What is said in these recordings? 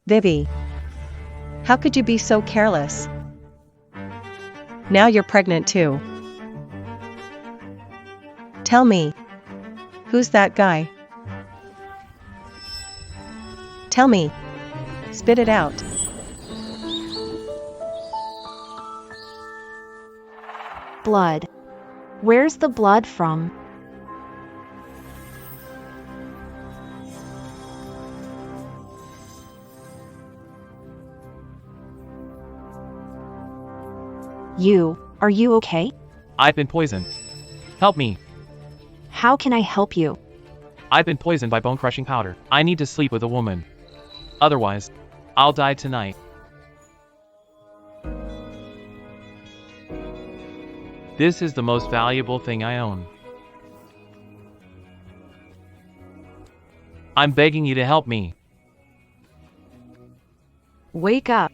Vivi. How could you be so careless? Now you're pregnant too. Tell me. Who's that guy? Tell me. Spit it out. Blood. Where's the blood from? Are you okay? I've been poisoned. Help me. How can I help you? I've been poisoned by bone-crushing powder. I need to sleep with a woman. Otherwise, I'll die tonight. This is the most valuable thing I own. I'm begging you to help me. Wake up.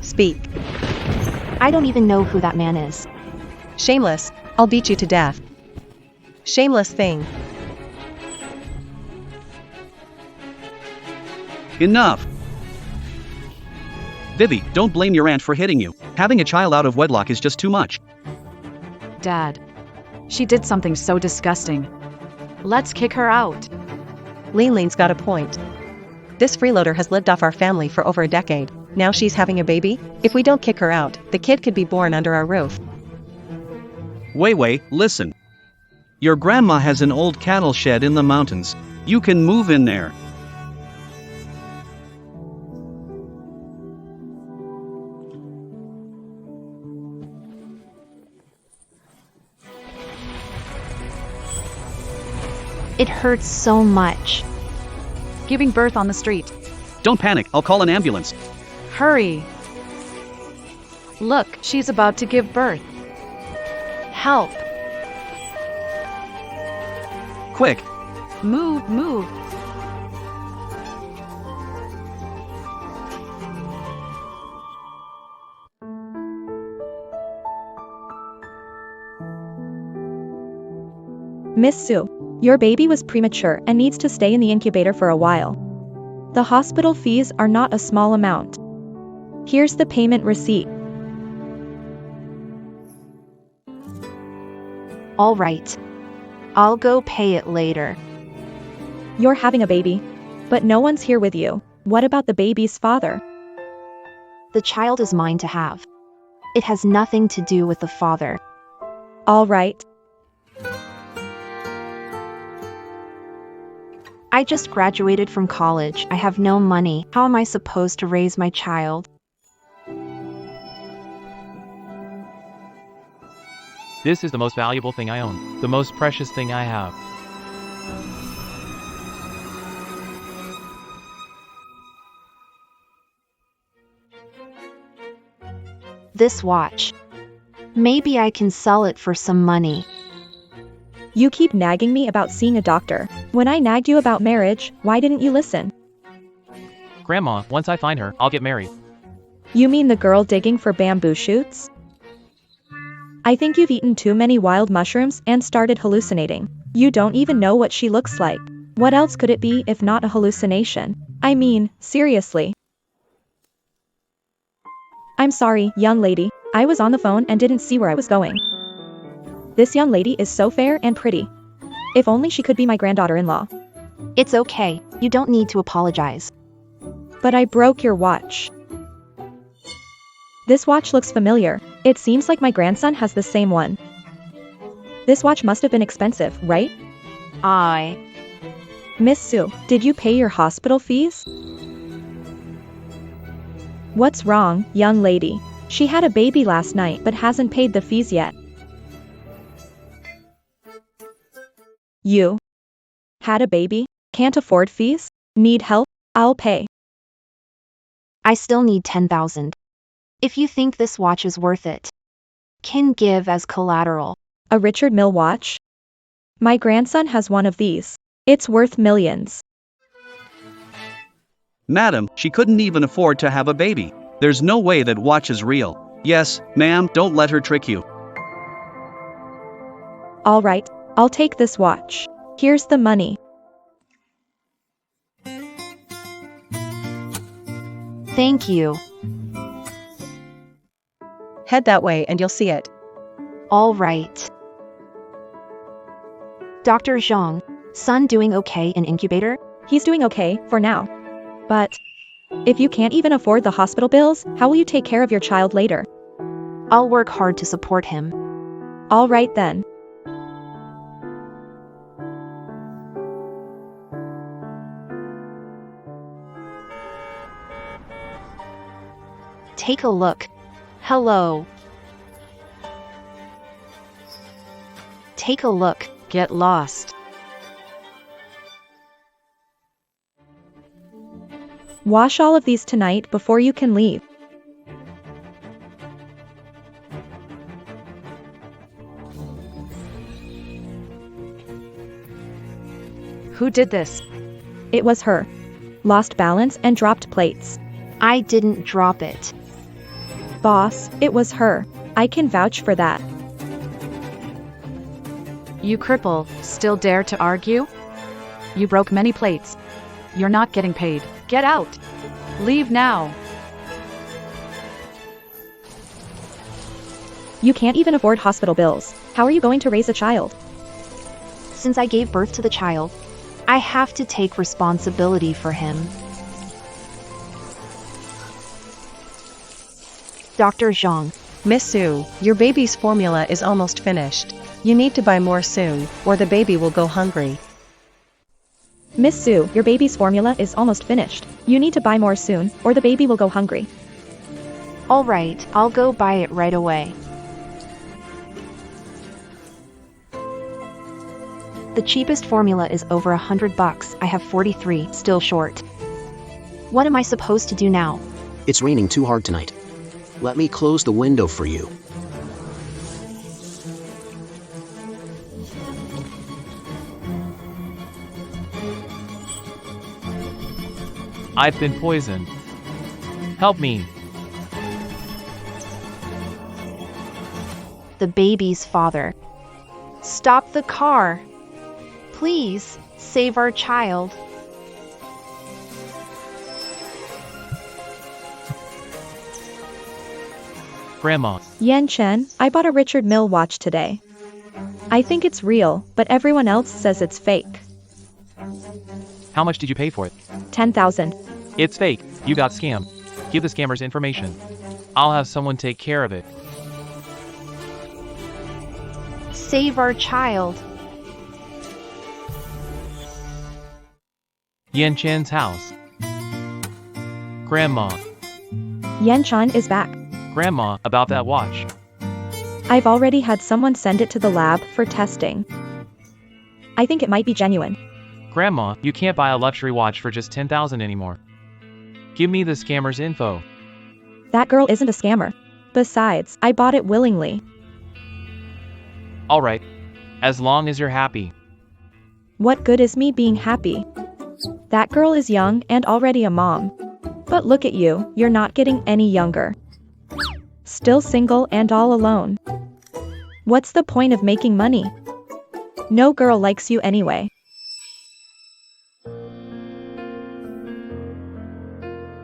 Speak. I don't even know who that man is. Shameless, I'll beat you to death. Shameless thing. Enough! Vivi, don't blame your aunt for hitting you. Having a child out of wedlock is just too much. Dad. She did something so disgusting. Let's kick her out. Lean's got a point. This freeloader has lived off our family for over a decade. Now she's having a baby? If we don't kick her out, the kid could be born under our roof. Wait, listen. Your grandma has an old cattle shed in the mountains. You can move in there. It hurts so much. Giving birth on the street. Don't panic, I'll call an ambulance. Hurry. Look, she's about to give birth. Help. Quick. Move. Miss Sue, your baby was premature and needs to stay in the incubator for a while. The hospital fees are not a small amount. Here's the payment receipt. All right. I'll go pay it later. You're having a baby, but no one's here with you. What about the baby's father? The child is mine to have. It has nothing to do with the father. All right. I just graduated from college. I have no money. How am I supposed to raise my child? This is the most valuable thing I own. The most precious thing I have. This watch. Maybe I can sell it for some money. You keep nagging me about seeing a doctor. When I nagged you about marriage, why didn't you listen? Grandma, once I find her, I'll get married. You mean the girl digging for bamboo shoots? I think you've eaten too many wild mushrooms and started hallucinating. You don't even know what she looks like. What else could it be if not a hallucination? I mean, seriously. I'm sorry, young lady. I was on the phone and didn't see where I was going. This young lady is so fair and pretty. If only she could be my granddaughter-in-law. It's okay. You don't need to apologize. But I broke your watch. This watch looks familiar. It seems like my grandson has the same one. This watch must have been expensive, right? Miss Sue, did you pay your hospital fees? What's wrong, young lady? She had a baby last night but hasn't paid the fees yet. You had a baby? Can't afford fees? Need help? I'll pay. I still need 10,000. If you think this watch is worth it, can give as collateral. A Richard Mille watch? My grandson has one of these. It's worth millions. Madam, she couldn't even afford to have a baby. There's no way that watch is real. Yes, ma'am, don't let her trick you. All right, I'll take this watch. Here's the money. Thank you. Head that way and you'll see it. All right. Dr. Zhang, son doing okay in incubator? He's doing okay, for now. But if you can't even afford the hospital bills, how will you take care of your child later? I'll work hard to support him. All right then. Take a look. Hello. Take a look. Get lost. Wash all of these tonight before you can leave. Who did this? It was her. Lost balance and dropped plates. I didn't drop it. Boss, it was her. I can vouch for that. You cripple, still dare to argue? You broke many plates. You're not getting paid. Get out. Leave now. You can't even afford hospital bills. How are you going to raise a child? Since I gave birth to the child, I have to take responsibility for him. Dr. Zhang. Miss Sue, your baby's formula is almost finished. You need to buy more soon, or the baby will go hungry. Miss Sue, your baby's formula is almost finished. You need to buy more soon, or the baby will go hungry. All right, I'll go buy it right away. The cheapest formula is over $100. I have 43, still short. What am I supposed to do now? It's raining too hard tonight. Let me close the window for you. I've been poisoned. Help me. The baby's father. Stop the car. Please, save our child. Grandma, Yan Chen, I bought a Richard Mille watch today. I think it's real, but everyone else says it's fake. how much did you pay for it? 10,000. It's fake. You got scammed. Give the scammers information. I'll have someone take care of it. Save our child. Yan Chen's house. Grandma. Yan Chen is back. Grandma, about that watch. I've already had someone send it to the lab for testing. I think it might be genuine. Grandma, you can't buy a luxury watch for just 10,000 anymore. Give me the scammer's info. That girl isn't a scammer. Besides, I bought it willingly. Alright. As long as you're happy. What good is me being happy? That girl is young and already a mom. But look at you, you're not getting any younger. Still single and all alone. What's the point of making money? No girl likes you anyway.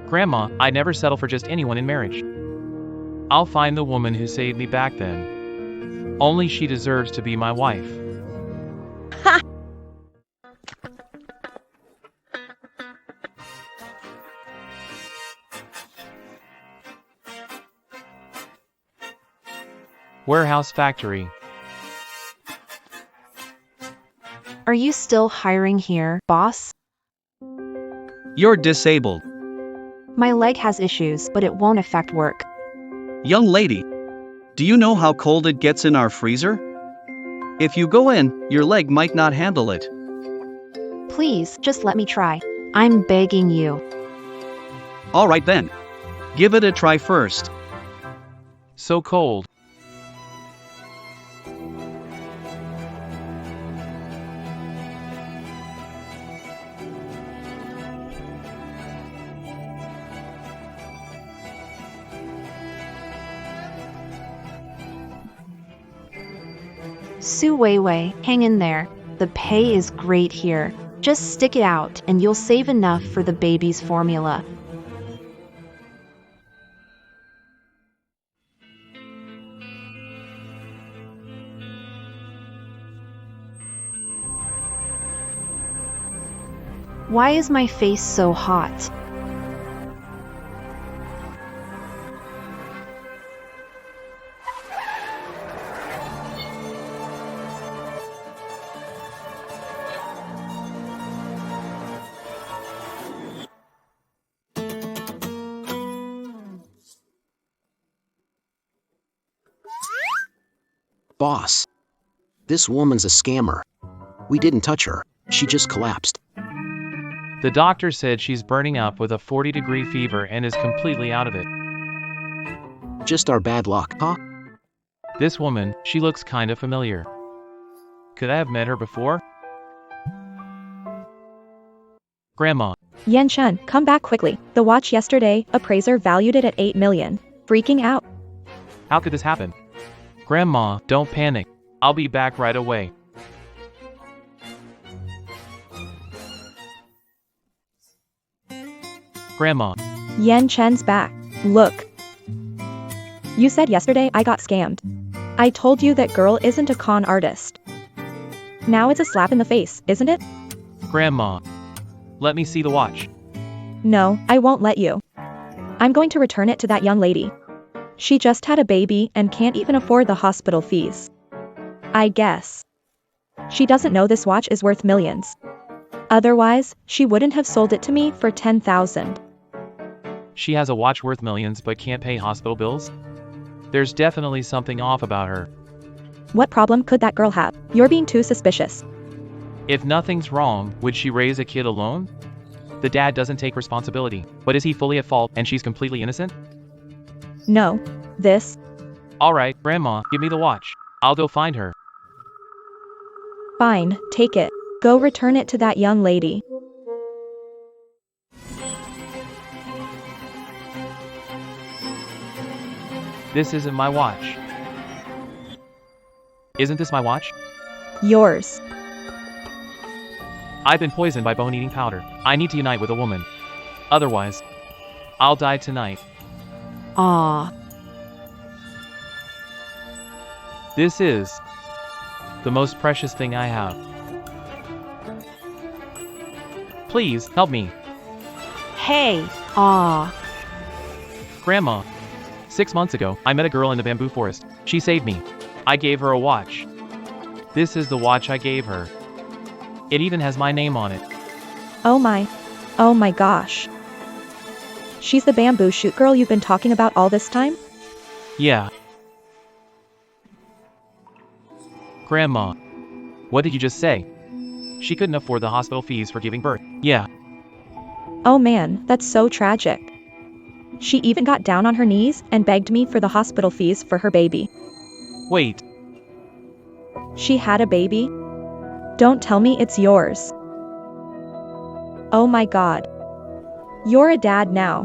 Grandma, I'd never settle for just anyone in marriage. I'll find the woman who saved me back then. Only she deserves to be my wife. Ha! Warehouse factory. Are you still hiring here, boss? You're disabled. My leg has issues, but it won't affect work. Young lady, do you know how cold it gets in our freezer? If you go in, your leg might not handle it. Please, just let me try. I'm begging you. Alright then. Give it a try first. So cold. Su Weiwei, hang in there. The pay is great here. Just stick it out and you'll save enough for the baby's formula. Why is my face so hot? Boss. This woman's a scammer. We didn't touch her. She just collapsed. The doctor said she's burning up with a 40-degree fever and is completely out of it. Just our bad luck, huh? This woman, she looks kinda familiar. Could I have met her before? Grandma. Yan Shen, come back quickly. The watch yesterday, appraiser valued it at 8 million. Freaking out. How could this happen? Grandma, don't panic. I'll be back right away. Grandma. Yan Chen's back. Look. You said yesterday I got scammed. I told you that girl isn't a con artist. Now it's a slap in the face, isn't it? Grandma. Let me see the watch. No, I won't let you. I'm going to return it to that young lady. She just had a baby and can't even afford the hospital fees. I guess. She doesn't know this watch is worth millions. Otherwise, she wouldn't have sold it to me for 10,000. She has a watch worth millions but can't pay hospital bills? There's definitely something off about her. What problem could that girl have? You're being too suspicious. If nothing's wrong, would she raise a kid alone? The dad doesn't take responsibility, but is he fully at fault and she's completely innocent? No. This. Alright, Grandma, give me the watch. I'll go find her. Fine, take it. Go return it to that young lady. This isn't my watch. Isn't this my watch? Yours. I've been poisoned by bone-eating powder. I need to unite with a woman. Otherwise, I'll die tonight. Ah. This is the most precious thing I have. Please, help me. Hey. Ah. Grandma. 6 months ago, I met a girl in the bamboo forest. She saved me. I gave her a watch. This is the watch I gave her. It even has my name on it. Oh my gosh. She's the bamboo shoot girl you've been talking about all this time? Yeah. Grandma. What did you just say? She couldn't afford the hospital fees for giving birth. Yeah. Oh man, that's so tragic. She even got down on her knees and begged me for the hospital fees for her baby. Wait. She had a baby? Don't tell me it's yours. Oh my god. You're a dad now.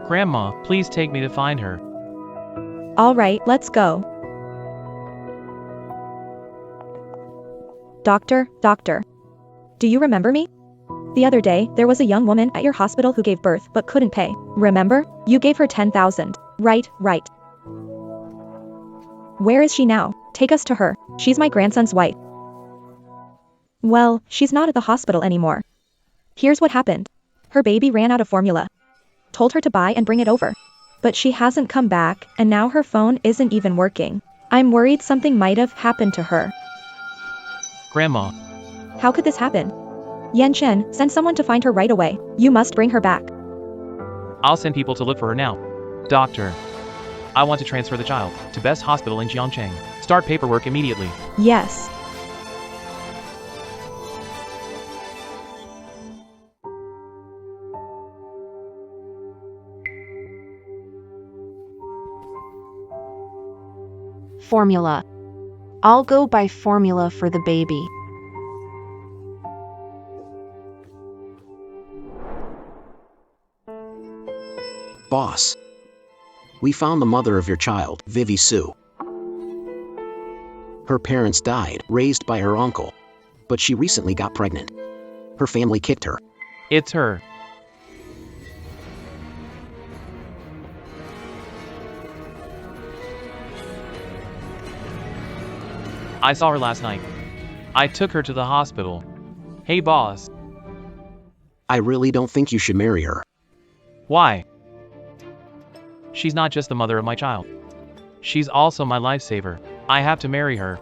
Grandma, please take me to find her. Alright, let's go. Doctor. Do you remember me? The other day, there was a young woman at your hospital who gave birth but couldn't pay. Remember? You gave her 10,000. Right. Where is she now? Take us to her. She's my grandson's wife. Well, she's not at the hospital anymore. Here's what happened. Her baby ran out of formula. Told her to buy and bring it over. But she hasn't come back, and now her phone isn't even working. I'm worried something might have happened to her. Grandma. How could this happen? Yan Chen, send someone to find her right away. You must bring her back. I'll send people to look for her now. Doctor. I want to transfer the child to best hospital in Jiangcheng. Start paperwork immediately. Yes. Formula. I'll go buy formula for the baby. Boss. We found the mother of your child, Vivi Su. Her parents died, raised by her uncle. But she recently got pregnant. Her family kicked her. It's her. I saw her last night. I took her to the hospital. Hey boss. I really don't think you should marry her. Why? She's not just the mother of my child. She's also my lifesaver. I have to marry her.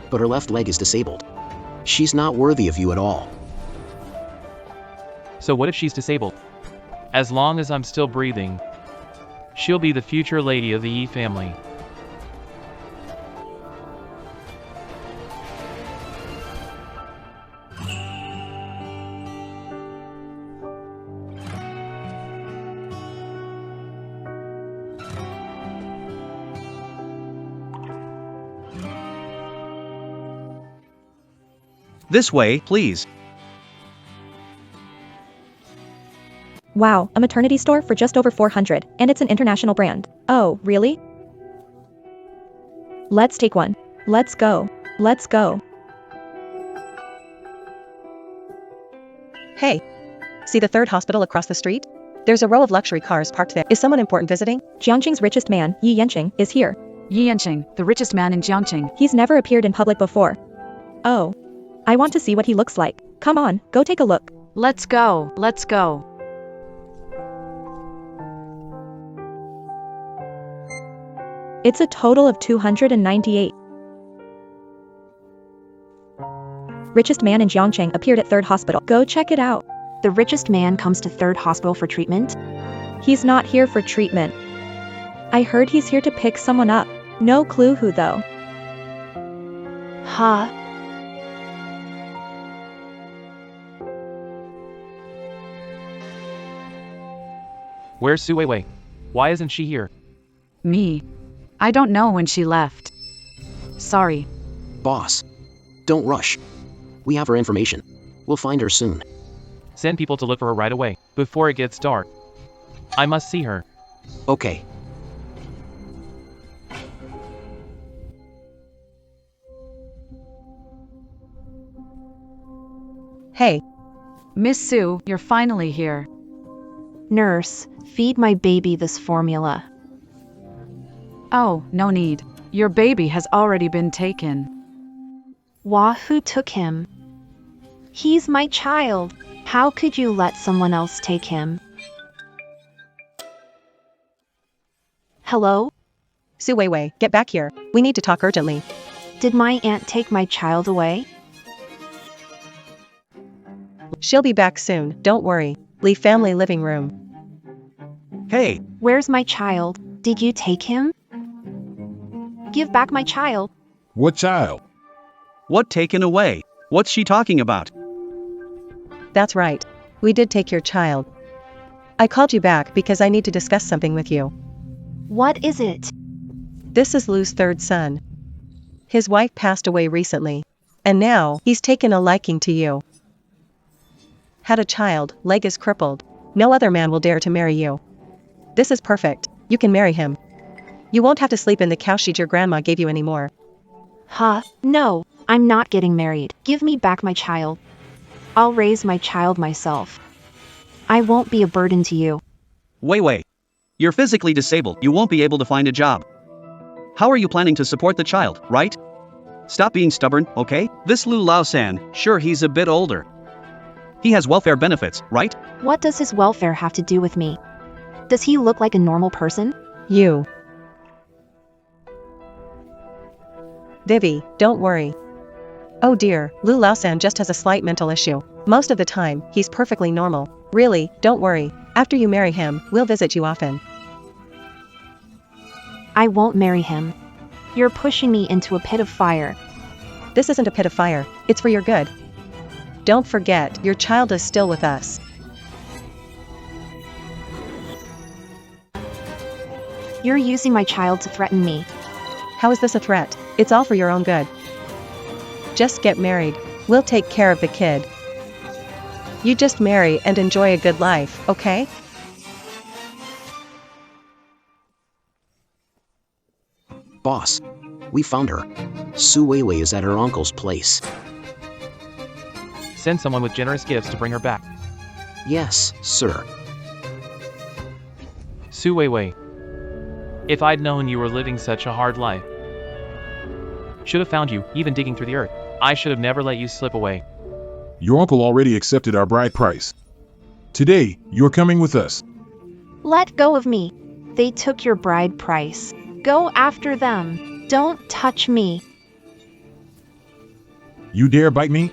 But her left leg is disabled. She's not worthy of you at all. So what if she's disabled? As long as I'm still breathing, she'll be the future lady of the E family. This way, please. Wow, a maternity store for just over 400, and it's an international brand. Oh, really? Let's take one. Let's go. Let's go. Hey. See the third hospital across the street? There's a row of luxury cars parked there. Is someone important visiting? Jiangqing's richest man, Yi Yanqing, is here. Yi Yanqing, the richest man in Jiangqing. He's never appeared in public before. Oh. I want to see what he looks like. Come on, go take a look. Let's go, let's go. It's a total of 298. Richest man in Jiangqing appeared at third hospital. Go check it out. The richest man comes to third hospital for treatment? He's not here for treatment. I heard he's here to pick someone up. No clue who though. Huh? Where's Su Weiwei? Why isn't she here? Me? I don't know when she left. Sorry. Boss. Don't rush. We have her information. We'll find her soon. Send people to look for her right away, before it gets dark. I must see her. Okay. Hey. Miss Sue, you're finally here. Nurse, feed my baby this formula. Oh, no need. Your baby has already been taken. Who took him? He's my child. How could you let someone else take him? Hello? Su Weiwei, get back here. We need to talk urgently. Did my aunt take my child away? She'll be back soon, don't worry. Leave family living room. Hey. Where's my child? Did you take him? Give back my child. What child? What taken away? What's she talking about? That's right. We did take your child. I called you back because I need to discuss something with you. What is it? This is Lu's third son. His wife passed away recently. And now, he's taken a liking to you. Had a child, leg is crippled. No other man will dare to marry you. This is perfect. You can marry him. You won't have to sleep in the cowshed your grandma gave you anymore. Huh? No, I'm not getting married. Give me back my child. I'll raise my child myself. I won't be a burden to you. Weiwei. You're physically disabled. You won't be able to find a job. How are you planning to support the child, right? Stop being stubborn, okay? This Lu Laosan, sure he's a bit older. He has welfare benefits, right? What does his welfare have to do with me? Does he look like a normal person? You. Vivi, don't worry. Oh dear, Lu Laosan just has a slight mental issue. Most of the time, he's perfectly normal. Really, don't worry. After you marry him, we'll visit you often. I won't marry him. You're pushing me into a pit of fire. This isn't a pit of fire, it's for your good. Don't forget, your child is still with us. You're using my child to threaten me. How is this a threat? It's all for your own good. Just get married. We'll take care of the kid. You just marry and enjoy a good life, okay? Boss. We found her. Su Weiwei is at her uncle's place. Send someone with generous gifts to bring her back. Yes, sir. Su Weiwei. If I'd known you were living such a hard life. Should have found you, even digging through the earth. I should have never let you slip away. Your uncle already accepted our bride price. Today, you're coming with us. Let go of me. They took your bride price. Go after them. Don't touch me. You dare bite me?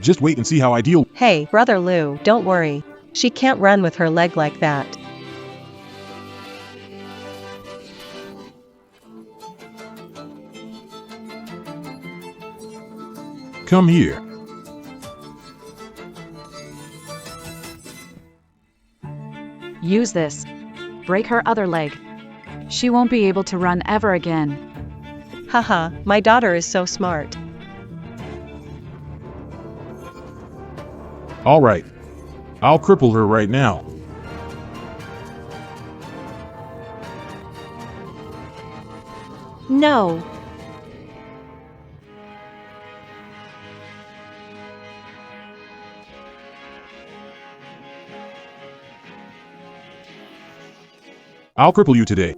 Just wait and see how I deal. Hey, Brother Lou, don't worry. She can't run with her leg like that. Come here. Use this. Break her other leg. She won't be able to run ever again. Haha, my daughter is so smart. All right. I'll cripple her right now. No. I'll cripple you today.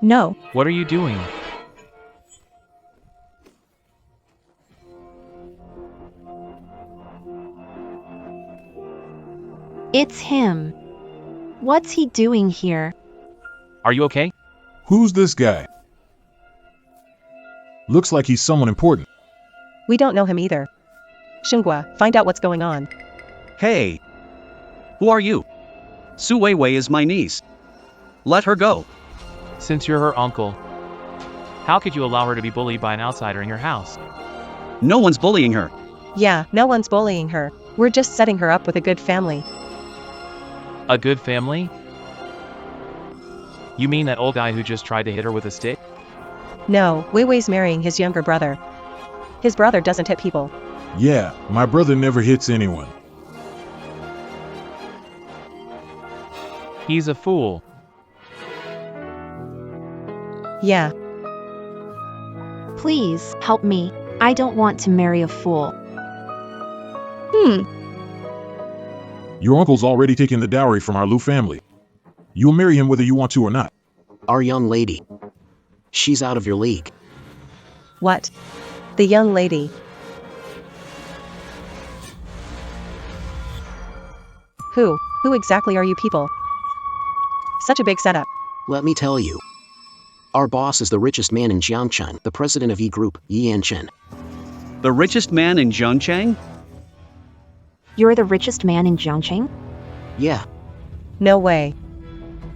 No. What are you doing? It's him. What's he doing here? Are you okay? Who's this guy? Looks like he's someone important. We don't know him either. Xinghua, find out what's going on. Hey! Who are you? Su Weiwei is my niece. Let her go. Since you're her uncle, how could you allow her to be bullied by an outsider in your house? No one's bullying her. Yeah, no one's bullying her. We're just setting her up with a good family. A good family? You mean that old guy who just tried to hit her with a stick? No, Weiwei's marrying his younger brother. His brother doesn't hit people. Yeah, my brother never hits anyone. He's a fool. Yeah. Please, help me. I don't want to marry a fool. Your uncle's already taken the dowry from our Lu family. You'll marry him whether you want to or not. Our young lady. She's out of your league. What? The young lady. Who exactly are you people? Such a big setup. Let me tell you. Our boss is the richest man in Jiangchen, the president of E Group, Yi Yanchen. The richest man in Zhongchang? You're the richest man in Jiangcheng? Yeah, No way.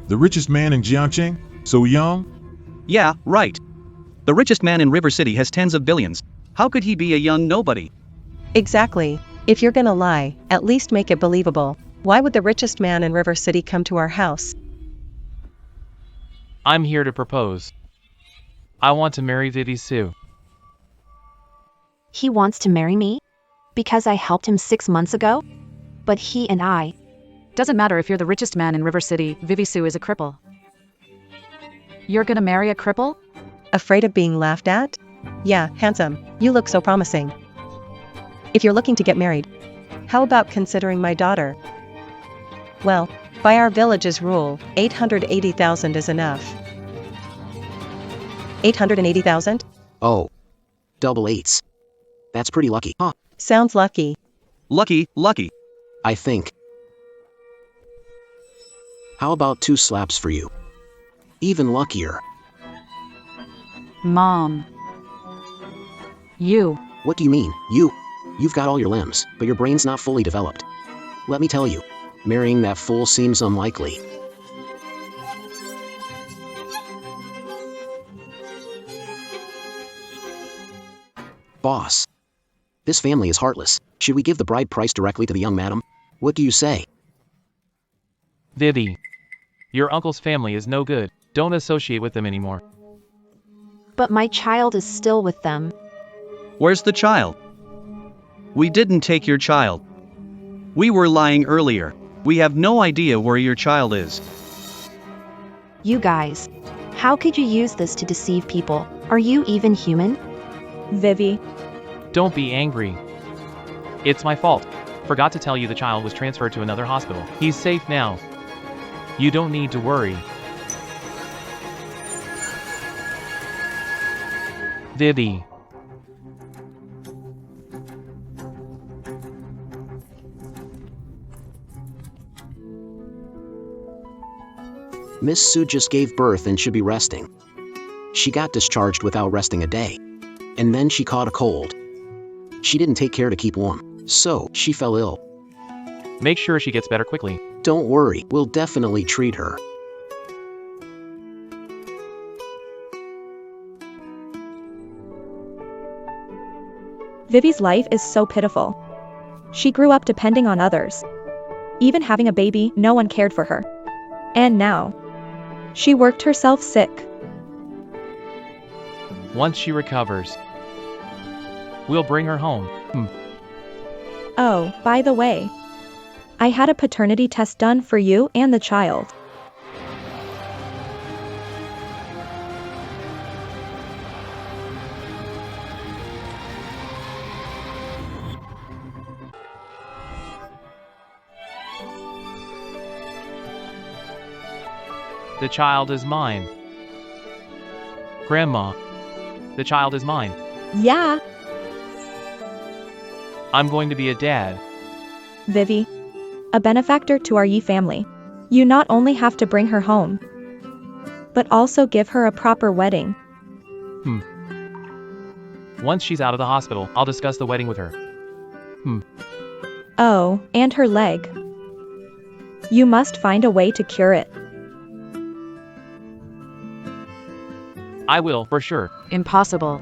The richest man in Jiangcheng? So young? Yeah, right. The richest man in River City has tens of billions. How could he be a young nobody? Exactly. If you're gonna lie, at least make it believable. Why would the richest man in River City come to our house? I'm here to propose. I want to marry Vivi Su. He wants to marry me? Because I helped him 6 months ago? But he and I... Doesn't matter if you're the richest man in River City, Vivi Su is a cripple. You're gonna marry a cripple? Afraid of being laughed at? Yeah, handsome. You look so promising. If you're looking to get married, how about considering my daughter? Well, by our village's rule, 880,000 is enough. 880,000? oh. Double eights. That's pretty lucky, huh? Sounds lucky. Lucky. I think. How about 2 slaps for you? Even luckier. Mom. You. What do you mean, you? You've got all your limbs, but your brain's not fully developed. Let me tell you, marrying that fool seems unlikely. Boss. This family is heartless. Should we give the bride price directly to the young madam? What do you say? Vivi. Your uncle's family is no good. Don't associate with them anymore. But my child is still with them. Where's the child? We didn't take your child. We were lying earlier. We have no idea where your child is. You guys. How could you use this to deceive people? Are you even human? Vivi. Don't be angry. It's my fault. Forgot to tell you the child was transferred to another hospital. He's safe now. You don't need to worry. Vivi. Miss Sue just gave birth and should be resting. She got discharged without resting a day. And then she caught a cold. She didn't take care to keep warm, so she fell ill. Make sure she gets better quickly. Don't worry, we'll definitely treat her. Vivi's life is so pitiful. She grew up depending on others. Even having a baby, no one cared for her. And now, she worked herself sick. Once she recovers, we'll bring her home. Oh, by the way, I had a paternity test done for you and the child. The child is mine. Grandma, the child is mine. Yeah, I'm going to be a dad. Vivi. A benefactor to our Yi family. You not only have to bring her home, but also give her a proper wedding. Once she's out of the hospital, I'll discuss the wedding with her. Oh, and her leg. You must find a way to cure it. I will, for sure. Impossible.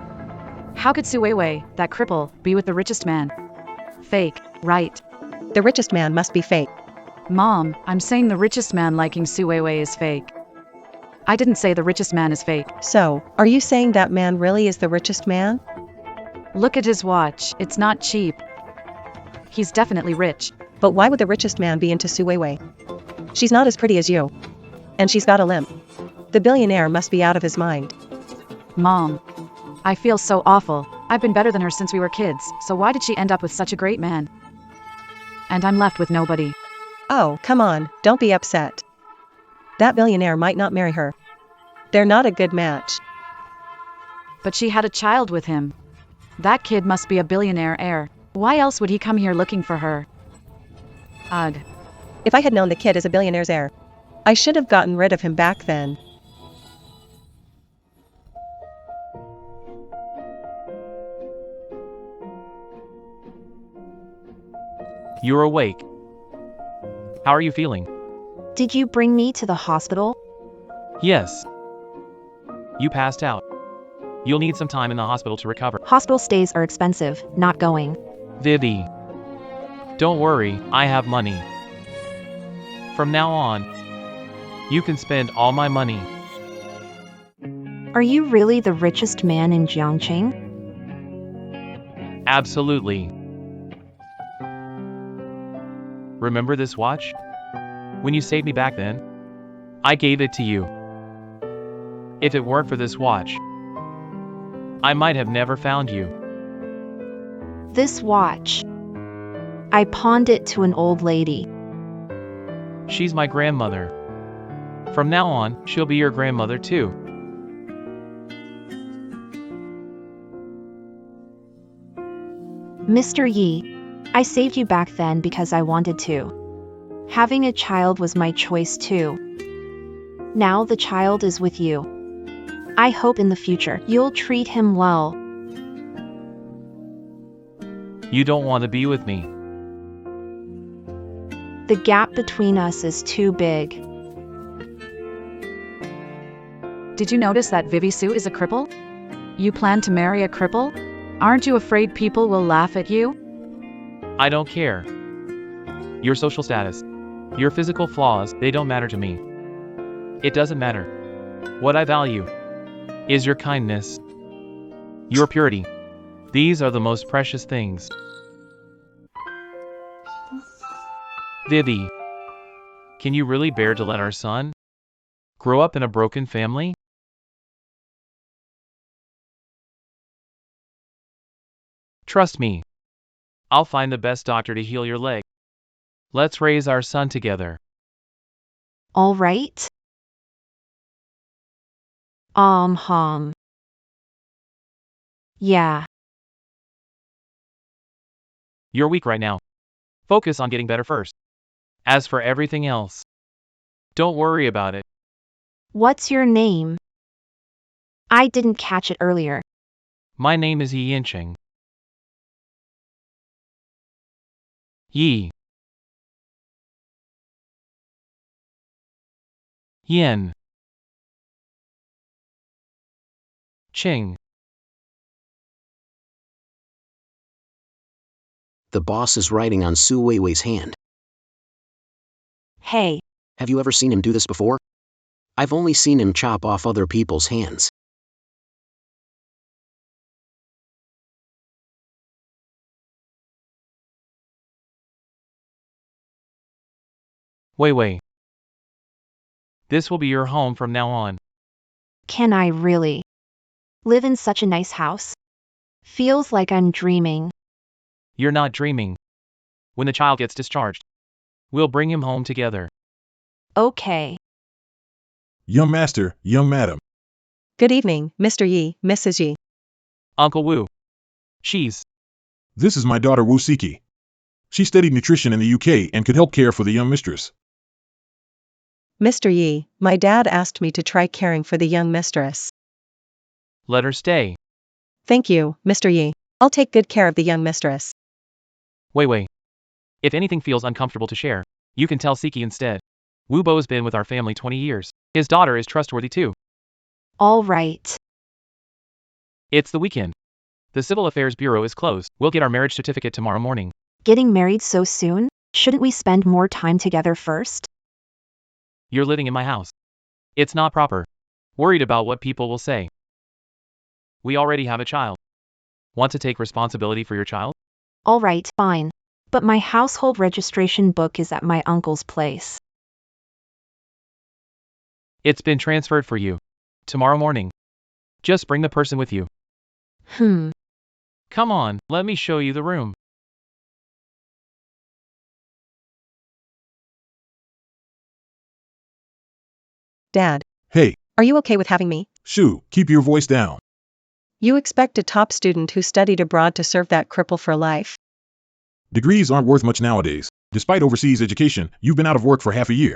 How could Suweiwei, that cripple, be with the richest man? Fake, right? The richest man must be fake. Mom, I'm saying the richest man liking Suweiwei is fake. I didn't say the richest man is fake. So, are you saying that man really is the richest man? Look at his watch, it's not cheap. He's definitely rich. But why would the richest man be into Su Weiwei? She's not as pretty as you. And she's got a limp. The billionaire must be out of his mind. Mom, I feel so awful. I've been better than her since we were kids, so why did she end up with such a great man? And I'm left with nobody. Oh, come on, don't be upset. That billionaire might not marry her. They're not a good match. But she had a child with him. That kid must be a billionaire heir. Why else would he come here looking for her? Ugh. If I had known the kid is a billionaire's heir, I should have gotten rid of him back then. You're awake. How are you feeling? Did you bring me to the hospital? Yes. You passed out. You'll need some time in the hospital to recover. Hospital stays are expensive, not going. Vivi. Don't worry, I have money. From now on, you can spend all my money. Are you really the richest man in Jiangqing? Absolutely. Remember this watch? When you saved me back then, I gave it to you. If it weren't for this watch, I might have never found you. This watch. I pawned it to an old lady. She's my grandmother. From now on, she'll be your grandmother too. Mr. Yi, I saved you back then because I wanted to. Having a child was my choice too. Now the child is with you. I hope in the future you'll treat him well. You don't want to be with me. The gap between us is too big. Did you notice that Vivi Su is a cripple? You plan to marry a cripple? Aren't you afraid people will laugh at you? I don't care. Your social status, your physical flaws, they don't matter to me. It doesn't matter. What I value is your kindness, your purity. These are the most precious things. Vivi, can you really bear to let our son grow up in a broken family? Trust me. I'll find the best doctor to heal your leg. Let's raise our son together. All right? Hum. Yeah. You're weak right now. Focus on getting better first. As for everything else, don't worry about it. What's your name? I didn't catch it earlier. My name is Yi Yincheng. Yi. Yin. Ching. The boss is writing on Su Weiwei's hand. Hey, Have you ever seen him do this before? I've only seen him chop off other people's hands. Wei. This will be your home from now on. can I really live in such a nice house? Feels like I'm dreaming. You're not dreaming. When the child gets discharged, we'll bring him home together. Okay. Young master, young madam. Good evening, Mr. Yi, Mrs. Yi. Uncle Wu. She's. This is my daughter Wu Siki. She studied nutrition in the UK and could help care for the young mistress. Mr. Yi, my dad asked me to try caring for the young mistress. Let her stay. Thank you, Mr. Yi. I'll take good care of the young mistress. Wei. If anything feels uncomfortable to share, you can tell Siki instead. Wu Bo's been with our family 20 years. His daughter is trustworthy too. All right. It's the weekend. The Civil Affairs Bureau is closed. We'll get our marriage certificate tomorrow morning. Getting married so soon? Shouldn't we spend more time together first? You're living in my house. It's not proper. Worried about what people will say. We already have a child. Want to take responsibility for your child? All right, fine. But my household registration book is at my uncle's place. It's been transferred for you. Tomorrow morning. Just bring the person with you. Come on, let me show you the room. Dad, Hey, are you okay with having me? Shu, keep your voice down. You expect a top student who studied abroad to serve that cripple for life? Degrees aren't worth much nowadays. Despite overseas education, you've been out of work for half a year.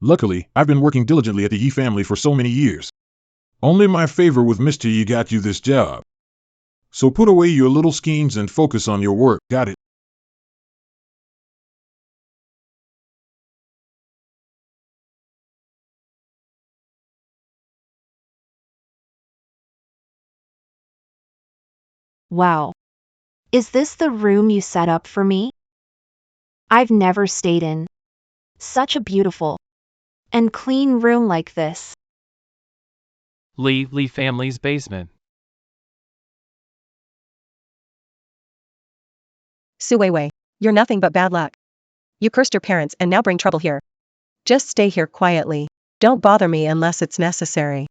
Luckily, I've been working diligently at the Yi family for so many years. Only my favor with Mr. Yi got you this job. So put away your little schemes and focus on your work, got it? Wow. Is this the room you set up for me? I've never stayed in such a beautiful and clean room like this. Li family's basement. Su Weiwei, you're nothing but bad luck. You cursed your parents and now bring trouble here. Just stay here quietly. Don't bother me unless it's necessary.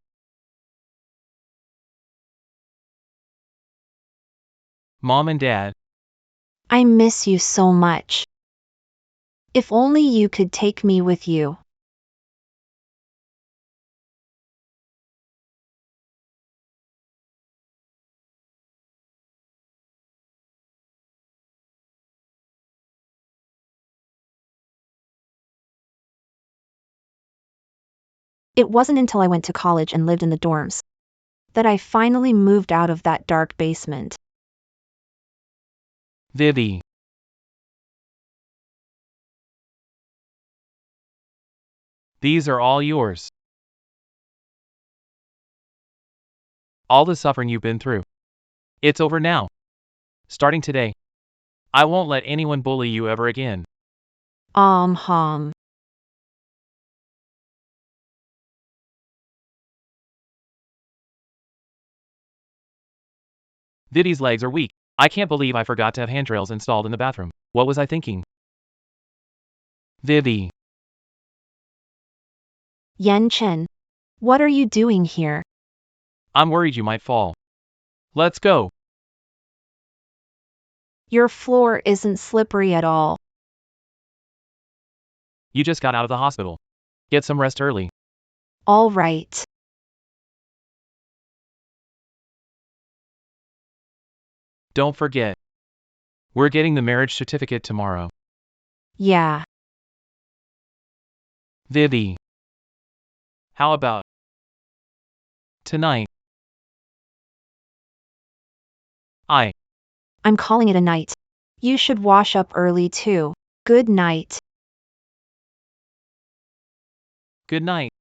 Mom and Dad. I miss you so much. If only you could take me with you. It wasn't until I went to college and lived in the dorms that I finally moved out of that dark basement. Vivi. These are all yours. All the suffering you've been through. It's over now. Starting today, I won't let anyone bully you ever again. Hum. Vivi's legs are weak. I can't believe I forgot to have handrails installed in the bathroom. What was I thinking? Vivi. Yen Chen, what are you doing here? I'm worried you might fall. Let's go. Your floor isn't slippery at all. You just got out of the hospital. Get some rest early. All right. Don't forget. We're getting the marriage certificate tomorrow. Yeah. Vivi. How about tonight? I'm calling it a night. You should wash up early too. Good night. Good night.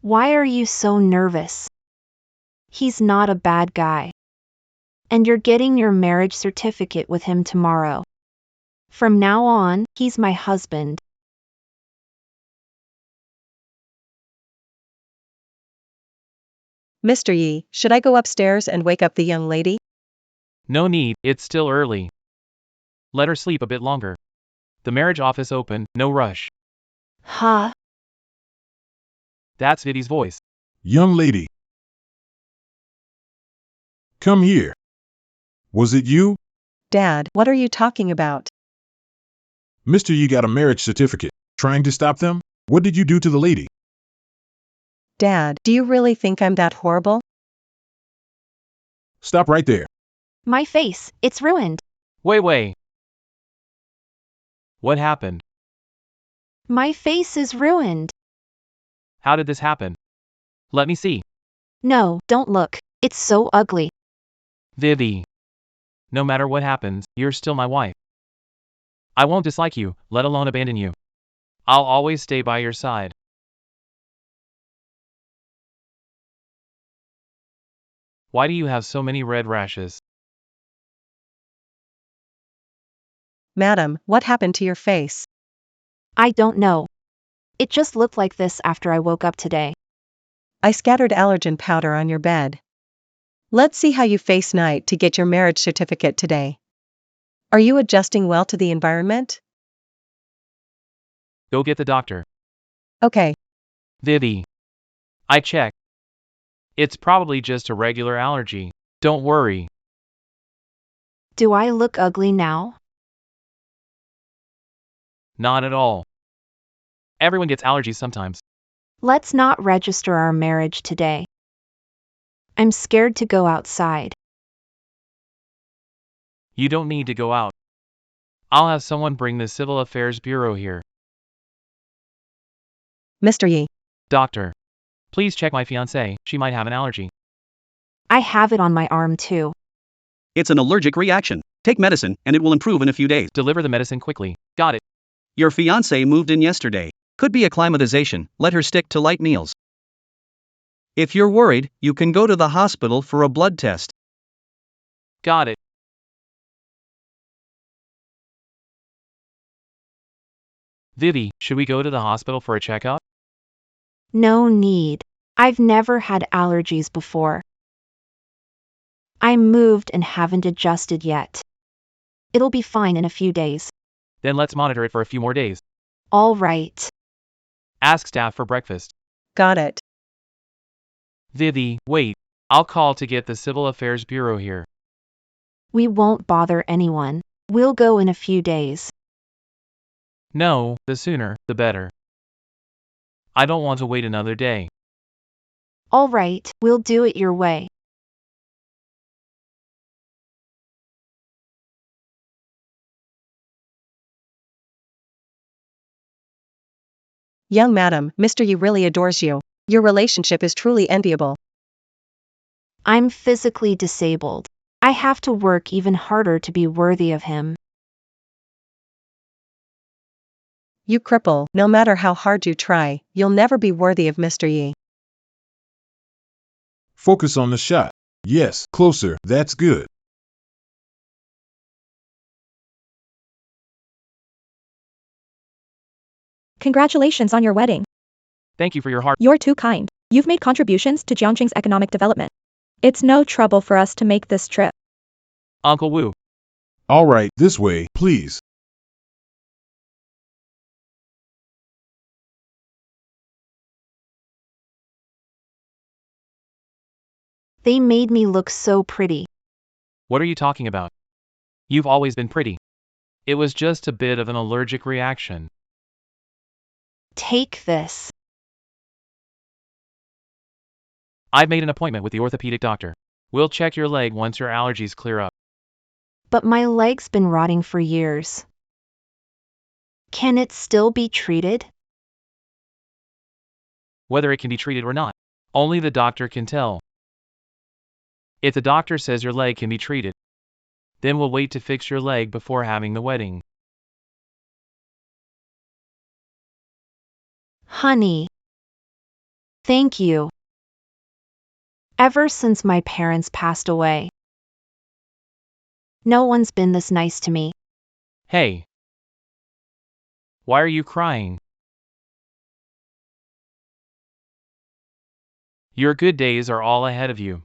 Why are you so nervous? He's not a bad guy. And you're getting your marriage certificate with him tomorrow. From now on, he's my husband. Mr. Yi, should I go upstairs and wake up the young lady? No need, it's still early. Let her sleep a bit longer. The marriage office open, no rush. Huh? That's Vivi's voice. Young lady. Come here. Was it you? Dad, what are you talking about? Mr. Yi got a marriage certificate. Trying to stop them? What did you do to the lady? Dad, do you really think I'm that horrible? Stop right there. My face, it's ruined. Wait. What happened? My face is ruined. How did this happen? Let me see. No, don't look. It's so ugly. Vivi. No matter what happens, you're still my wife. I won't dislike you, let alone abandon you. I'll always stay by your side. Why do you have so many red rashes? Madam, what happened to your face? I don't know. It just looked like this after I woke up today. I scattered allergen powder on your bed. Let's see how you face night to get your marriage certificate today. Are you adjusting well to the environment? Go get the doctor. Okay. Vivi. I checked. It's probably just a regular allergy. Don't worry. Do I look ugly now? Not at all. Everyone gets allergies sometimes. Let's not register our marriage today. I'm scared to go outside. You don't need to go out. I'll have someone bring the Civil Affairs Bureau here. Mr. Yi. Doctor. Please check my fiancée, she might have an allergy. I have it on my arm too. It's an allergic reaction. Take medicine, and it will improve in a few days. Deliver the medicine quickly. Got it. Your fiancée moved in yesterday. Could be acclimatization, let her stick to light meals. If you're worried, you can go to the hospital for a blood test. Got it. Vivi, should we go to the hospital for a checkup? No need. I've never had allergies before. I moved and haven't adjusted yet. It'll be fine in a few days. Then let's monitor it for a few more days. All right. Ask staff for breakfast. Got it. Vivi, wait. I'll call to get the Civil Affairs Bureau here. We won't bother anyone. We'll go in a few days. No, the sooner, the better. I don't want to wait another day. All right, we'll do it your way. Young madam, Mr. Yi really adores you. Your relationship is truly enviable. I'm physically disabled. I have to work even harder to be worthy of him. You cripple, no matter how hard you try, you'll never be worthy of Mr. Yi. Focus on the shot. Yes, closer, that's good. Congratulations on your wedding. Thank you for your hard. You're too kind. You've made contributions to Jiangxing's economic development. It's no trouble for us to make this trip. Uncle Wu. All right, this way, please. They made me look so pretty. What are you talking about? You've always been pretty. It was just a bit of an allergic reaction. Take this. I've made an appointment with the orthopedic doctor. We'll check your leg once your allergies clear up. But my leg's been rotting for years. Can it still be treated? Whether it can be treated or not, only the doctor can tell. If the doctor says your leg can be treated, then we'll wait to fix your leg before having the wedding. Honey. Thank you. Ever since my parents passed away, no one's been this nice to me. Hey. Why are you crying? Your good days are all ahead of you.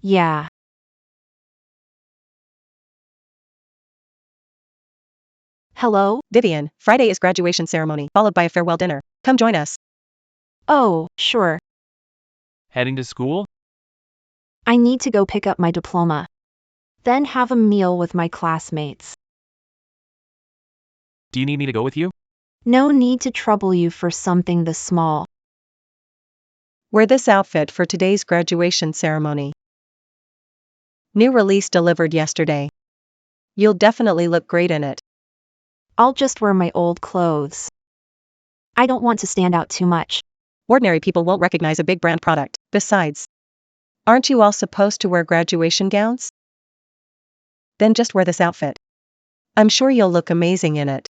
Yeah. Hello? Vivian, Friday is graduation ceremony, followed by a farewell dinner. Come join us. Oh, sure. Heading to school? I need to go pick up my diploma. Then have a meal with my classmates. Do you need me to go with you? No need to trouble you for something this small. Wear this outfit for today's graduation ceremony. New release delivered yesterday. You'll definitely look great in it. I'll just wear my old clothes. I don't want to stand out too much. Ordinary people won't recognize a big brand product. Besides, aren't you all supposed to wear graduation gowns? Then just wear this outfit. I'm sure you'll look amazing in it.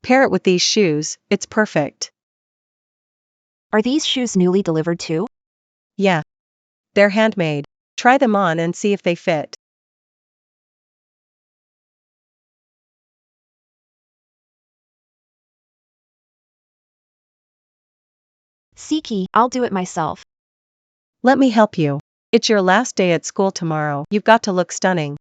Pair it with these shoes, it's perfect. Are these shoes newly delivered too? Yeah. They're handmade. Try them on and see if they fit. Siki, I'll do it myself. Let me help you. It's your last day at school tomorrow. You've got to look stunning.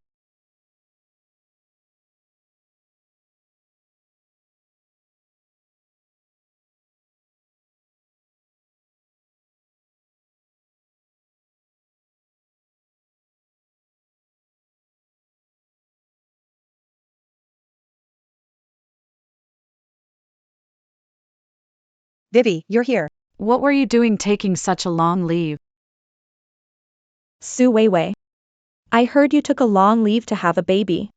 Vivi, you're here. What were you doing taking such a long leave? Su Weiwei. I heard you took a long leave to have a baby.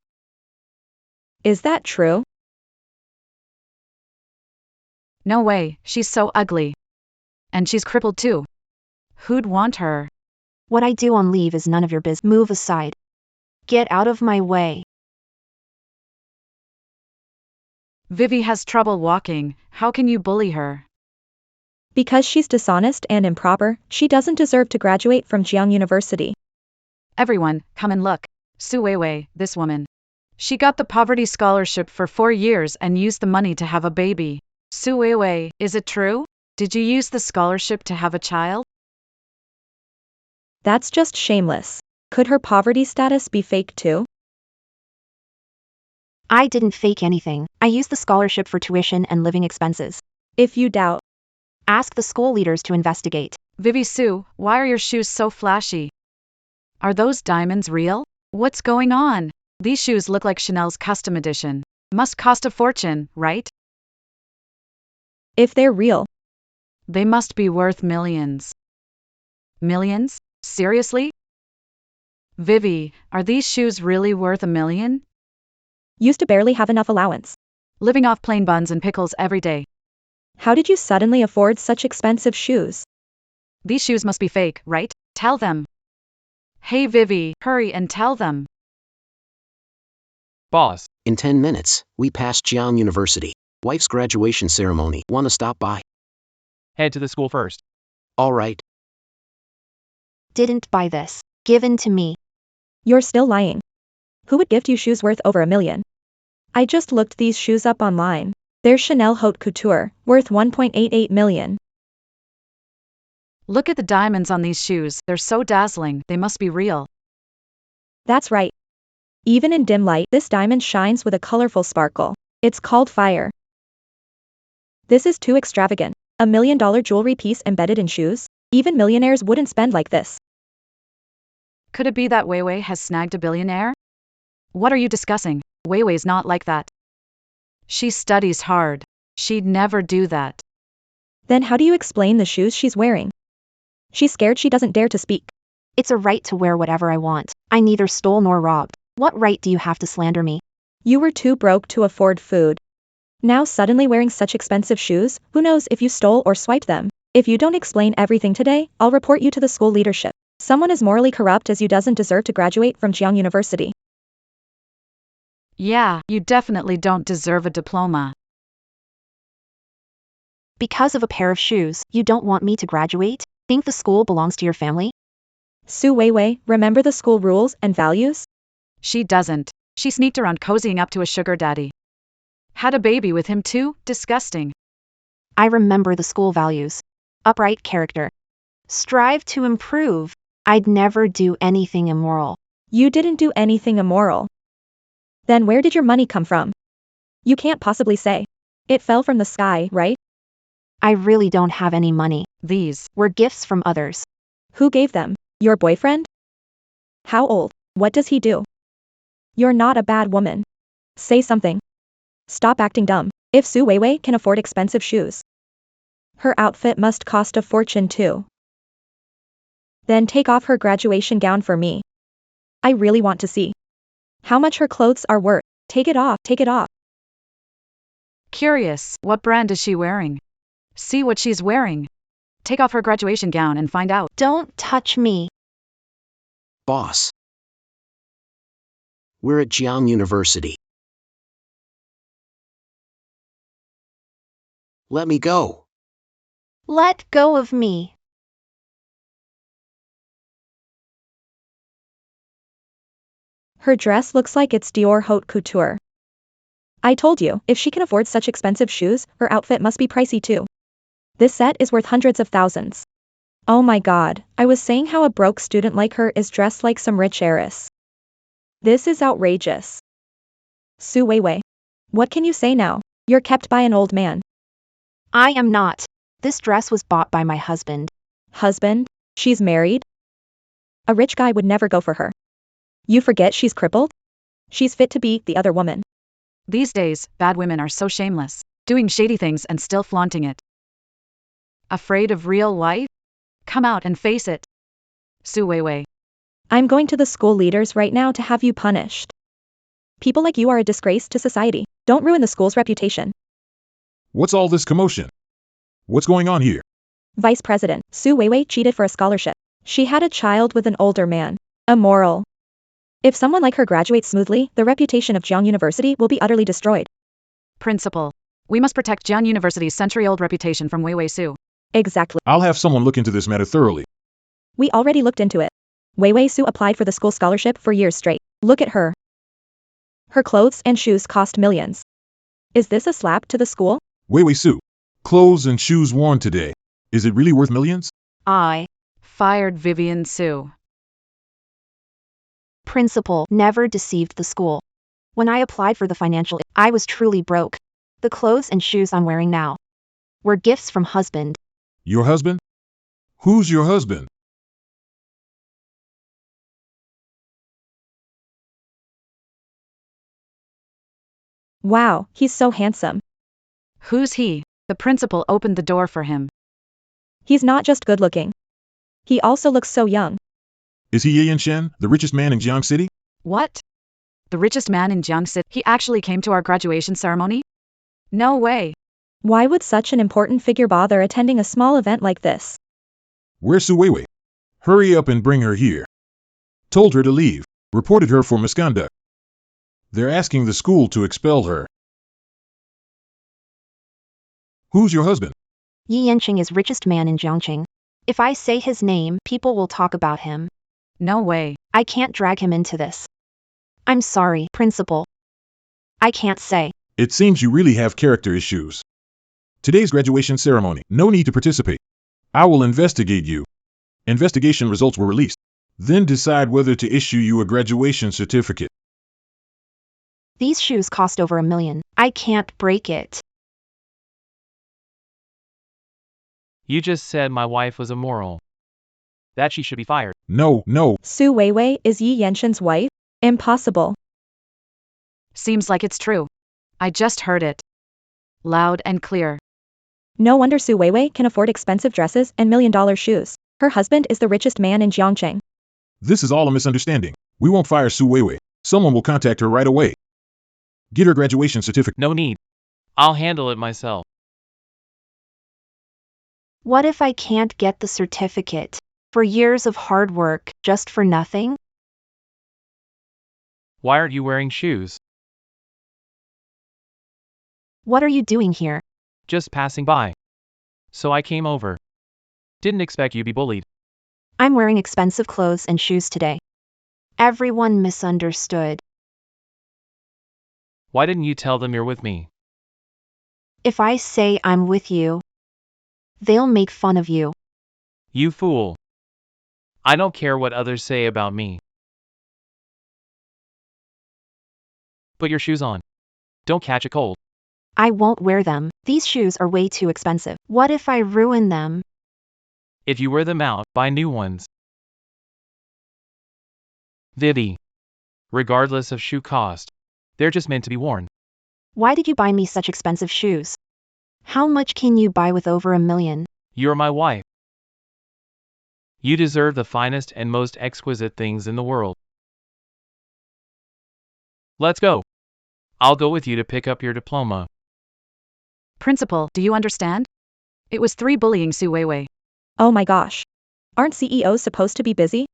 Is that true? No way, she's so ugly. And she's crippled too. Who'd want her? What I do on leave is none of your biz. Move aside. Get out of my way. Vivi has trouble walking, how can you bully her? Because she's dishonest and improper, she doesn't deserve to graduate from Jiang University. Everyone, come and look. Su Weiwei, this woman. She got the poverty scholarship for 4 years and used the money to have a baby. Su Weiwei, is it true? Did you use the scholarship to have a child? That's just shameless. Could her poverty status be fake too? I didn't fake anything. I used the scholarship for tuition and living expenses. If you doubt, Ask the school leaders to investigate. Vivi Su, why are your shoes so flashy? Are those diamonds real? What's going on? These shoes look like Chanel's custom edition. Must cost a fortune, right? if they're real, They must be worth millions. Millions? Seriously? Vivi, are these shoes really worth $1 million? used to barely have enough allowance. Living off plain buns and pickles every day. How did you suddenly afford such expensive shoes? These shoes must be fake, right? Tell them. Hey Vivi, hurry and tell them. Boss, In 10 minutes, we passed Jiang University. Wife's graduation ceremony. Wanna stop by? head to the school first. All right. Didn't buy this. Given to me. You're still lying. Who would gift you shoes worth over $1 million? I just looked these shoes up online. They're Chanel Haute Couture, worth $1.88 million. Look at the diamonds on these shoes, they're so dazzling, they must be real. That's right. Even in dim light, this diamond shines with a colorful sparkle. It's called fire. This is too extravagant. $1 million jewelry piece embedded in shoes? Even millionaires wouldn't spend like this. Could it be that Weiwei has snagged a billionaire? What are you discussing? Weiwei's not like that. She studies hard. She'd never do that. Then how do you explain the shoes she's wearing? She's scared she doesn't dare to speak. It's a right to wear whatever I want. I neither stole nor robbed. What right do you have to slander me? You were too broke to afford food. Now suddenly wearing such expensive shoes, who knows if you stole or swiped them? If you don't explain everything today, I'll report you to the school leadership. Someone as morally corrupt as you doesn't deserve to graduate from Jiang University. Yeah, you definitely don't deserve a diploma. Because of a pair of shoes, you don't want me to graduate? Think the school belongs to your family? Su Weiwei, remember the school rules and values? She doesn't. She sneaked around cozying up to a sugar daddy. Had a baby with him too? Disgusting. I remember the school values. Upright character. Strive to improve. I'd never do anything immoral. You didn't do anything immoral. Then where did your money come from? You can't possibly say. It fell from the sky, right? I really don't have any money. These Were gifts from others. Who gave them? Your boyfriend? How old? What does he do? You're not a bad woman. Say something. Stop acting dumb. If Su Weiwei can afford expensive shoes, her outfit must cost a fortune too. Then take off her graduation gown for me. I really want to see how much her clothes are worth. Take it off, take it off. Curious, what brand is she wearing? See what she's wearing. Take off her graduation gown and find out. Don't touch me. Boss. We're at Jiang University. Let me go. Let go of me. Her dress looks like it's Dior haute couture. I told you, if she can afford such expensive shoes, her outfit must be pricey too. This set is worth hundreds of thousands. Oh my god, I was saying how a broke student like her is dressed like some rich heiress. This is outrageous. Su Weiwei. What can you say now? You're kept by an old man. I am not. This dress was bought by my husband. Husband? She's married? A rich guy would never go for her. You forget she's crippled? She's fit to be the other woman. These days, bad women are so shameless, doing shady things and still flaunting it. Afraid of real life? Come out and face it. Su Weiwei. I'm going to the school leaders right now to have you punished. People like you are a disgrace to society. Don't ruin the school's reputation. What's all this commotion? What's going on here? Vice President, Su Weiwei cheated for a scholarship. She had a child with an older man. Immoral. If someone like her graduates smoothly, the reputation of Jiang University will be utterly destroyed. Principal. We must protect Jiang University's century-old reputation from Weiwei Su. Exactly. I'll have someone look into this matter thoroughly. We already looked into it. Weiwei Su applied for the school scholarship for years straight. Look at her. Her clothes and shoes cost millions. Is this a slap to the school? Weiwei Su. Clothes and shoes worn today. Is it really worth millions? I, Fired Vivian Su. principal, never deceived the school. When I applied for the financial aid, I was truly broke. The clothes and shoes I'm wearing now were gifts from husband. Your husband? Who's your husband? Wow, he's so handsome. Who's he? The principal opened the door for him. He's not just good looking. He also looks so young. Is he Ye Shen, the richest man in Jiang City? What? The richest man in Jiang City? He actually came to our graduation ceremony? No way. Why would such an important figure bother attending a small event like this? Where's Su Weiwei? Hurry up and bring her here. Told her to leave. Reported her for misconduct. They're asking the school to expel her. Who's your husband? Yi Yanqing is richest man in Jiangqing. If I say his name, people will talk about him. No way. I can't drag him into this. I'm sorry, principal. I can't say. It seems you really have character issues. Today's graduation ceremony. No need to participate. I will investigate you. Investigation results were released. Then decide whether to issue you a graduation certificate. These shoes cost over $1 million. I can't break it. You just said my wife was immoral. That she should be fired. No, no. Su Weiwei is Yi Yenshin's wife? Impossible. Seems like it's true. I just heard it. Loud and clear. No wonder Su Weiwei can afford expensive dresses and million-dollar shoes. Her husband is the richest man in Jiangcheng. This is all a misunderstanding. We won't fire Su Weiwei. Someone will contact her right away. Get her graduation certificate. No need. I'll handle it myself. What if I can't get the certificate? For years of hard work, just for nothing? Why aren't you wearing shoes? What are you doing here? Just passing by. So I came over. Didn't expect you'd be bullied. I'm wearing expensive clothes and shoes today. Everyone misunderstood. Why didn't you tell them you're with me? If I say I'm with you, they'll make fun of you. You fool. I don't care what others say about me. Put your shoes on. Don't catch a cold. I won't wear them. These shoes are way too expensive. What if I ruin them? If you wear them out, buy new ones. Vivi. Regardless of shoe cost, they're just meant to be worn. Why did you buy me such expensive shoes? How much can you buy with over $1 million? You're my wife. You deserve the finest and most exquisite things in the world. Let's go. I'll go with you to pick up your diploma. Principal, do you understand? It was 3 bullying Su Weiwei. Oh my gosh. Aren't CEOs supposed to be busy?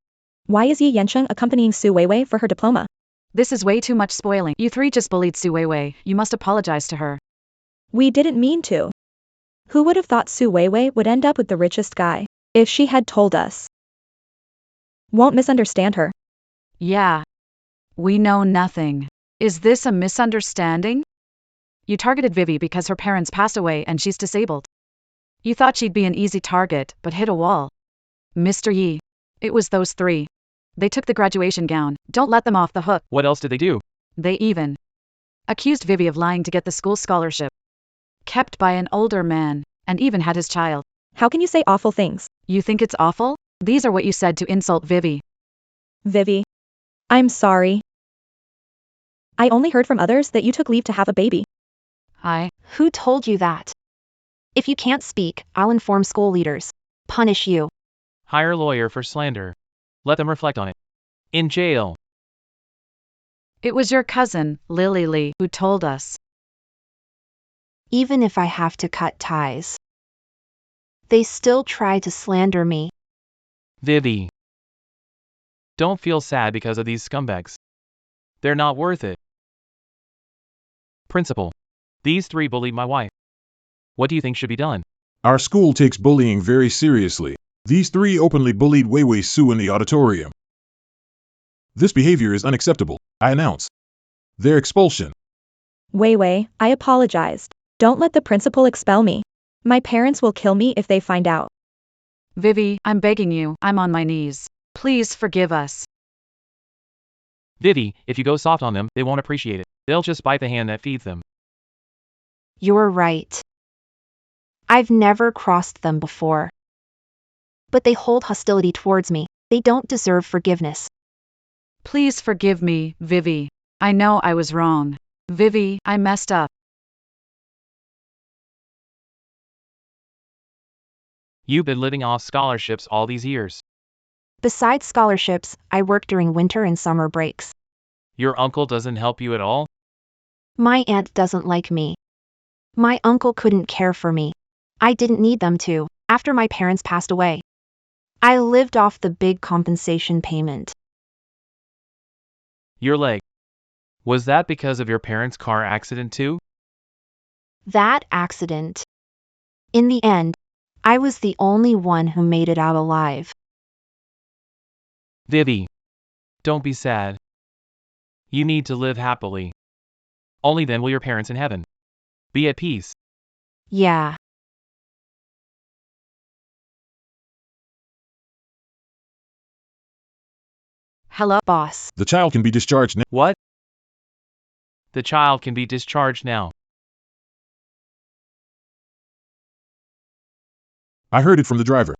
Why is Yi Yansheng accompanying Su Weiwei for her diploma? This is way too much spoiling. You 3 just bullied Su Weiwei. You must apologize to her. We didn't mean to. Who would have thought Su Weiwei would end up with the richest guy? If she had told us. Won't misunderstand her. Yeah. We know nothing. Is this a misunderstanding? You targeted Vivi because her parents passed away and she's disabled. You thought she'd be an easy target, but hit a wall. Mr. Yi. It was those 3. They took the graduation gown. Don't let them off the hook. What else did they do? They even accused Vivi of lying to get the school scholarship. Kept by an older man, and even had his child. How can you say awful things? You think it's awful? These are what you said to insult Vivi. Vivi. I'm sorry. I only heard from others that you took leave to have a baby. Who told you that? If you can't speak, I'll inform school leaders. Punish you. Hire a lawyer for slander. Let them reflect on it. In jail. It was your cousin, Lily Lee, who told us. Even if I have to cut ties, they still try to slander me. Vivi. Don't feel sad because of these scumbags. They're not worth it. Principal. These 3 bullied my wife. What do you think should be done? Our school takes bullying very seriously. These 3 openly bullied Weiwei Su in the auditorium. This behavior is unacceptable. I announce their expulsion. Weiwei, I apologized. Don't let the principal expel me. My parents will kill me if they find out. Vivi, I'm begging you, I'm on my knees. Please forgive us. Vivi, if you go soft on them, they won't appreciate it. They'll just bite the hand that feeds them. You're right. I've never crossed them before. But they hold hostility towards me. They don't deserve forgiveness. Please forgive me, Vivi. I know I was wrong. Vivi, I messed up. You've been living off scholarships all these years. Besides scholarships, I work during winter and summer breaks. Your uncle doesn't help you at all? My aunt doesn't like me. My uncle couldn't care for me. I didn't need them to, after my parents passed away. I lived off the big compensation payment. Your leg. Was that because of your parents' car accident too? That accident. In the end, I was the only one who made it out alive. Vivi. Don't be sad. You need to live happily. Only then will your parents in heaven be at peace. Yeah. Hello, Boss. The child can be discharged now. What? The child can be discharged now. I heard it from the driver.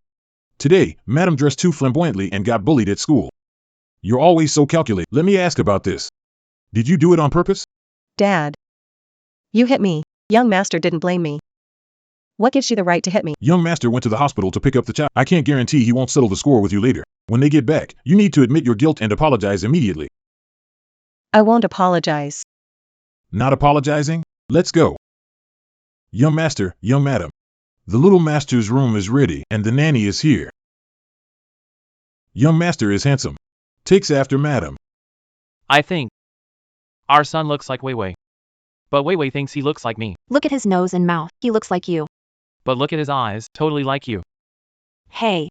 Today, Madam dressed too flamboyantly and got bullied at school. You're always so calculated. Let me ask about this. Did you do it on purpose? Dad. You hit me. Young master didn't blame me. What gives you the right to hit me? Young master went to the hospital to pick up the child. I can't guarantee he won't settle the score with you later. When they get back, you need to admit your guilt and apologize immediately. I won't apologize. Not apologizing? Let's go. Young master, young madam. The little master's room is ready, and the nanny is here. Young master is handsome. Takes after madam. I think our son looks like Wei Wei. But Wei Wei thinks he looks like me. Look at his nose and mouth. He looks like you. But look at his eyes, totally like you. Hey.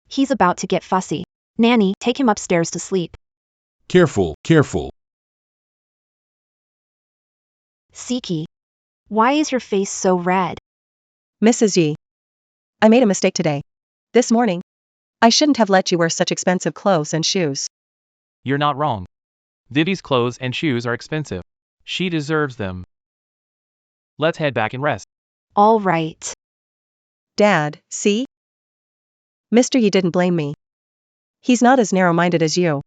He's about to get fussy. Nanny, take him upstairs to sleep. Careful, careful. Siki. Why is your face so red? Mrs. Yi. I made a mistake today. This morning. I shouldn't have let you wear such expensive clothes and shoes. You're not wrong. Vivi's clothes and shoes are expensive. She deserves them. Let's head back and rest. All right. Dad, see? Mr. Yi didn't blame me. He's not as narrow-minded as you.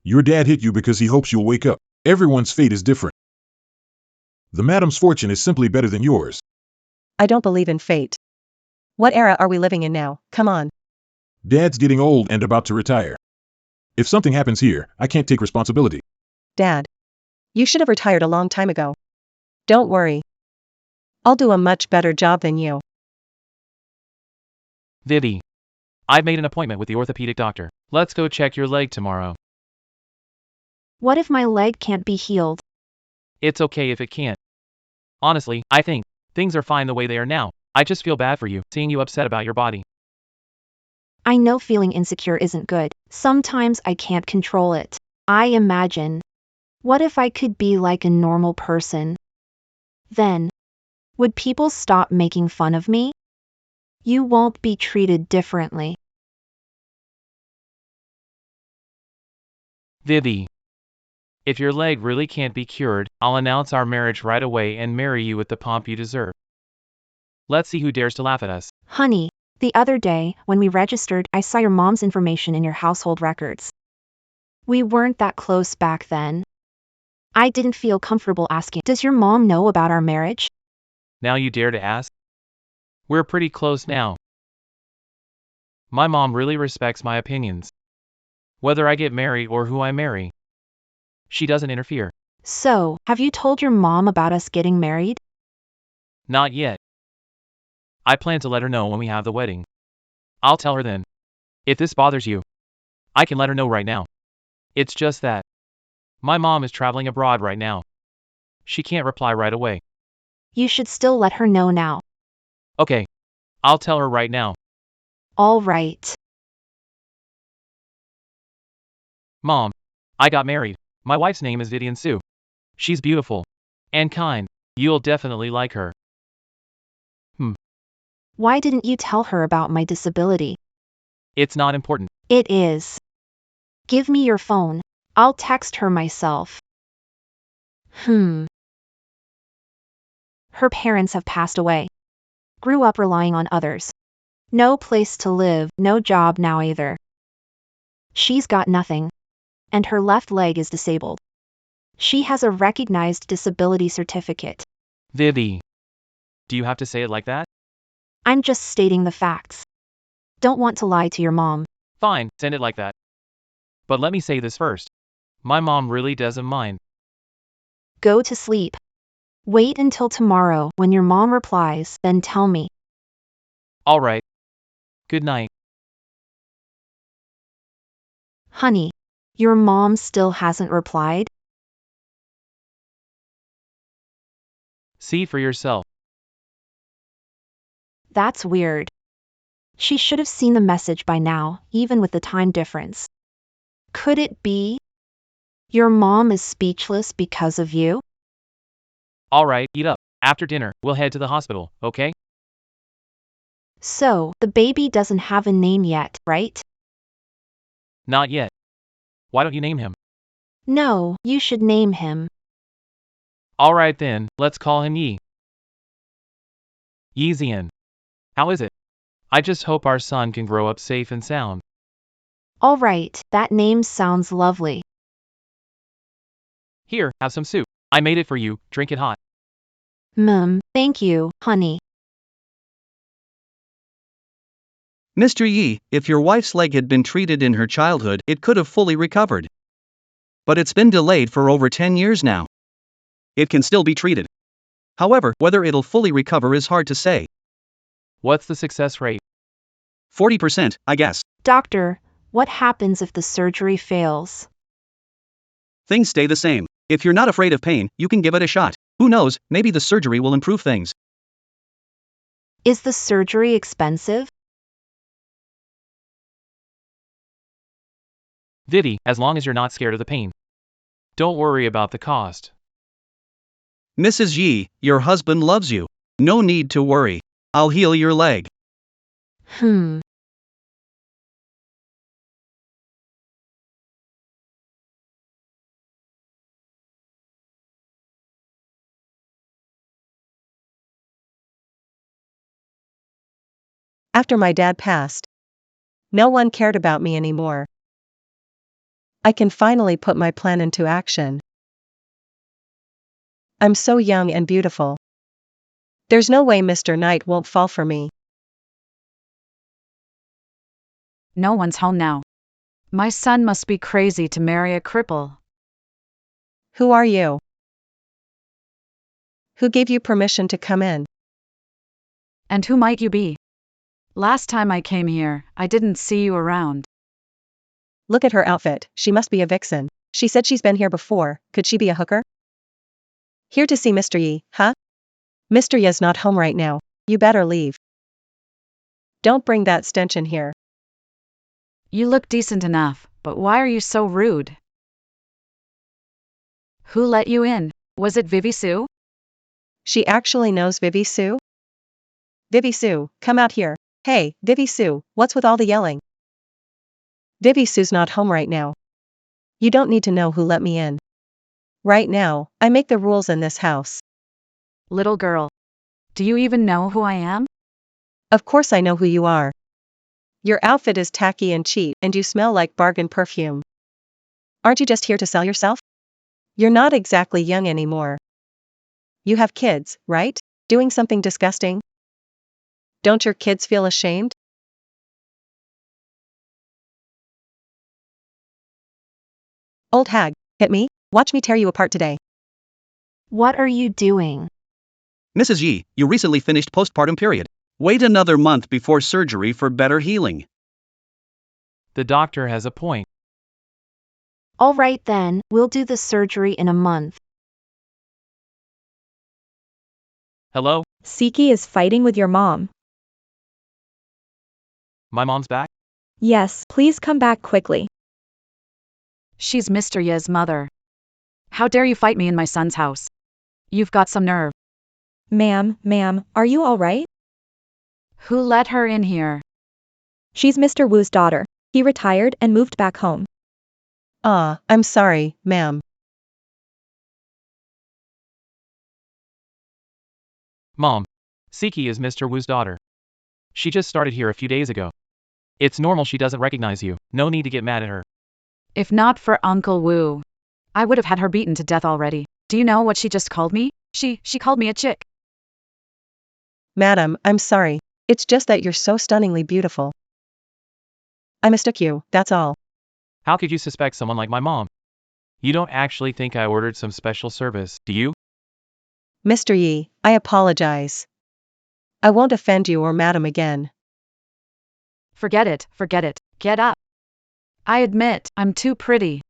Your dad hit you because he hopes you'll wake up. Everyone's fate is different. The madam's fortune is simply better than yours. I don't believe in fate. What era are we living in now? Come on. Dad's getting old and about to retire. If something happens here, I can't take responsibility. Dad. You should have retired a long time ago. Don't worry. I'll do a much better job than you. Vivi. I've made an appointment with the orthopedic doctor. Let's go check your leg tomorrow. What if my leg can't be healed? It's okay if it can't. Honestly, I think things are fine the way they are now. I just feel bad for you, seeing you upset about your body. I know feeling insecure isn't good. Sometimes I can't control it. I imagine. What if I could be like a normal person? Then, would people stop making fun of me? You won't be treated differently. Vivi. If your leg really can't be cured, I'll announce our marriage right away and marry you with the pomp you deserve. Let's see who dares to laugh at us. Honey, the other day, when we registered, I saw your mom's information in your household records. We weren't that close back then. I didn't feel comfortable asking, does your mom know about our marriage? Now you dare to ask? We're pretty close now. My mom really respects my opinions. Whether I get married or who I marry. She doesn't interfere. So, have you told your mom about us getting married? Not yet. I plan to let her know when we have the wedding. I'll tell her then. If this bothers you, I can let her know right now. It's just that my mom is traveling abroad right now. She can't reply right away. You should still let her know now. Okay. I'll tell her right now. All right. Mom, I got married. My wife's name is Vivian Sue. She's beautiful and kind. You'll definitely like her. Why didn't you tell her about my disability? It's not important. It is. Give me your phone. I'll text her myself. Her parents have passed away. Grew up relying on others. No place to live, no job now either. She's got nothing. And her left leg is disabled. She has a recognized disability certificate. Vivi. Do you have to say it like that? I'm just stating the facts. Don't want to lie to your mom. Fine, send it like that. But let me say this first. My mom really doesn't mind. Go to sleep. Wait until tomorrow when your mom replies, then tell me. Alright. Good night. Honey, your mom still hasn't replied? See for yourself. That's weird. She should have seen the message by now, even with the time difference. Could it be? Your mom is speechless because of you? Alright, eat up. After dinner, we'll head to the hospital, okay? So, the baby doesn't have a name yet, right? Not yet. Why don't you name him? No, you should name him. Alright then, let's call him Yi. Yizian. How is it? I just hope our son can grow up safe and sound. All right, that name sounds lovely. Here, have some soup. I made it for you, drink it hot. Thank you, honey. Mr. Yi, if your wife's leg had been treated in her childhood, it could have fully recovered. But it's been delayed for over 10 years now. It can still be treated. However, whether it'll fully recover is hard to say. What's the success rate? 40%, I guess. Doctor, what happens if the surgery fails? Things stay the same. If you're not afraid of pain, you can give it a shot. Who knows, maybe the surgery will improve things. Is the surgery expensive? Vivi, as long as you're not scared of the pain. Don't worry about the cost. Mrs. Yi, your husband loves you. No need to worry. I'll heal your leg. After my dad passed, no one cared about me anymore. I can finally put my plan into action. I'm so young and beautiful. There's no way Mr. Knight won't fall for me. No one's home now. My son must be crazy to marry a cripple. Who are you? Who gave you permission to come in? And who might you be? Last time I came here, I didn't see you around. Look at her outfit, she must be a vixen. She said she's been here before, could she be a hooker? Here to see Mr. Yi, huh? Mr. Yi's not home right now, you better leave. Don't bring that stench in here. You look decent enough, but why are you so rude? Who let you in? Was it Vivi Sue? She actually knows Vivi Sue? Vivi Sue, come out here. Hey, Vivi Sue, what's with all the yelling? Vivi Sue's not home right now. You don't need to know who let me in. Right now, I make the rules in this house. Little girl. Do you even know who I am? Of course I know who you are. Your outfit is tacky and cheap, and you smell like bargain perfume. Aren't you just here to sell yourself? You're not exactly young anymore. You have kids, right? Doing something disgusting? Don't your kids feel ashamed? Old hag, hit me, watch me tear you apart today. What are you doing? Mrs. Yi, you recently finished postpartum period. Wait another month before surgery for better healing. The doctor has a point. All right then, we'll do the surgery in a month. Hello? Siki is fighting with your mom. My mom's back? Yes, please come back quickly. She's Mr. Ye's mother. How dare you fight me in my son's house? You've got some nerve. Ma'am, are you all right? Who let her in here? She's Mr. Wu's daughter. He retired and moved back home. I'm sorry, ma'am. Mom. Siki is Mr. Wu's daughter. She just started here a few days ago. It's normal she doesn't recognize you, no need to get mad at her. If not for Uncle Wu, I would have had her beaten to death already. Do you know what she just called me? She called me a chick. Madam, I'm sorry. It's just that you're so stunningly beautiful. I mistook you, that's all. How could you suspect someone like my mom? You don't actually think I ordered some special service, do you? Mr. Yi, I apologize. I won't offend you or madam again. Forget it. Get up. I admit, I'm too pretty.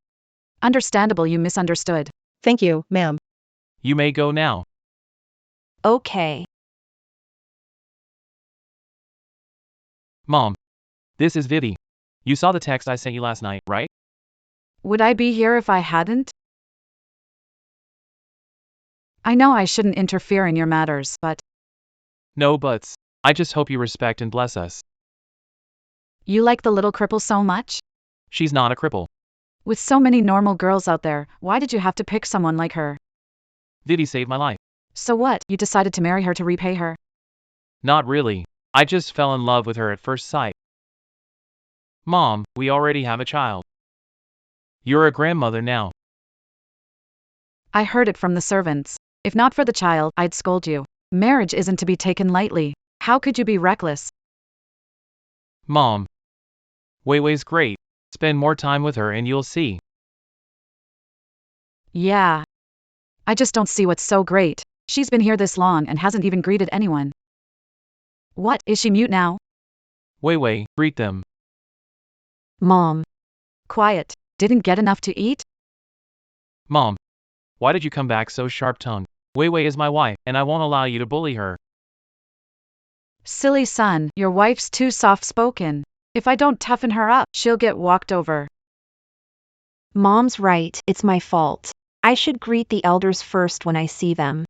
Understandable you misunderstood. Thank you, ma'am. You may go now. Okay. Mom. This is Vivi. You saw the text I sent you last night, right? Would I be here if I hadn't? I know I shouldn't interfere in your matters, but No buts. I just hope you respect and bless us. you like the little cripple so much? She's not a cripple. With so many normal girls out there, why did you have to pick someone like her? Vivi saved my life. So what, you decided to marry her to repay her? Not really. I just fell in love with her at first sight. Mom, we already have a child. You're a grandmother now. I heard it from the servants. If not for the child, I'd scold you. Marriage isn't to be taken lightly. How could you be reckless? Mom. Wei Wei's great. Spend more time with her and you'll see. Yeah. I just don't see what's so great. She's been here this long and hasn't even greeted anyone. What, is she mute now? Wei Wei, greet them. Mom. Quiet. Didn't get enough to eat? Mom. Why did you come back so sharp-tongued? Wei Wei is my wife, and I won't allow you to bully her. Silly son, your wife's too soft-spoken. If I don't toughen her up, she'll get walked over. Mom's right, it's my fault. I should greet the elders first when I see them.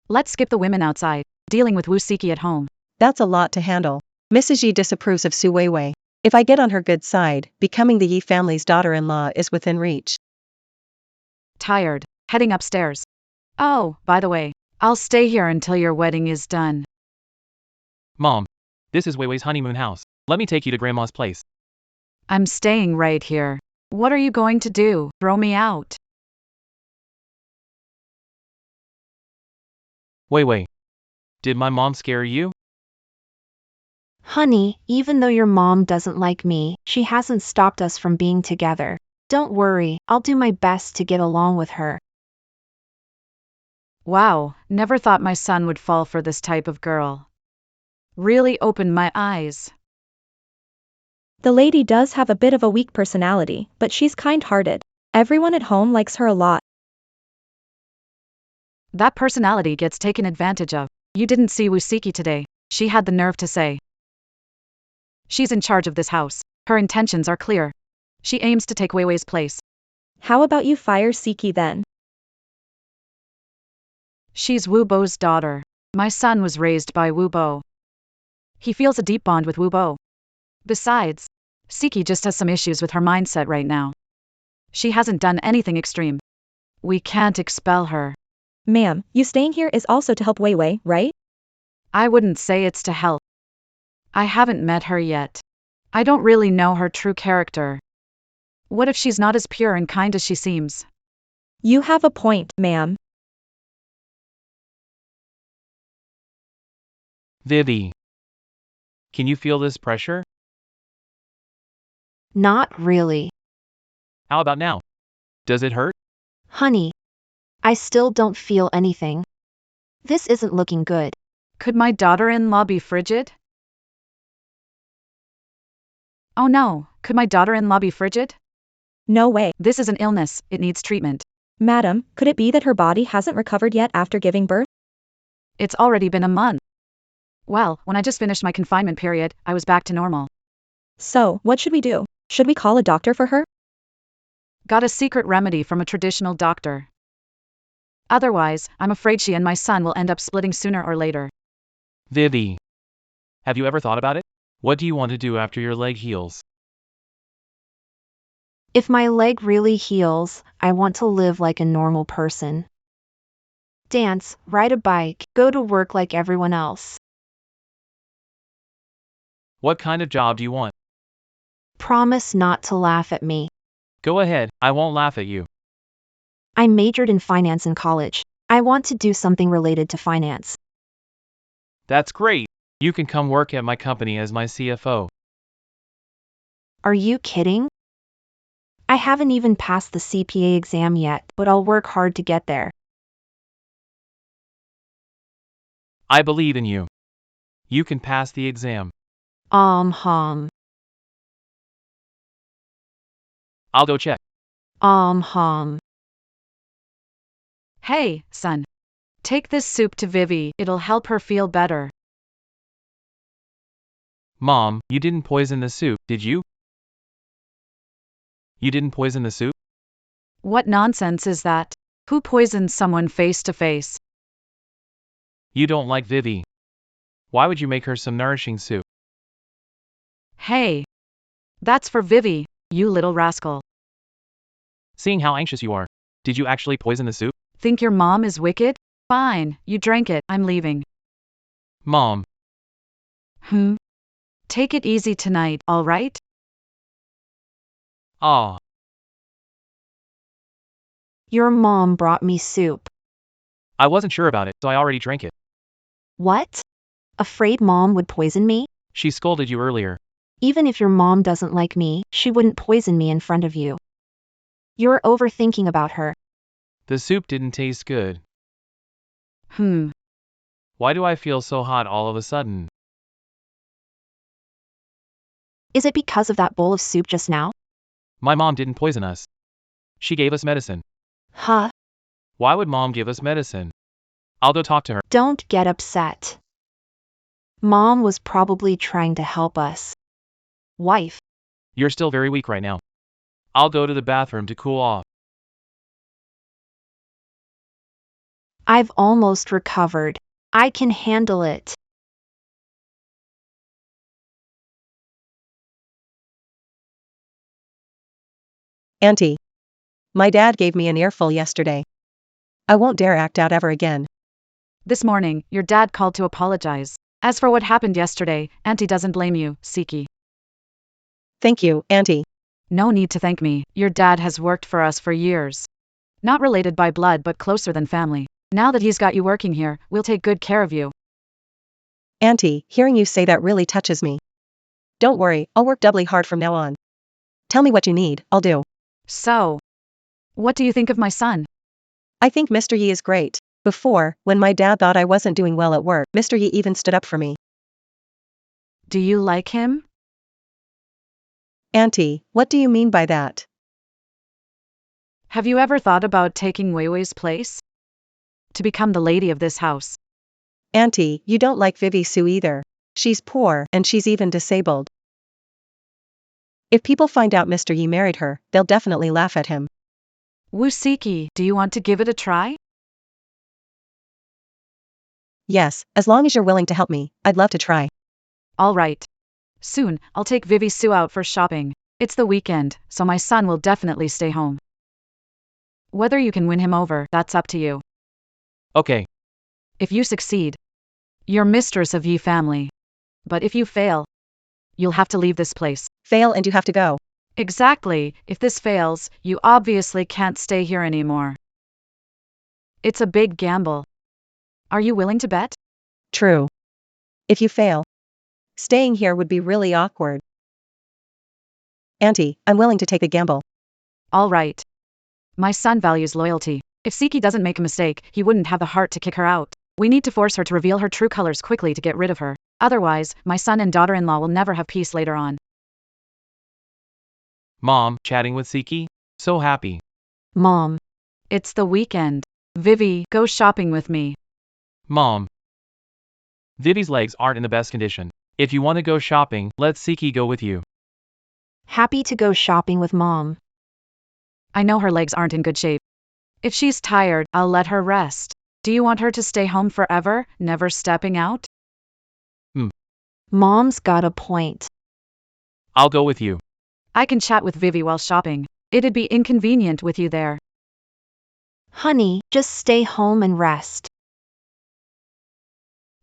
Let's skip the women outside, dealing with Wu Siki at home. That's a lot to handle. Mrs. Yi disapproves of Su Weiwei. If I get on her good side, becoming the Yi family's daughter-in-law is within reach. Tired. Heading upstairs. Oh, by the way, I'll stay here until your wedding is done. Mom. This is Wei Wei's honeymoon house. Let me take you to Grandma's place. I'm staying right here. What are you going to do? Throw me out? Wei Wei. Did my mom scare you? Honey, even though your mom doesn't like me, she hasn't stopped us from being together. Don't worry, I'll do my best to get along with her. Wow, never thought my son would fall for this type of girl. Really opened my eyes. The lady does have a bit of a weak personality, but she's kind-hearted. Everyone at home likes her a lot. That personality gets taken advantage of. You didn't see Wu Siki today. She had the nerve to say. She's in charge of this house. Her intentions are clear. She aims to take Wei Wei's place. How about you fire Siki then? She's Wu Bo's daughter. My son was raised by Wu Bo. He feels a deep bond with Wu Bo. Besides, Siki just has some issues with her mindset right now. She hasn't done anything extreme. We can't expel her. Ma'am, you staying here is also to help Wei Wei, right? I wouldn't say it's to help. I haven't met her yet. I don't really know her true character. What if she's not as pure and kind as she seems? You have a point, ma'am. Vivi. Can you feel this pressure? Not really. How about now? Does it hurt? Honey, I still don't feel anything. This isn't looking good. Could my daughter-in-law be frigid? Oh no, could my daughter-in-law be frigid? No way. This is an illness, it needs treatment. Madam, could it be that her body hasn't recovered yet after giving birth? It's already been a month. Well, when I just finished my confinement period, I was back to normal. So, what should we do? Should we call a doctor for her? Got a secret remedy from a traditional doctor. Otherwise, I'm afraid she and my son will end up splitting sooner or later. Vivi. Have you ever thought about it? What do you want to do after your leg heals? If my leg really heals, I want to live like a normal person. Dance, ride a bike, go to work like everyone else. What kind of job do you want? Promise not to laugh at me. Go ahead, I won't laugh at you. I majored in finance in college. I want to do something related to finance. That's great. You can come work at my company as my CFO. Are you kidding? I haven't even passed the CPA exam yet, but I'll work hard to get there. I believe in you. You can pass the exam. Hum. I'll go check. Hum. Hey, son. Take this soup to Vivi, it'll help her feel better. Mom, you didn't poison the soup, did you? You didn't poison the soup? What nonsense is that? Who poisons someone face to face? You don't like Vivi. Why would you make her some nourishing soup? Hey. That's for Vivi, you little rascal. Seeing how anxious you are, did you actually poison the soup? Think your mom is wicked? Fine, you drank it, I'm leaving. Mom. Take it easy tonight, alright? Aw. Your mom brought me soup. I wasn't sure about it, so I already drank it. What? Afraid mom would poison me? She scolded you earlier. Even if your mom doesn't like me, she wouldn't poison me in front of you. You're overthinking about her. The soup didn't taste good. Hmm. Why do I feel so hot all of a sudden? Is it because of that bowl of soup just now? My mom didn't poison us. She gave us medicine. Huh? Why would mom give us medicine? I'll go talk to her. Don't get upset. Mom was probably trying to help us. Wife. You're still very weak right now. I'll go to the bathroom to cool off. I've almost recovered. I can handle it. Auntie. My dad gave me an earful yesterday. I won't dare act out ever again. This morning, your dad called to apologize. As for what happened yesterday, Auntie doesn't blame you, Siki. Thank you, Auntie. No need to thank me. Your dad has worked for us for years. Not related by blood but closer than family. Now that he's got you working here, we'll take good care of you. Auntie, hearing you say that really touches me. Don't worry, I'll work doubly hard from now on. Tell me what you need, I'll do. So, what do you think of my son? I think Mr. Yi is great. Before, when my dad thought I wasn't doing well at work, Mr. Yi even stood up for me. Do you like him? Auntie, what do you mean by that? Have you ever thought about taking Weiwei's place? To become the lady of this house. Auntie, you don't like Vivi Su either. She's poor, and she's even disabled. If people find out Mr. Yi married her, they'll definitely laugh at him. Siki, do you want to give it a try? Yes, as long as you're willing to help me, I'd love to try. All right. Soon, I'll take Vivi Su out for shopping. It's the weekend, so my son will definitely stay home. Whether you can win him over, that's up to you. Okay. If you succeed, you're mistress of Yi family. But if you fail, you'll have to leave this place. Fail and you have to go. Exactly, if this fails, you obviously can't stay here anymore. It's a big gamble. Are you willing to bet? True. If you fail, staying here would be really awkward. Auntie, I'm willing to take a gamble. All right. My son values loyalty. If Siki doesn't make a mistake, he wouldn't have the heart to kick her out. We need to force her to reveal her true colors quickly to get rid of her. Otherwise, my son and daughter-in-law will never have peace later on. Mom, chatting with Siki? So happy. Mom. It's the weekend. Vivi, go shopping with me. Mom. Vivi's legs aren't in the best condition. If you want to go shopping, let Siki go with you. Happy to go shopping with Mom. I know her legs aren't in good shape. If she's tired, I'll let her rest. Do you want her to stay home forever, never stepping out? Mom's got a point. I'll go with you. I can chat with Vivi while shopping. It'd be inconvenient with you there. Honey, just stay home and rest.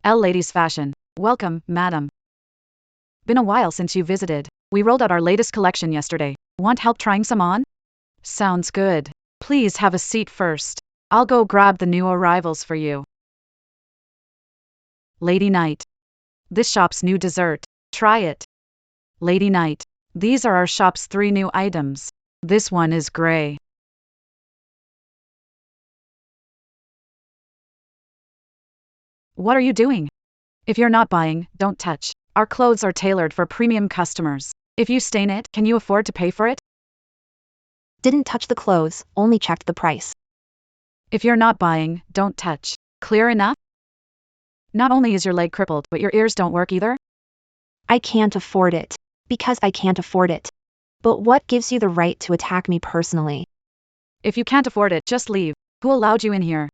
L Ladies Fashion. Welcome, madam. Been a while since you visited. We rolled out our latest collection yesterday. Want help trying some on? Sounds good. Please have a seat first. I'll go grab the new arrivals for you. Lady Night. This shop's new dessert. Try it. Lady Night. These are our shop's 3 new items. This one is gray. What are you doing? If you're not buying, don't touch. Our clothes are tailored for premium customers. If you stain it, can you afford to pay for it? Didn't touch the clothes, only checked the price. If you're not buying, don't touch. Clear enough? Not only is your leg crippled, but your ears don't work either? I can't afford it. Because I can't afford it. But what gives you the right to attack me personally? If you can't afford it, just leave. Who allowed you in here?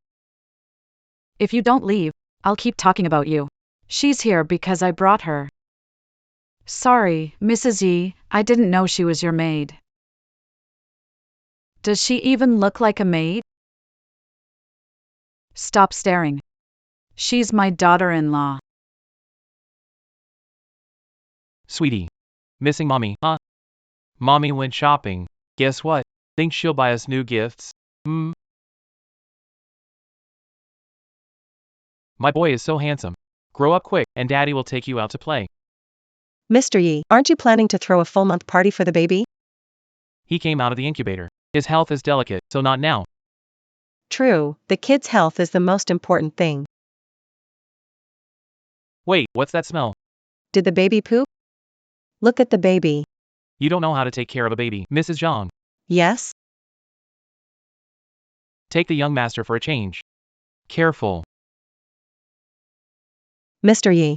If you don't leave, I'll keep talking about you. She's here because I brought her. Sorry, Mrs. Yi, I didn't know she was your maid. Does she even look like a maid? Stop staring. She's my daughter-in-law. Sweetie. Missing mommy, huh? Mommy went shopping. Guess what? Think she'll buy us new gifts? My boy is so handsome. Grow up quick, and daddy will take you out to play. Mr. Yi, aren't you planning to throw a full month party for the baby? He came out of the incubator. His health is delicate, so not now. True, the kid's health is the most important thing. Wait, what's that smell? Did the baby poop? Look at the baby. You don't know how to take care of a baby, Mrs. Zhang. Yes? Take the young master for a change. Careful. Mr. Yi.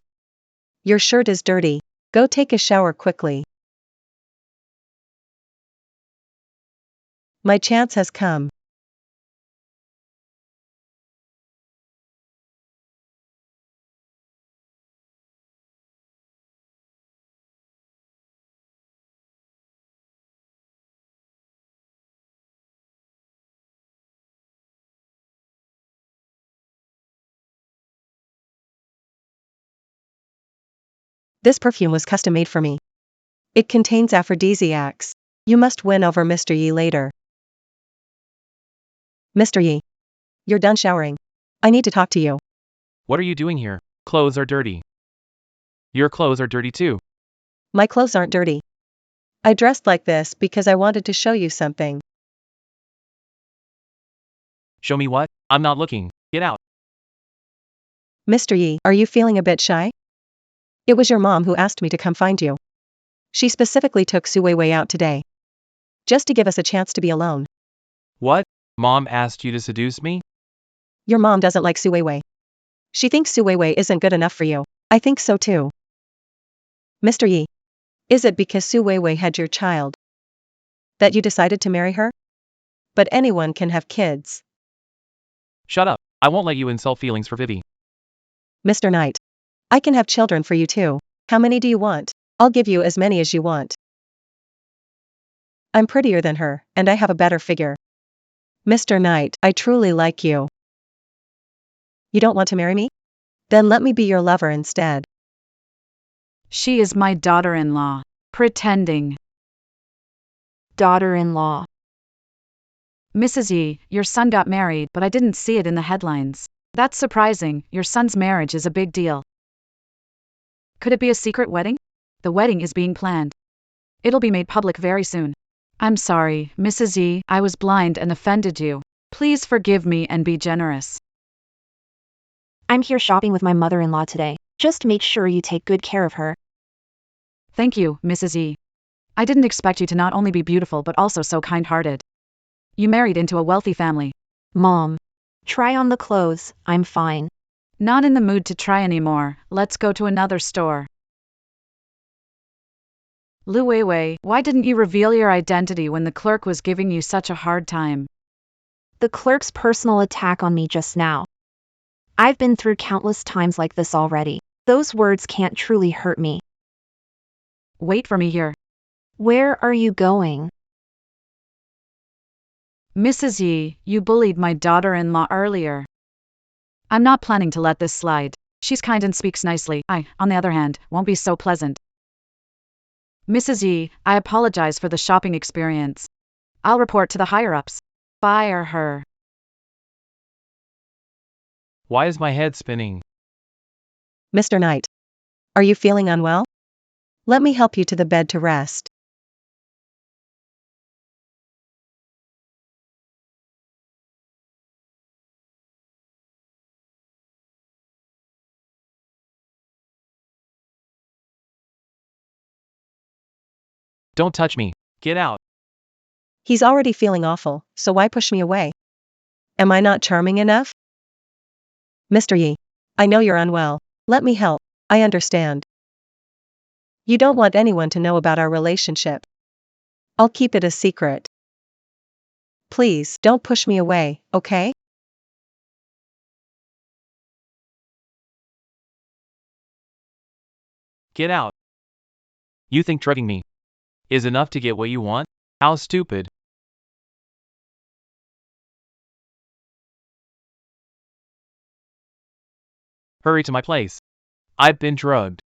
Your shirt is dirty. Go take a shower quickly. My chance has come. This perfume was custom made for me. It contains aphrodisiacs. You must win over Mr. Yi later. Mr. Yi. You're done showering. I need to talk to you. What are you doing here? Clothes are dirty. Your clothes are dirty too. My clothes aren't dirty. I dressed like this because I wanted to show you something. Show me what? I'm not looking. Get out. Mr. Yi, are you feeling a bit shy? It was your mom who asked me to come find you. She specifically took Su Weiwei out today. Just to give us a chance to be alone. What? Mom asked you to seduce me? Your mom doesn't like Su Weiwei. She thinks Su Weiwei isn't good enough for you. I think so too. Mr. Yi. Is it because Su Weiwei had your child that you decided to marry her? But anyone can have kids. Shut up. I won't let you insult feelings for Vivi. Mr. Knight. I can have children for you too. How many do you want? I'll give you as many as you want. I'm prettier than her, and I have a better figure. Mr. Knight, I truly like you. You don't want to marry me? Then let me be your lover instead. She is my daughter-in-law. Pretending. Daughter-in-law. Mrs. Yi, your son got married, but I didn't see it in the headlines. That's surprising. Your son's marriage is a big deal. Could it be a secret wedding? The wedding is being planned. It'll be made public very soon. I'm sorry, Mrs. Yi, I was blind and offended you. Please forgive me and be generous. I'm here shopping with my mother-in-law today. Just make sure you take good care of her. Thank you, Mrs. Yi. I didn't expect you to not only be beautiful but also so kind-hearted. You married into a wealthy family. Mom. Try on the clothes, I'm fine. Not in the mood to try anymore, let's go to another store. Lu Weiwei, why didn't you reveal your identity when the clerk was giving you such a hard time? The clerk's personal attack on me just now. I've been through countless times like this already. Those words can't truly hurt me. Wait for me here. Where are you going? Mrs. Yi, you bullied my daughter-in-law earlier. I'm not planning to let this slide. She's kind and speaks nicely. I, on the other hand, won't be so pleasant. Mrs. Yi, I apologize for the shopping experience. I'll report to the higher-ups. Fire her. Why is my head spinning? Mr. Knight. Are you feeling unwell? Let me help you to the bed to rest. Don't touch me. Get out. He's already feeling awful, so why push me away? Am I not charming enough? Mr. Yi. I know you're unwell. Let me help. I understand. You don't want anyone to know about our relationship. I'll keep it a secret. Please, don't push me away, okay? Get out. You think drugging me is enough to get what you want? How stupid. Hurry to my place. I've been drugged.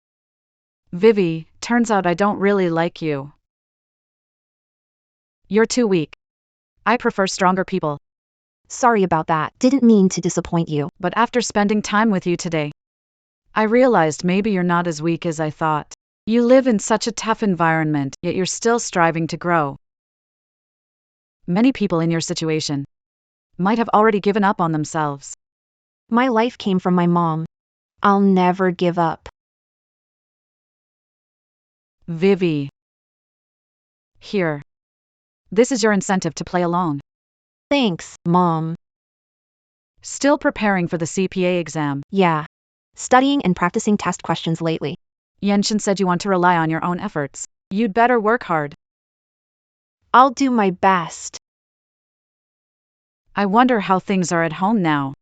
Vivi, Turns out I don't really like you. You're too weak. I prefer stronger people. Sorry about that. Didn't mean to disappoint you. But after spending time with you today, I realized maybe you're not as weak as I thought. You live in such a tough environment, yet you're still striving to grow. Many people in your situation might have already given up on themselves. My life came from my mom. I'll never give up. Vivi. Here. This is your incentive to play along. Thanks, Mom. Still preparing for the CPA exam. Yeah. Studying and practicing test questions lately. Yenshin said you want to rely on your own efforts. You'd better work hard. I'll do my best. I wonder how things are at home now.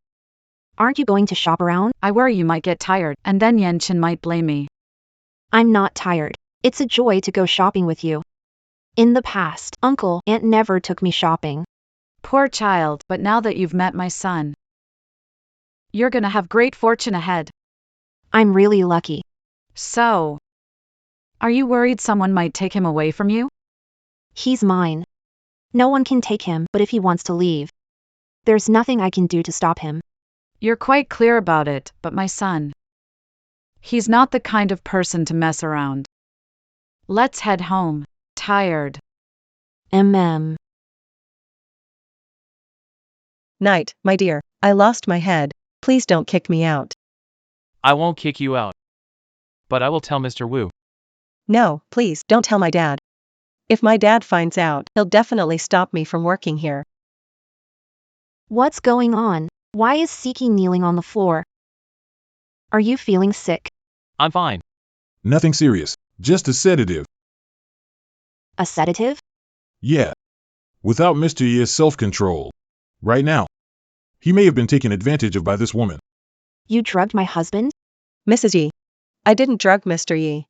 Aren't you going to shop around? I worry you might get tired, and then Yenshin might blame me. I'm not tired. It's a joy to go shopping with you. In the past, Uncle, Aunt never took me shopping. Poor child, but now that you've met my son, you're gonna have great fortune ahead. I'm really lucky. So, are you worried someone might take him away from you? He's mine. No one can take him, but if he wants to leave, there's nothing I can do to stop him. You're quite clear about it, but my son, he's not the kind of person to mess around. Let's head home. Tired. Night, my dear. I lost my head. Please don't kick me out. I won't kick you out. But I will tell Mr. Wu. No, please, don't tell my dad. If my dad finds out, he'll definitely stop me from working here. What's going on? Why is Siki kneeling on the floor? Are you feeling sick? I'm fine. Nothing serious. Just a sedative. A sedative? Yeah. Without Mr. Ye's self-control. Right now. He may have been taken advantage of by this woman. You drugged my husband? Mrs. Yi. I didn't drug Mr. Yi.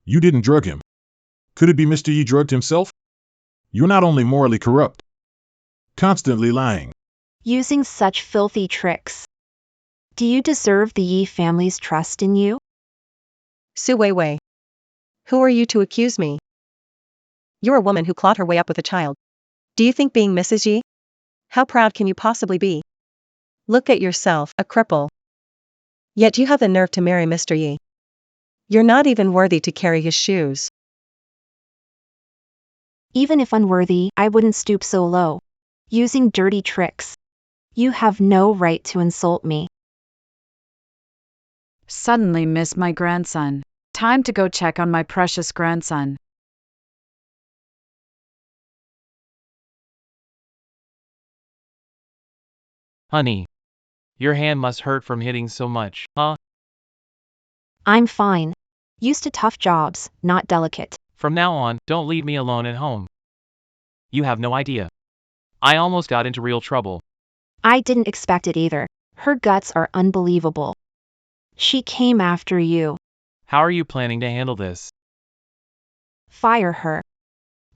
You didn't drug him. Could it be Mr. Yi drugged himself? You're not only morally corrupt, constantly lying. Using such filthy tricks. Do you deserve the Yi family's trust in you? Su Weiwei. Who are you to accuse me? You're a woman who clawed her way up with a child. Do you think being Mrs. Yi? How proud can you possibly be? Look at yourself, a cripple. Yet you have the nerve to marry Mr. Yi. You're not even worthy to carry his shoes. Even if unworthy, I wouldn't stoop so low. Using dirty tricks. You have no right to insult me. Suddenly miss my grandson. Time to go check on my precious grandson. Honey. Your hand must hurt from hitting so much, huh? I'm fine. Used to tough jobs, not delicate. From now on, don't leave me alone at home. You have no idea. I almost got into real trouble. I didn't expect it either. Her guts are unbelievable. She came after you. How are you planning to handle this? Fire her.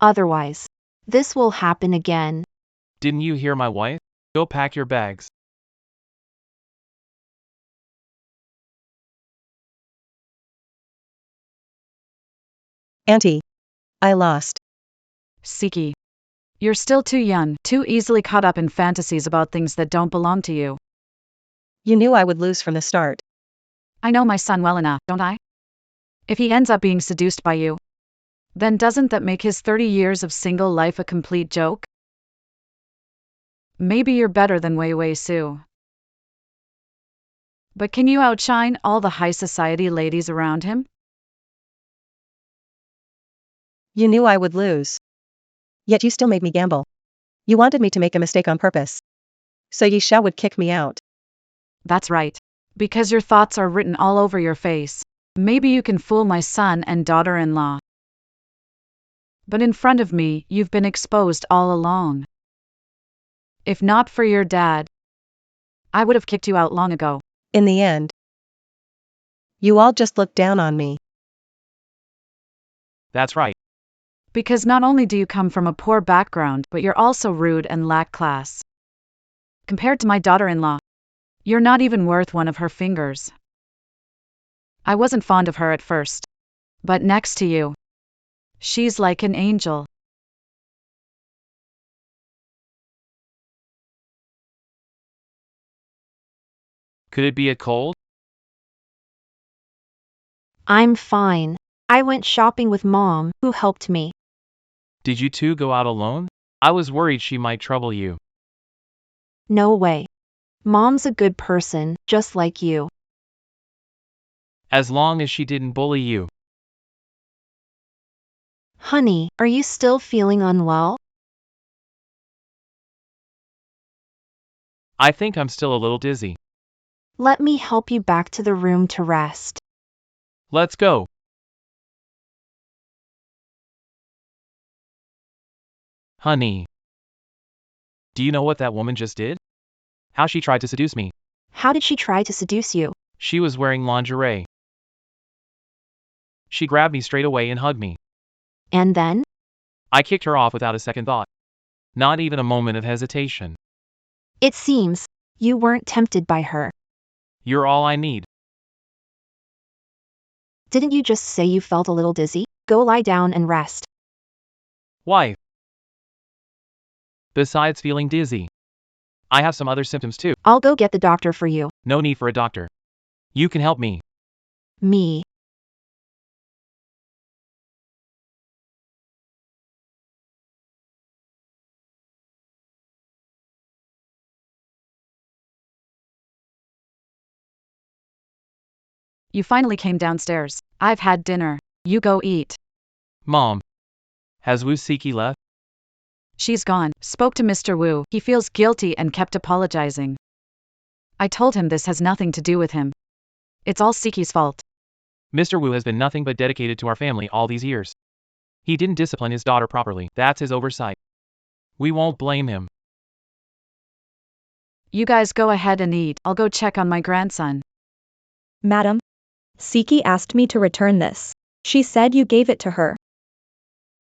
Otherwise, this will happen again. Didn't you hear my wife? Go pack your bags. Auntie. I lost. Siki. You're still too young, too easily caught up in fantasies about things that don't belong to you. You knew I would lose from the start. I know my son well enough, don't I? If he ends up being seduced by you, then doesn't that make his 30 years of single life a complete joke? Maybe you're better than Wei Wei Su. But can you outshine all the high society ladies around him? You knew I would lose. Yet you still made me gamble. You wanted me to make a mistake on purpose. So Yi Xiao would kick me out. That's right. Because your thoughts are written all over your face. Maybe you can fool my son and daughter-in-law. But in front of me, you've been exposed all along. If not for your dad, I would have kicked you out long ago. In the end, you all just looked down on me. That's right. Because not only do you come from a poor background, but you're also rude and lack class. Compared to my daughter-in-law, you're not even worth one of her fingers. I wasn't fond of her at first. But next to you, she's like an angel. Could it be a cold? I'm fine. I went shopping with Mom, who helped me. Did you two go out alone? I was worried she might trouble you. No way. Mom's a good person, just like you. As long as she didn't bully you. Honey, are you still feeling unwell? I think I'm still a little dizzy. Let me help you back to the room to rest. Let's go. Honey. Do you know what that woman just did? How she tried to seduce me. How did she try to seduce you? She was wearing lingerie. She grabbed me straight away and hugged me. And then? I kicked her off without a second thought. Not even a moment of hesitation. It seems you weren't tempted by her. You're all I need. Didn't you just say you felt a little dizzy? Go lie down and rest. Why? Besides feeling dizzy, I have some other symptoms too. I'll go get the doctor for you. No need for a doctor. You can help me. Me. You finally came downstairs. I've had dinner. You go eat. Mom. Has Wu Siki left? She's gone. Spoke to Mr. Wu. He feels guilty and kept apologizing. I told him this has nothing to do with him. It's all Siki's fault. Mr. Wu has been nothing but dedicated to our family all these years. He didn't discipline his daughter properly. That's his oversight. We won't blame him. You guys go ahead and eat. I'll go check on my grandson. Madam, Siki asked me to return this. She said you gave it to her.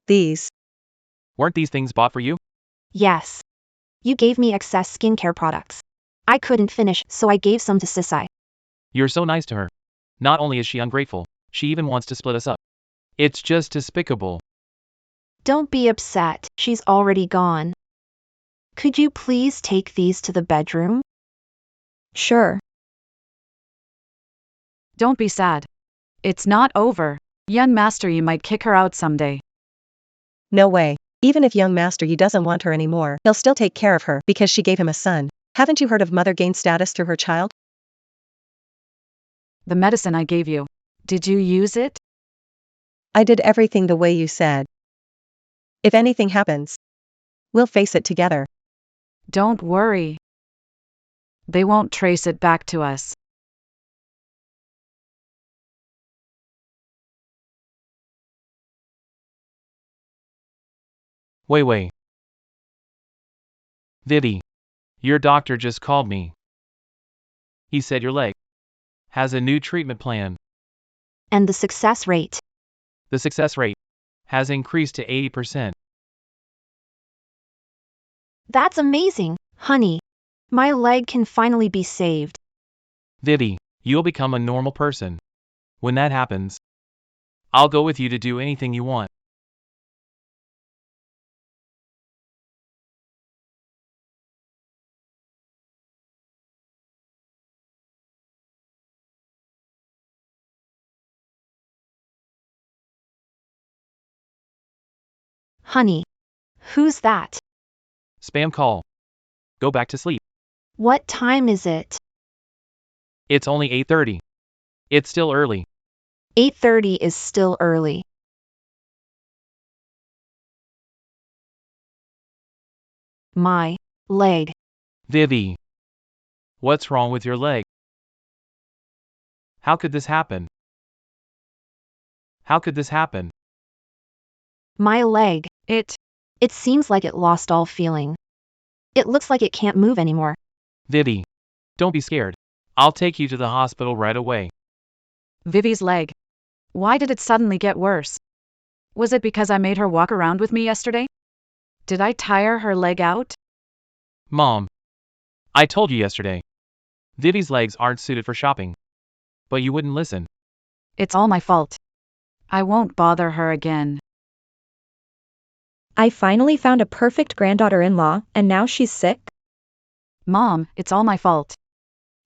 These. Weren't these things bought for you? Yes. You gave me excess skincare products. I couldn't finish, so I gave some to Sisai. You're so nice to her. Not only is she ungrateful, she even wants to split us up. It's just despicable. Don't be upset, she's already gone. Could you please take these to the bedroom? Sure. Don't be sad. It's not over. Young Master Yi might kick her out someday. No way. Even if young Master Yi doesn't want her anymore, he'll still take care of her because she gave him a son. Haven't you heard of mother gain status through her child? The medicine I gave you. Did you use it? I did everything the way you said. If anything happens, we'll face it together. Don't worry. They won't trace it back to us. Wait. Vivi. Your doctor just called me. He said your leg has a new treatment plan. And the success rate. The success rate has increased to 80%. That's amazing, honey. My leg can finally be saved. Vivi, you'll become a normal person. When that happens, I'll go with you to do anything you want. Honey. Who's that? Spam call. Go back to sleep. What time is it? It's only 8:30. It's still early. 8:30 is still early. My leg. Vivi. What's wrong with your leg? How could this happen? How could this happen? My leg. It seems like it lost all feeling. It looks like it can't move anymore. Vivi. Don't be scared. I'll take you to the hospital right away. Vivi's leg. Why did it suddenly get worse? Was it because I made her walk around with me yesterday? Did I tire her leg out? Mom. I told you yesterday. Vivi's legs aren't suited for shopping. But you wouldn't listen. It's all my fault. I won't bother her again. I finally found a perfect granddaughter-in-law, and now she's sick? Mom, it's all my fault.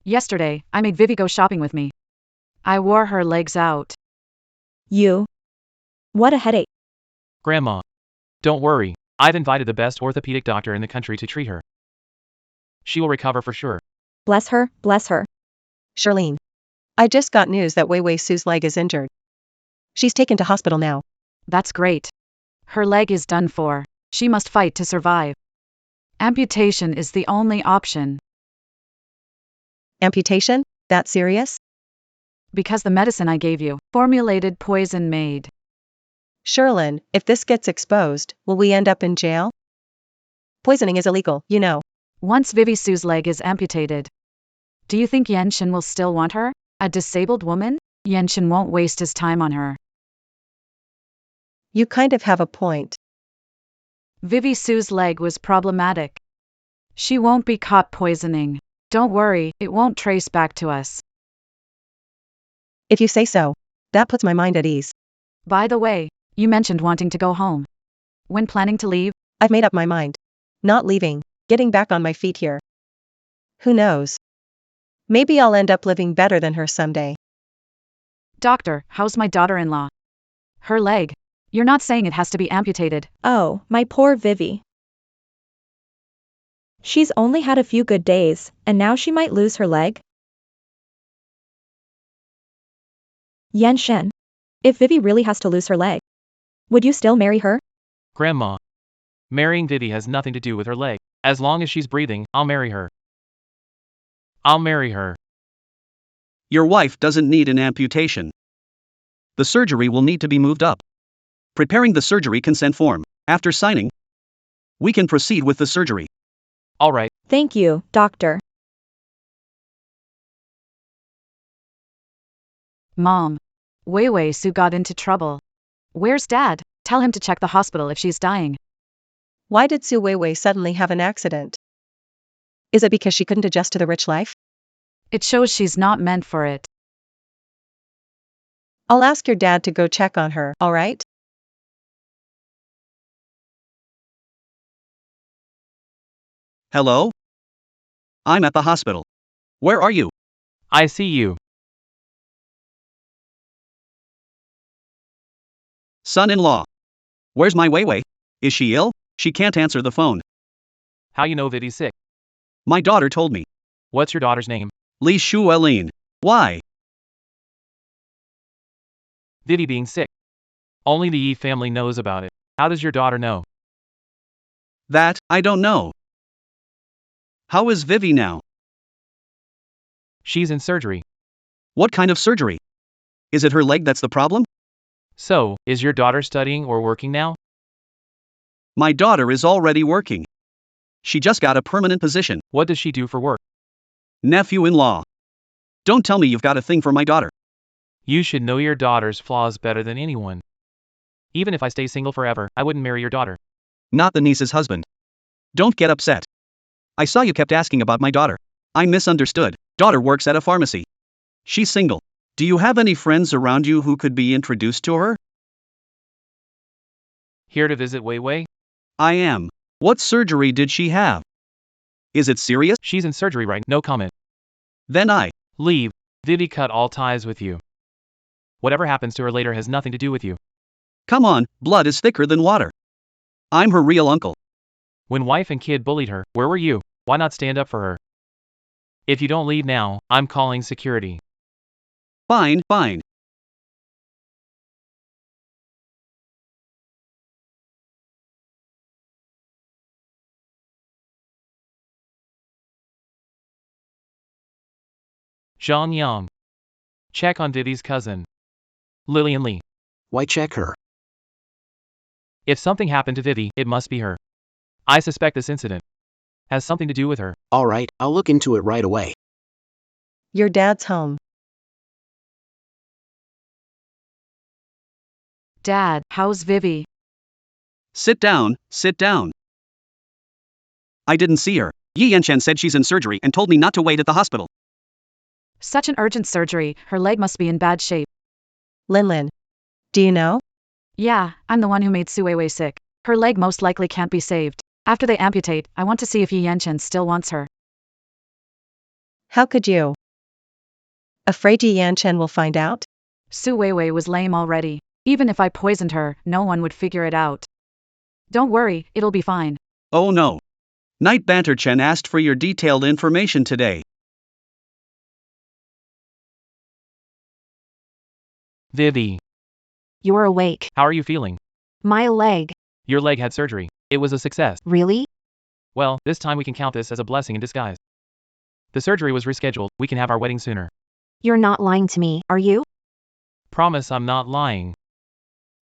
Yesterday, I made Vivi go shopping with me. I wore her legs out. You. What a headache. Grandma. Don't worry. I've invited the best orthopedic doctor in the country to treat her. She will recover for sure. Bless her, bless her. Charlene. I just got news that Wei Wei Su's leg is injured. She's taken to hospital now. That's great. Her leg is done for. She must fight to survive. Amputation is the only option. Amputation? That serious? Because the medicine I gave you, formulated poison made. Charlene, if this gets exposed, will we end up in jail? Poisoning is illegal, you know. Once Vivi Su's leg is amputated. Do you think Yenshin will still want her? A disabled woman? Yenshin won't waste his time on her. You kind of have a point. Vivi Su's leg was problematic. She won't be caught poisoning. Don't worry, it won't trace back to us. If you say so. That puts my mind at ease. By the way, you mentioned wanting to go home. When planning to leave? I've made up my mind. Not leaving, getting back on my feet here. Who knows? Maybe I'll end up living better than her someday. Doctor, how's my daughter-in-law? Her leg. You're not saying it has to be amputated. Oh, my poor Vivi. She's only had a few good days, and now she might lose her leg? Yenshin. If Vivi really has to lose her leg, would you still marry her? Grandma. Marrying Vivi has nothing to do with her leg. As long as she's breathing, I'll marry her. I'll marry her. Your wife doesn't need an amputation. The surgery will need to be moved up. Preparing the surgery consent form. After signing, we can proceed with the surgery. All right. Thank you, doctor. Mom. Wei Wei Su got into trouble. Where's Dad? Tell him to check the hospital if she's dying. Why did Su Wei Wei suddenly have an accident? Is it because she couldn't adjust to the rich life? It shows she's not meant for it. I'll ask your dad to go check on her, alright? Hello? I'm at the hospital. Where are you? I see you. Son-in-law. Where's my Wei Wei? Is she ill? She can't answer the phone. How you know Vivi's sick? My daughter told me. What's your daughter's name? Li Shuelin. Why? Vivi being sick. Only the Yi family knows about it. How does your daughter know? That, I don't know. How is Vivi now? She's in surgery. What kind of surgery? Is it her leg that's the problem? So, is your daughter studying or working now? My daughter is already working. She just got a permanent position. What does she do for work? Nephew-in-law. Don't tell me you've got a thing for my daughter. You should know your daughter's flaws better than anyone. Even if I stay single forever, I wouldn't marry your daughter. Not the niece's husband. Don't get upset. I saw you kept asking about my daughter. I misunderstood. Daughter works at a pharmacy. She's single. Do you have any friends around you who could be introduced to her? Here to visit Wei Wei? I am. What surgery did she have? Is it serious? She's in surgery right now. No comment. Then I Leave. Vivi cut all ties with you. Whatever happens to her later has nothing to do with you. Come on, blood is thicker than water. I'm her real uncle. When wife and kid bullied her, where were you? Why not stand up for her? If you don't leave now, I'm calling security. Fine, fine. Zhang Yang. Check on Vivi's cousin. Lillian Lee. Why check her? If something happened to Vivi, it must be her. I suspect this incident has something to do with her. Alright, I'll look into it right away. Your dad's home. Dad, how's Vivi? Sit down, sit down. I didn't see her. Yi Yanshan said she's in surgery and told me not to wait at the hospital. Such an urgent surgery, her leg must be in bad shape. Lin Lin. Do you know? Yeah, I'm the one who made Suwei sick. Her leg most likely can't be saved. After they amputate, I want to see if Yi Yanchen still wants her. How could you? Afraid Yi Yanchen will find out? Suwei was lame already. Even if I poisoned her, no one would figure it out. Don't worry, it'll be fine. Oh no. Night Banter Chen asked for your detailed information today. Vivi, You're awake. how are you feeling? My leg. Your leg had surgery. It was a success. Really? Well, this time we can count this as a blessing in disguise. The surgery was rescheduled. We can have our wedding sooner. You're not lying to me, are you? Promise I'm not lying.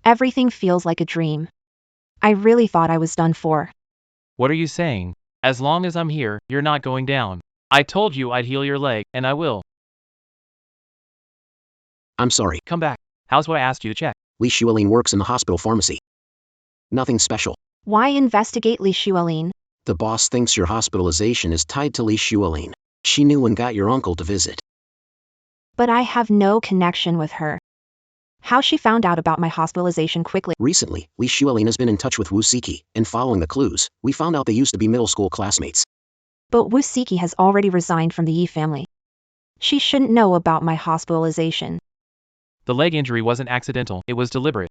Everything feels like a dream. I really thought I was done for. What are you saying? As long as I'm here, you're not going down. I told you I'd heal your leg, and I will. I'm sorry. Come back. How's what I asked you to check? Li Shualing works in the hospital pharmacy. Nothing special. Why investigate Li Shualing? The boss thinks your hospitalization is tied to Li Shualing. She knew and got your uncle to visit. But I have no connection with her. How she found out about my hospitalization quickly. Recently, Li Shualing has been in touch with Wu Siki, and following the clues, we found out they used to be middle school classmates. But Wu Siki has already resigned from the Yi family. She shouldn't know about my hospitalization. The leg injury wasn't accidental, it was deliberate.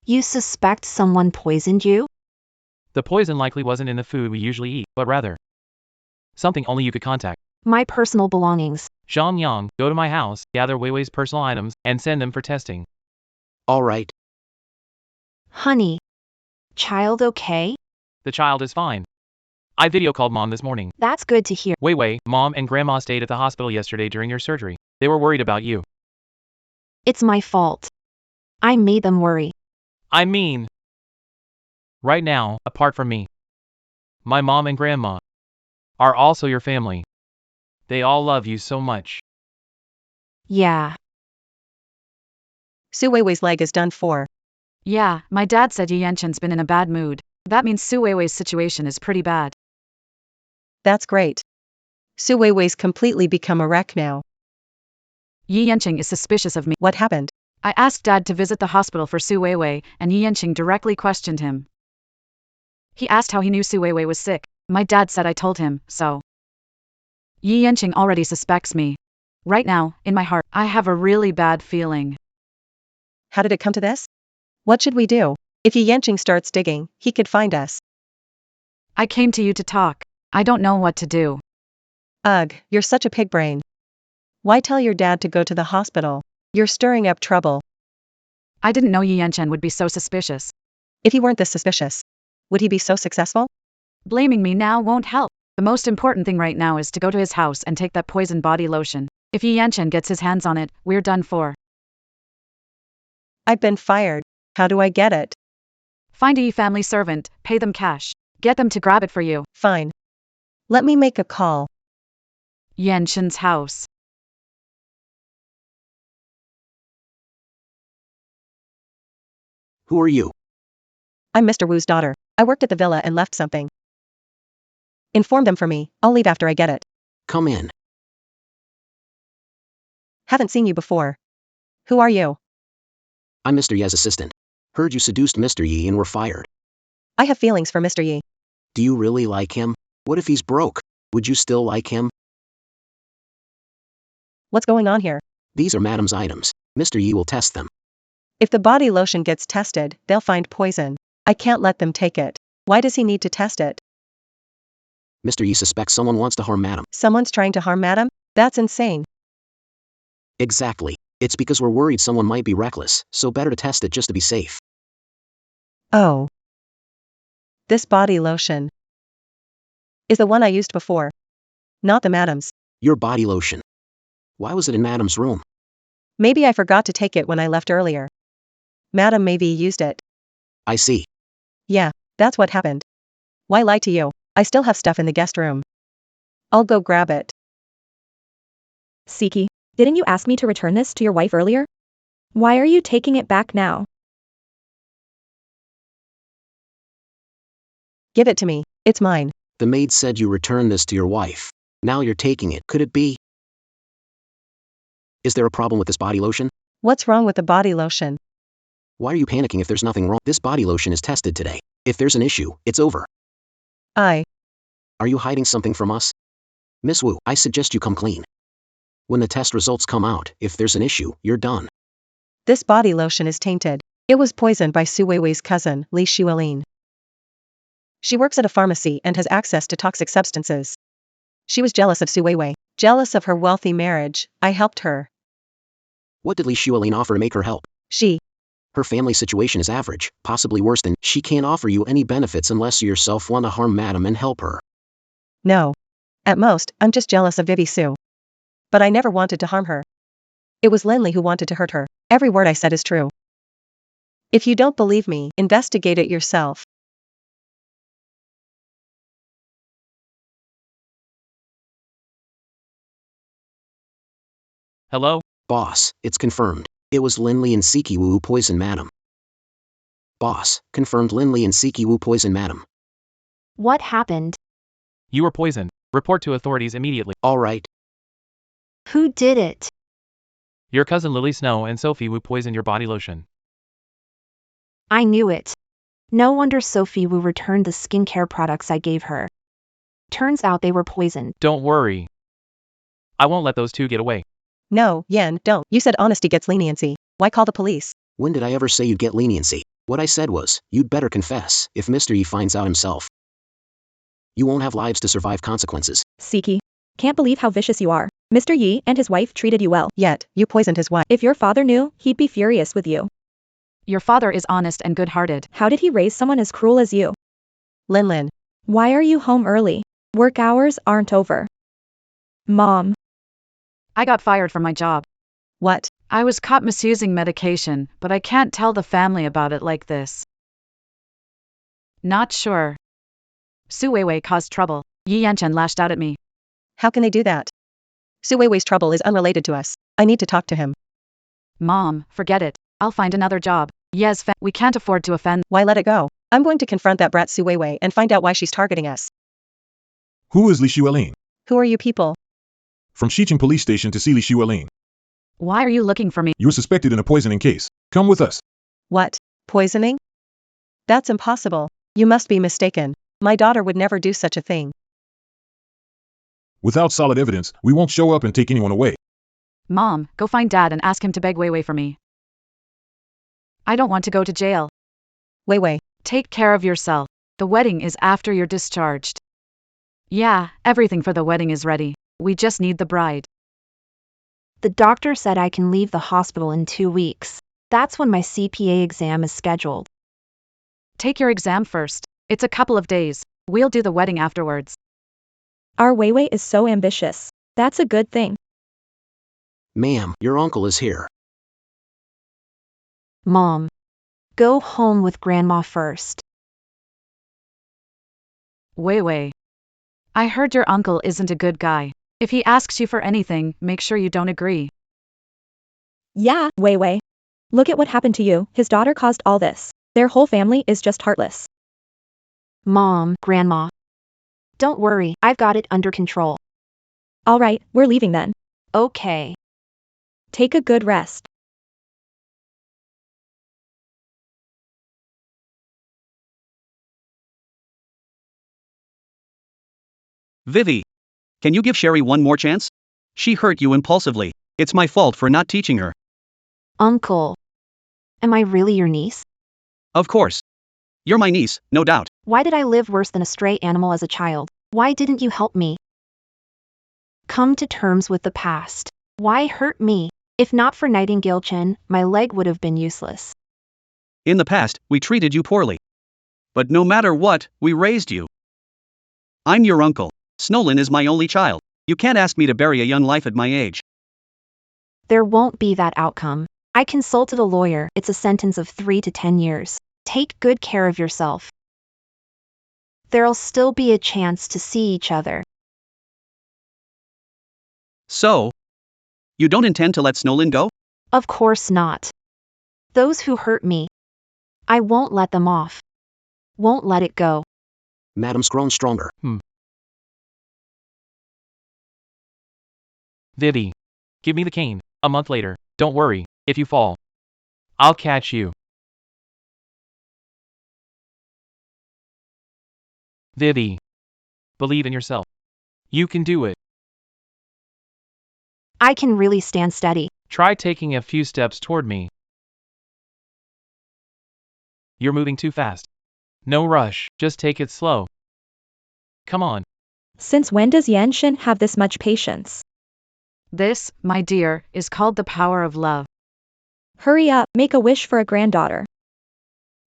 You suspect someone poisoned you? The poison likely wasn't in the food we usually eat, but rather something only you could contact. My personal belongings. Zhang Yang, go to my house, gather Weiwei's personal items, and send them for testing. All right. Honey. Child okay? The child is fine. I video called Mom this morning. That's good to hear. Weiwei, Mom and Grandma stayed at the hospital yesterday during your surgery. They were worried about you. It's my fault. I made them worry. I mean, right now, apart from me, my mom and grandma are also your family. They all love you so much. Yeah. Su Weiwei's leg is done for. Yeah, my dad said Yi Yanchen's been in a bad mood. That means Suwei's situation is pretty bad. That's great. Su Weiwei's completely become a wreck now. Yi Yancheng is suspicious of me. What happened? I asked Dad to visit the hospital for Suwei, and Yi Yancheng directly questioned him. He asked how he knew Suwei was sick. My dad said I told him, so. Yi Yancheng already suspects me. Right now, in my heart, I have a really bad feeling. How did it come to this? What should we do? If Yi Yancheng starts digging, he could find us. I came to you to talk. I don't know what to do. Ugh, you're such a pig brain. Why tell your dad to go to the hospital? You're stirring up trouble. I didn't know Yi Yanchen would be so suspicious. If he weren't this suspicious, would he be so successful? Blaming me now won't help. The most important thing right now is to go to his house and take that poison body lotion. If Yi Yanchen gets his hands on it, we're done for. I've been fired. How do I get it? Find a Yi family servant, pay them cash. Get them to grab it for you. Fine. Let me make a call. Yanchen's house. Who are you? I'm Mr. Wu's daughter. I worked at the villa and left something. Inform them for me. I'll leave after I get it. Come in. Haven't seen you before. Who are you? I'm Mr. Ye's assistant. Heard you seduced Mr. Yi and were fired. I have feelings for Mr. Yi. Do you really like him? What if he's broke? Would you still like him? What's going on here? These are Madam's items. Mr. Yi will test them. If the body lotion gets tested, they'll find poison. I can't let them take it. Why does he need to test it? Mr. Yi suspects someone wants to harm Madam. Someone's trying to harm Madam? That's insane. Exactly. It's because we're worried someone might be reckless, so better to test it just to be safe. Oh. This body lotion is the one I used before. Not the Madam's. Your body lotion. Why was it in Madam's room? Maybe I forgot to take it when I left earlier. Madam maybe used it. I see. Yeah, that's what happened. Why lie to you? I still have stuff in the guest room. I'll go grab it. Siki, didn't you ask me to return this to your wife earlier? Why are you taking it back now? Give it to me. It's mine. The maid said you returned this to your wife. Now you're taking it. Could it be? Is there a problem with this body lotion? What's wrong with the body lotion? Why are you panicking if there's nothing wrong? This body lotion is tested today. If there's an issue, it's over. I. Are you hiding something from us? Miss Wu, I suggest you come clean. When the test results come out, if there's an issue, you're done. This body lotion is tainted. It was poisoned by Su Weiwei's cousin, Li Xuelin. She works at a pharmacy and has access to toxic substances. She was jealous of Su Weiwei. Jealous of her wealthy marriage, I helped her. What did Li Xuelin offer to make her help? Her family situation is average, possibly worse than. She can't offer you any benefits unless you yourself want to harm Madam and help her. No. At most, I'm just jealous of Vivi Su. But I never wanted to harm her. It was Linley who wanted to hurt her. Every word I said is true. If you don't believe me, investigate it yourself. Hello? Boss, it's confirmed. It was Linley and Sikiwu who poisoned Madam. Boss, confirmed Linley and Sikiwu poisoned Madam. What happened? You were poisoned. Report to authorities immediately. All right. Who did it? Your cousin Lily Snow and Sophie Wu poisoned your body lotion. I knew it. No wonder Sophie Wu returned the skincare products I gave her. Turns out they were poisoned. Don't worry. I won't let those two get away. No, Yen, don't. You said honesty gets leniency. Why call the police? When did I ever say you'd get leniency? What I said was, you'd better confess, if Mr. Yi finds out himself. You won't have lives to survive consequences. Siki. Can't believe how vicious you are. Mr. Yi and his wife treated you well. Yet, you poisoned his wife. If your father knew, he'd be furious with you. Your father is honest and good-hearted. How did he raise someone as cruel as you? Linlin. Why are you home early? Work hours aren't over. Mom. I got fired from my job. What? I was caught misusing medication, but I can't tell the family about it like this. Not sure. Su Weiwei caused trouble. Yi Yanchen lashed out at me. How can they do that? Su Weiwei's trouble is unrelated to us. I need to talk to him. Mom, forget it. I'll find another job. Yes, we can't afford to offend. Why let it go? I'm going to confront that brat Su Weiwei and find out why she's targeting us. Who is Li Xuelin? Who are you people? From Xiqing Police Station to see Li Xuelin. Why are you looking for me? You're suspected in a poisoning case. Come with us. What? Poisoning? That's impossible. You must be mistaken. My daughter would never do such a thing. Without solid evidence, we won't show up and take anyone away. Mom, go find Dad and ask him to beg Weiwei for me. I don't want to go to jail. Weiwei. Take care of yourself. The wedding is after you're discharged. Yeah, everything for the wedding is ready. We just need the bride. The doctor said I can leave the hospital in 2 weeks. That's when my CPA exam is scheduled. Take your exam first. It's a couple of days. We'll do the wedding afterwards. Our Weiwei is so ambitious. That's a good thing. Ma'am, your uncle is here. Mom. Go home with Grandma first. Weiwei. I heard your uncle isn't a good guy. If he asks you for anything, make sure you don't agree. Yeah, Weiwei. Look at what happened to you. His daughter caused all this. Their whole family is just heartless. Mom, Grandma. Don't worry, I've got it under control. All right, we're leaving then. Okay. Take a good rest. Vivi. Can you give Sherry one more chance? She hurt you impulsively. It's my fault for not teaching her. Uncle. Am I really your niece? Of course. You're my niece, no doubt. Why did I live worse than a stray animal as a child? Why didn't you help me? Come to terms with the past. Why hurt me? If not for Nightingale Chen, my leg would have been useless. In the past, we treated you poorly. But no matter what, we raised you. I'm your uncle. Snowlin is my only child. You can't ask me to bury a young life at my age. There won't be that outcome. I consulted a lawyer. It's a sentence of 3 to 10 years. Take good care of yourself. There'll still be a chance to see each other. So, you don't intend to let Snowlin go? Of course not. Those who hurt me, I won't let them off. Won't let it go. Madam's grown stronger. Vivi. Give me the cane. A month later. Don't worry, if you fall. I'll catch you. Vivi. Believe in yourself. You can do it. I can really stand steady. Try taking a few steps toward me. You're moving too fast. No rush, just take it slow. Come on. Since when does Yanshin have this much patience? This, my dear, is called the power of love. Hurry up, make a wish for a granddaughter.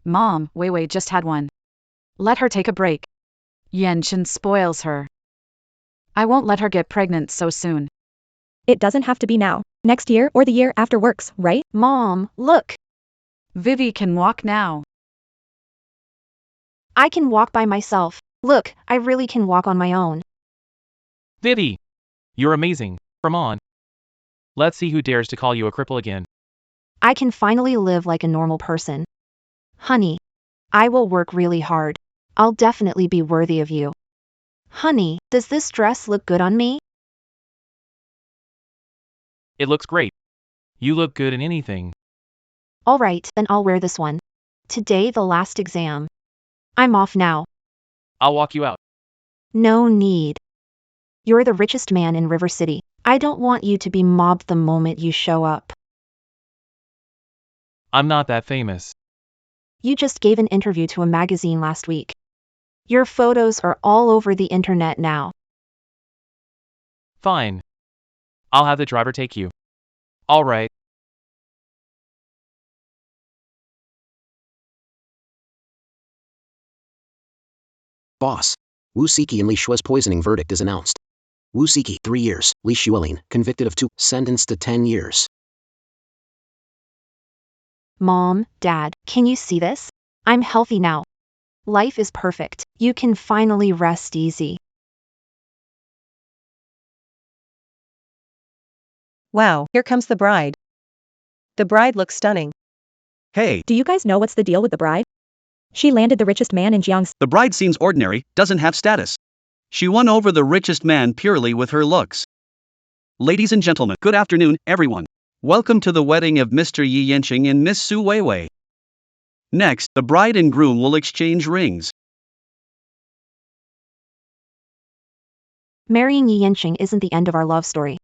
Mom, Wei just had one. Let her take a break. Yenshin spoils her. I won't let her get pregnant so soon. It doesn't have to be now. Next year or the year after works, right? Mom, look. Vivi can walk now. I can walk by myself. Look, I really can walk on my own. Vivi. You're amazing. Come on. Let's see who dares to call you a cripple again. I can finally live like a normal person. Honey, I will work really hard. I'll definitely be worthy of you. Honey, does this dress look good on me? It looks great. You look good in anything. Alright, then I'll wear this one. Today the last exam. I'm off now. I'll walk you out. No need. You're the richest man in River City. I don't want you to be mobbed the moment you show up. I'm not that famous. You just gave an interview to a magazine last week. Your photos are all over the internet now. Fine. I'll have the driver take you. All right. Boss. Wu Siki and Li Shua's poisoning verdict is announced. Wu Siki, 3 years. Li Shualin, convicted of 2, sentenced to 10 years. Mom, Dad, can you see this? I'm healthy now. Life is perfect. You can finally rest easy. Wow, here comes the bride. The bride looks stunning. Hey, Do you guys know what's the deal with the bride? She landed the richest man in Jiang's. the bride seems ordinary, doesn't have status. She won over the richest man purely with her looks. Ladies and gentlemen, good afternoon, everyone. Welcome to the wedding of Mr. Yi Yanqing and Miss Su Weiwei. Next, the bride and groom will exchange rings. Marrying Yi Yanqing isn't the end of our love story.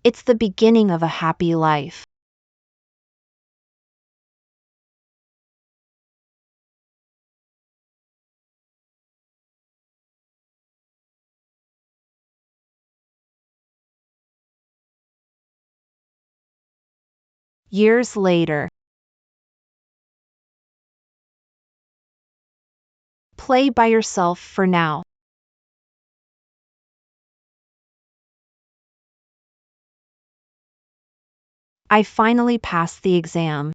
It's the beginning of a happy life. Years later. Play by yourself for now. I finally passed the exam.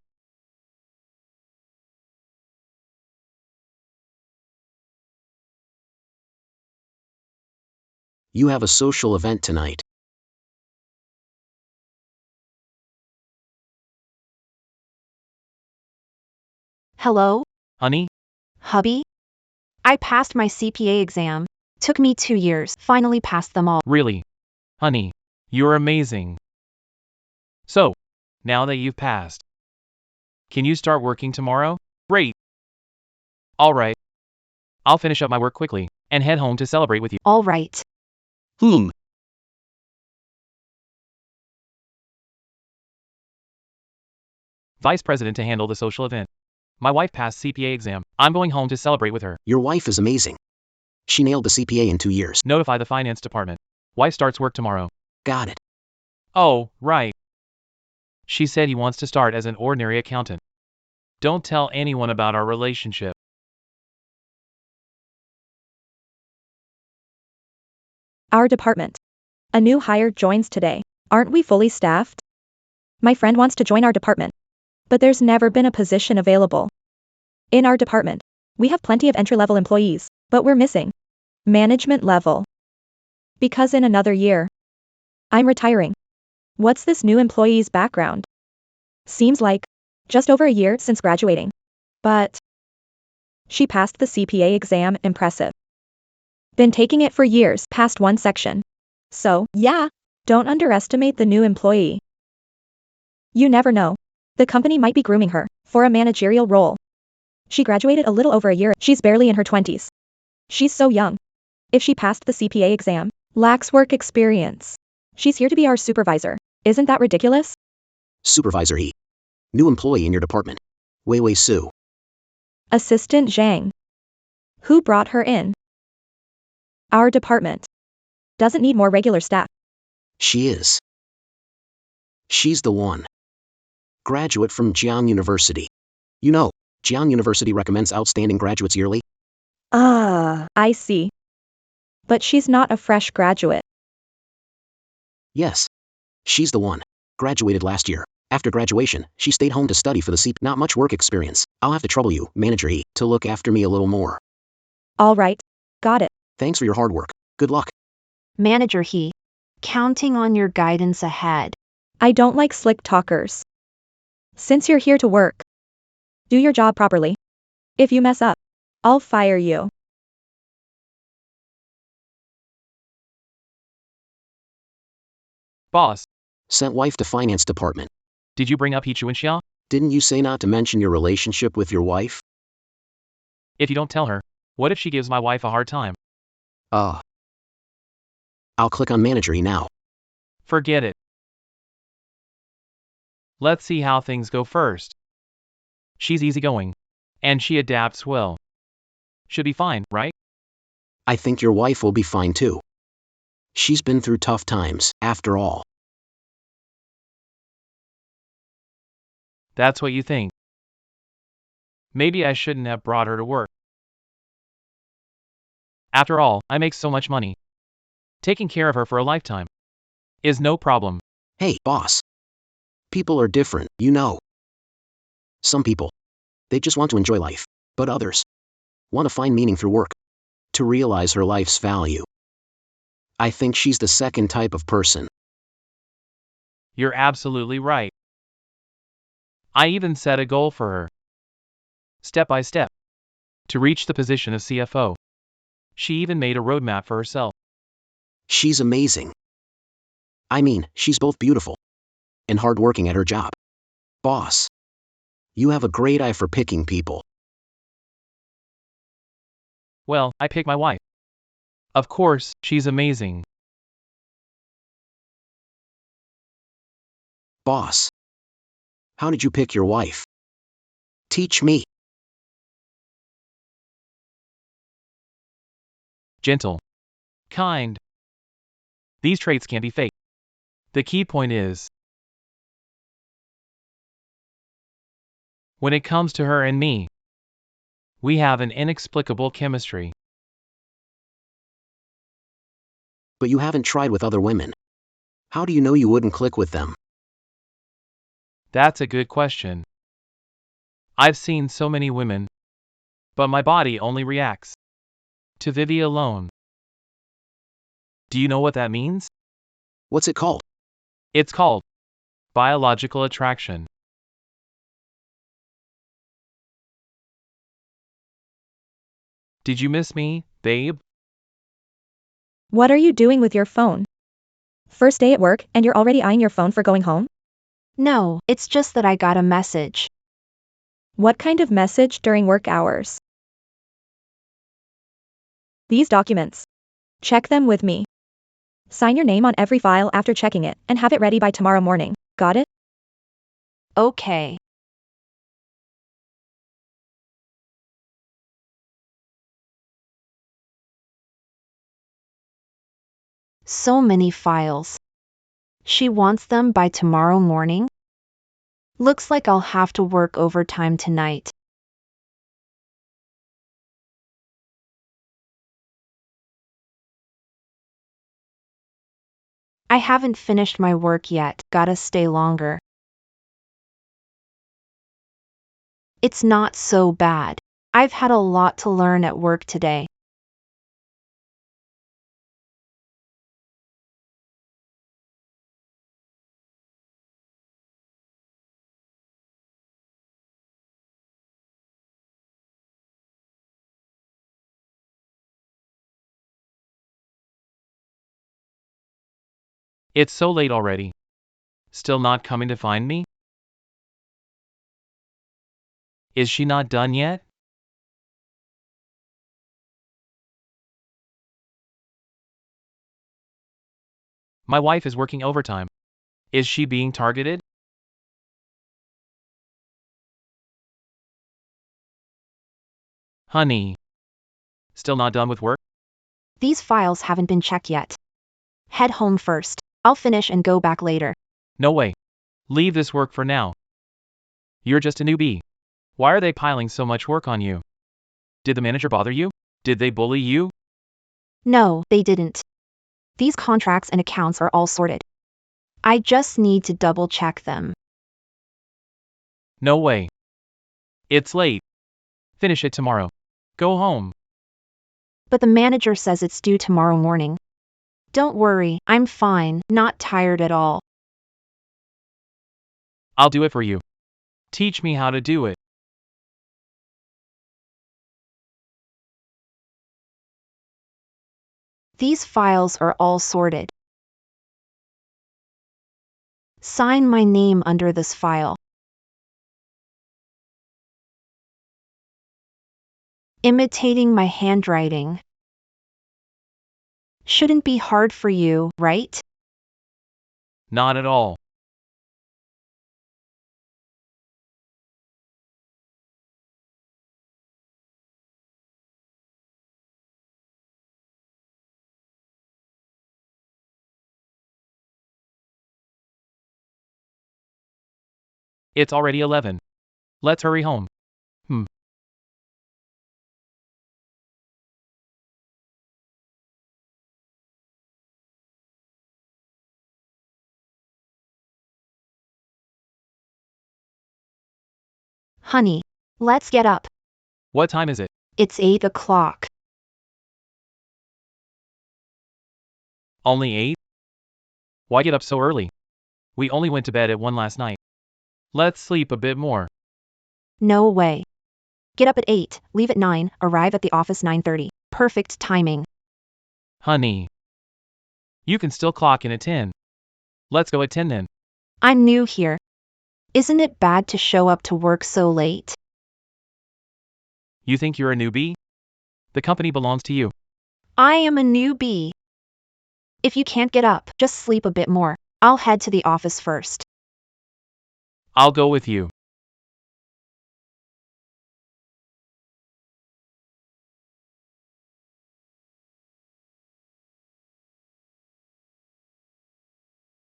You have a social event tonight. Hello? Honey? Hubby? I passed my CPA exam. Took me 2 years. Finally passed them all. Really? Honey, you're amazing. So, now that you've passed, can you start working tomorrow? Great. All right. I'll finish up my work quickly and head home to celebrate with you. All right. Vice President to handle the social event. My wife passed CPA exam. I'm going home to celebrate with her. Your wife is amazing. She nailed the CPA in 2 years. Notify the finance department. Wife starts work tomorrow. Got it. Oh, right. She said he wants to start as an ordinary accountant. Don't tell anyone about our relationship. Our department. A new hire joins today. Aren't we fully staffed? My friend wants to join our department. But there's never been a position available. In our department, we have plenty of entry-level employees, but we're missing management level. Because in another year, I'm retiring. What's this new employee's background? Seems like just over a year since graduating. But she passed the CPA exam, impressive. Been taking it for years, passed one section. So, yeah, don't underestimate the new employee. You never know. The company might be grooming her for a managerial role. She graduated a little over a year. She's barely in her 20s. She's so young. If she passed the CPA exam, lacks work experience. She's here to be our supervisor. Isn't that ridiculous? Supervisor He. New employee in your department. Wei Wei Su. Assistant Zhang. Who brought her in? Our department. Doesn't need more regular staff. She is. She's the one. Graduate from Jiang University. You know, Jiang University recommends outstanding graduates yearly. Ah, I see. But she's not a fresh graduate. Yes. She's the one. Graduated last year. After graduation, she stayed home to study for the CP. Not much work experience. I'll have to trouble you, Manager He, to look after me a little more. All right. Got it. Thanks for your hard work. Good luck. Manager He. Counting on your guidance ahead. I don't like slick talkers. Since you're here to work, do your job properly. If you mess up, I'll fire you. Boss, Sent wife to finance department. did you bring up Hichu and Xia? Didn't you say not to mention your relationship with your wife? If you don't tell her, what if she gives my wife a hard time? I'll click on Manager He now. Forget it. Let's see how things go first. She's easygoing. And she adapts well. Should be fine, right? I think your wife will be fine too. She's been through tough times, after all. That's what you think. Maybe I shouldn't have brought her to work. After all, I make so much money. Taking care of her for a lifetime is no problem. Hey, boss. People are different, you know. Some people, they just want to enjoy life. But others want to find meaning through work. To realize her life's value. I think she's the second type of person. You're absolutely right. I even set a goal for her. Step by step. To reach the position of CFO. She even made a roadmap for herself. She's amazing. I mean, she's both beautiful and hardworking at her job. Boss, you have a great eye for picking people. Well, I pick my wife. Of course, she's amazing. Boss, how did you pick your wife? Teach me. Gentle. Kind. These traits can't be fake. The key point is, when it comes to her and me, we have an inexplicable chemistry. But you haven't tried with other women. How do you know you wouldn't click with them? That's a good question. I've seen so many women, but my body only reacts to Vivi alone. Do you know what that means? What's it called? It's called biological attraction. Did you miss me, babe? What are you doing with your phone? First day at work and you're already eyeing your phone for going home? No, it's just that I got a message. What kind of message during work hours? These documents. Check them with me. Sign your name on every file after checking it and have it ready by tomorrow morning. Got it? Okay. So many files. She wants them by tomorrow morning? Looks like I'll have to work overtime tonight. I haven't finished my work yet, gotta stay longer. It's not so bad. I've had a lot to learn at work today. It's so late already. Still not coming to find me? Is she not done yet? My wife is working overtime. Is she being targeted? Honey. Still not done with work? These files haven't been checked yet. Head home first. I'll finish and go back later. No way. Leave this work for now. You're just a newbie. Why are they piling so much work on you? Did the manager bother you? Did they bully you? No, they didn't. These contracts and accounts are all sorted. I just need to double check them. No way. It's late. Finish it tomorrow. Go home. But the manager says it's due tomorrow morning. Don't worry, I'm fine, not tired at all. I'll do it for you. Teach me how to do it. These files are all sorted. Sign my name under this file. Imitating my handwriting. Shouldn't be hard for you, right? Not at all. It's already 11. Let's hurry home. Honey, let's get up. What time is it? It's 8 o'clock. Only 8? Why get up so early? We only went to bed at 1 last night. Let's sleep a bit more. No way. Get up at 8, leave at 9, arrive at the office 9:30. Perfect timing. Honey. You can still clock in at 10. Let's go at 10 then. I'm new here. Isn't it bad to show up to work so late? You think you're a newbie? The company belongs to you. I am a newbie. If you can't get up, just sleep a bit more. I'll head to the office first. I'll go with you.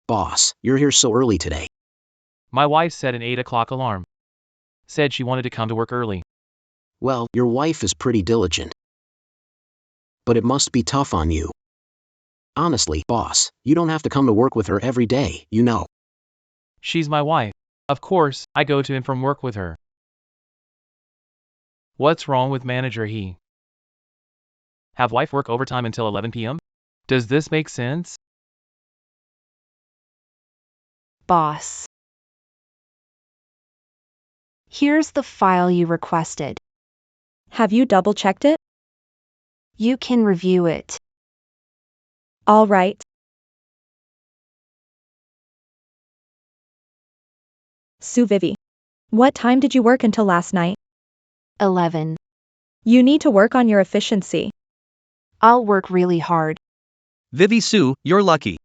Boss, you're here so early today. My wife set an 8 o'clock alarm. Said she wanted to come to work early. Well, your wife is pretty diligent. But it must be tough on you. Honestly, boss, you don't have to come to work with her every day, you know. She's my wife. Of course, I go to and from work with her. What's wrong with manager he? Have wife work overtime until 11 p.m.? Does this make sense? Boss. Here's the file you requested. Have you double-checked it? You can review it. All right. Sue Vivi. What time did you work until last night? 11. You need to work on your efficiency. I'll work really hard. Vivi Sue, you're lucky.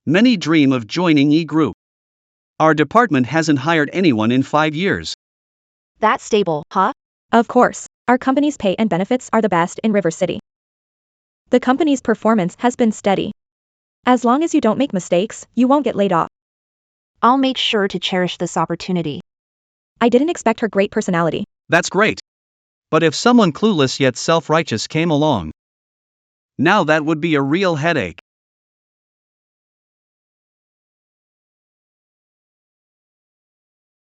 Many dream of joining E Group. Our department hasn't hired anyone in 5 years. That's stable, huh? Of course, our company's pay and benefits are the best in River City. The company's performance has been steady. As long as you don't make mistakes, you won't get laid off. I'll make sure to cherish this opportunity. I didn't expect her great personality. That's great. But if someone clueless yet self-righteous came along, now that would be a real headache.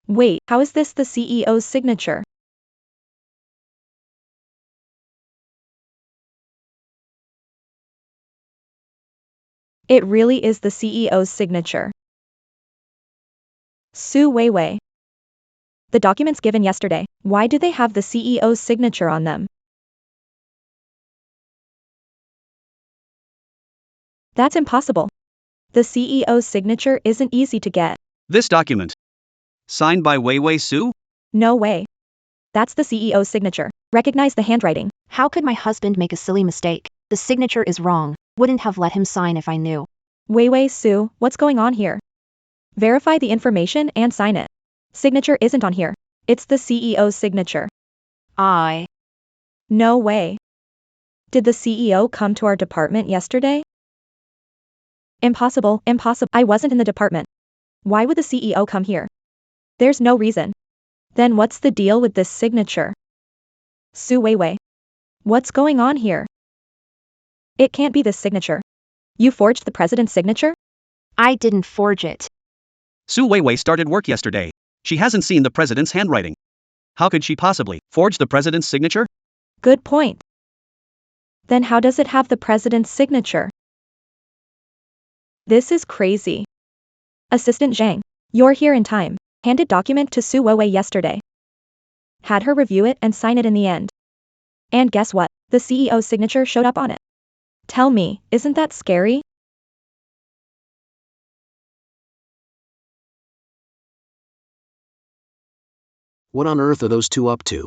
Wait, how is this the CEO's signature? It really is the CEO's signature. Sue Weiwei. The documents given yesterday, why do they have the CEO's signature on them? That's impossible. The CEO's signature isn't easy to get. This document. Signed by Weiwei Sue? No way. That's the CEO's signature. Recognize the handwriting. How could my husband make a silly mistake? The signature is wrong. Wouldn't have let him sign if I knew. Wei, Sue, what's going on here? Verify the information and sign it. Signature isn't on here. It's the CEO's signature. No way. Did the CEO come to our department yesterday? Impossible. I wasn't in the department. Why would the CEO come here? There's no reason. Then what's the deal with this signature? Sue Wei. What's going on here? It can't be this signature. You forged the president's signature? I didn't forge it. Su Weiwei started work yesterday. She hasn't seen the president's handwriting. How could she possibly forge the president's signature? Good point. Then how does it have the president's signature? This is crazy. Assistant Zhang, you're here in time. Handed document to Su Weiwei yesterday. Had her review it and sign it in the end. And guess what? The CEO's signature showed up on it. Tell me, isn't that scary? What on earth are those two up to?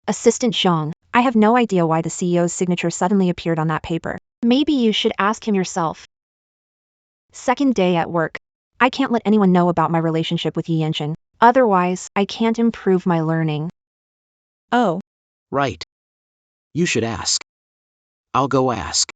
Assistant Zhang, I have no idea why the CEO's signature suddenly appeared on that paper. Maybe you should ask him yourself. Second day at work. I can't let anyone know about my relationship with Yi Yanchen. Otherwise, I can't improve my learning. Oh, Right. You should ask. I'll go ask.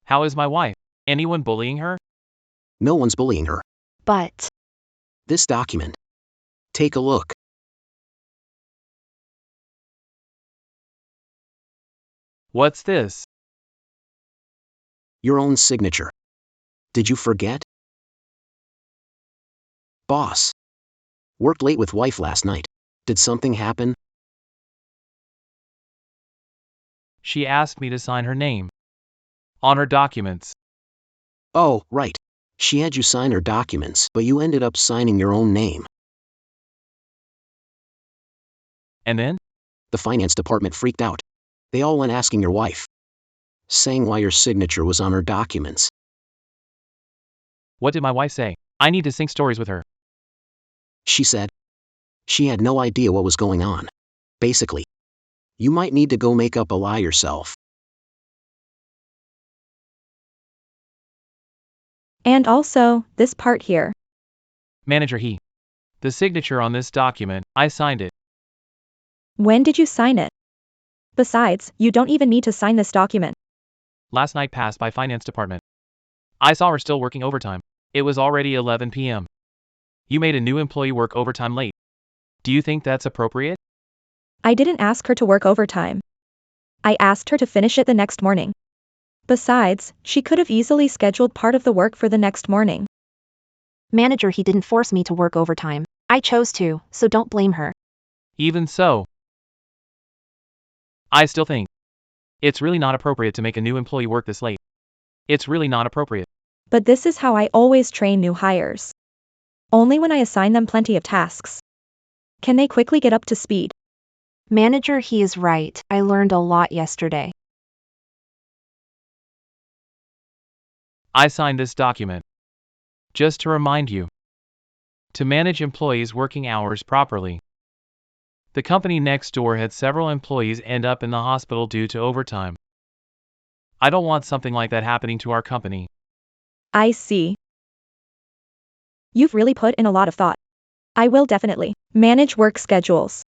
How is my wife? Anyone bullying her? No one's bullying her. But This document. Take a look. What's this? Your own signature. Did you forget? Boss. Worked late with wife last night. Did something happen? She asked me to sign her name on her documents. Oh, right. She had you sign her documents, but you ended up signing your own name. And then? The finance department freaked out. They all went asking your wife, saying why your signature was on her documents. What did my wife say? I need to sync stories with her. She said she had no idea what was going on. Basically, you might need to go make up a lie yourself. and also, this part here. Manager He. The signature on this document, I signed it. When did you sign it? Besides, you don't even need to sign this document. Last night passed by finance department. I saw her still working overtime. It was already 11 p.m. You made a new employee work overtime late. Do you think that's appropriate? I didn't ask her to work overtime. I asked her to finish it the next morning. Besides, she could have easily scheduled part of the work for the next morning. manager, he didn't force me to work overtime. I chose to, so don't blame her. Even so, I still think it's really not appropriate to make a new employee work this late. It's really not appropriate. But this is how I always train new hires. Only when I assign them plenty of tasks. Can they quickly get up to speed? Manager, he is right. I learned a lot yesterday. I signed this document just to remind you to manage employees' working hours properly. The company next door had several employees end up in the hospital due to overtime. I don't want something like that happening to our company. I see. You've really put in a lot of thought. I will definitely manage work schedules.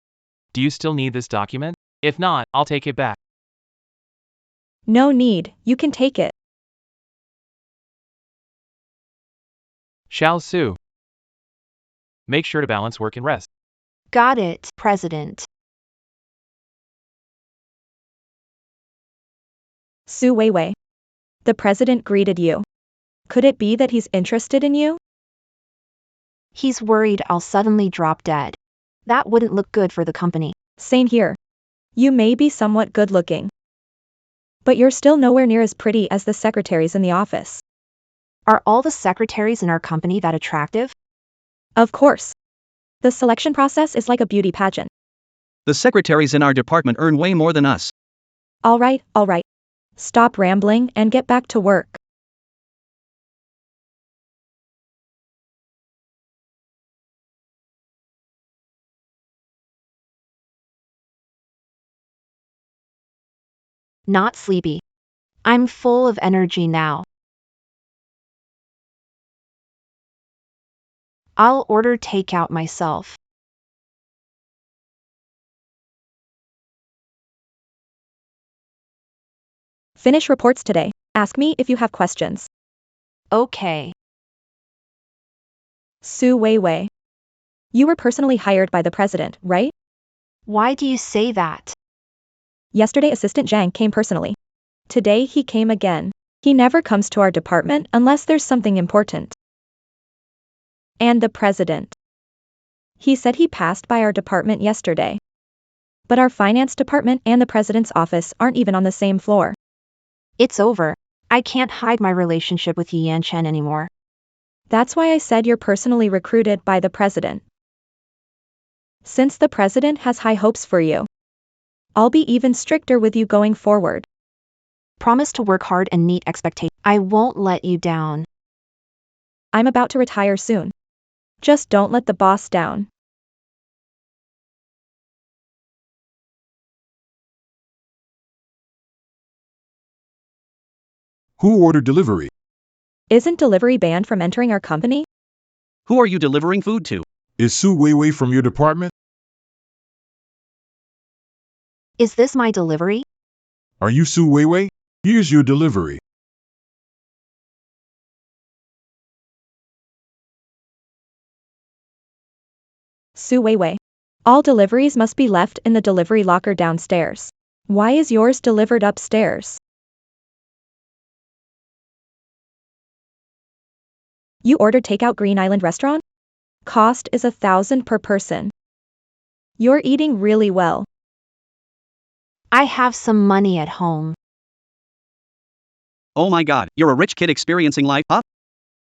Do you still need this document? If not, I'll take it back. No need, you can take it. Xiao Su. Make sure to balance work and rest. Got it, President. Su Weiwei. The president greeted you. Could it be that he's interested in you? He's worried I'll suddenly drop dead. That wouldn't look good for the company. Same here. You may be somewhat good looking. But you're still nowhere near as pretty as the secretaries in the office. Are all the secretaries in our company that attractive? Of course. The selection process is like a beauty pageant. The secretaries in our department earn way more than us. All right. Stop rambling and get back to work. Not sleepy. I'm full of energy now. I'll order takeout myself. Finish reports today. Ask me if you have questions. Okay. Su Weiwei. You were personally hired by the president, right? Why do you say that? Yesterday Assistant Zhang came personally. Today he came again. He never comes to our department unless there's something important. And the president. He said he passed by our department yesterday. But our finance department and the president's office aren't even on the same floor. It's over. I can't hide my relationship with Yan Chen anymore. That's why I said you're personally recruited by the president. Since the president has high hopes for you, I'll be even stricter with you going forward. Promise to work hard and meet expectations. I won't let you down. I'm about to retire soon. Just don't let the boss down. Who ordered delivery? Isn't delivery banned from entering our company? Who are you delivering food to? Is Su Weiwei from your department? Is this my delivery? Are you Su Weiwei? Here's your delivery. Su Weiwei. All deliveries must be left in the delivery locker downstairs. Why is yours delivered upstairs? You ordered takeout Green Island restaurant? Cost is 1,000 per person. You're eating really well. I have some money at home. Oh my god, you're a rich kid experiencing life, huh?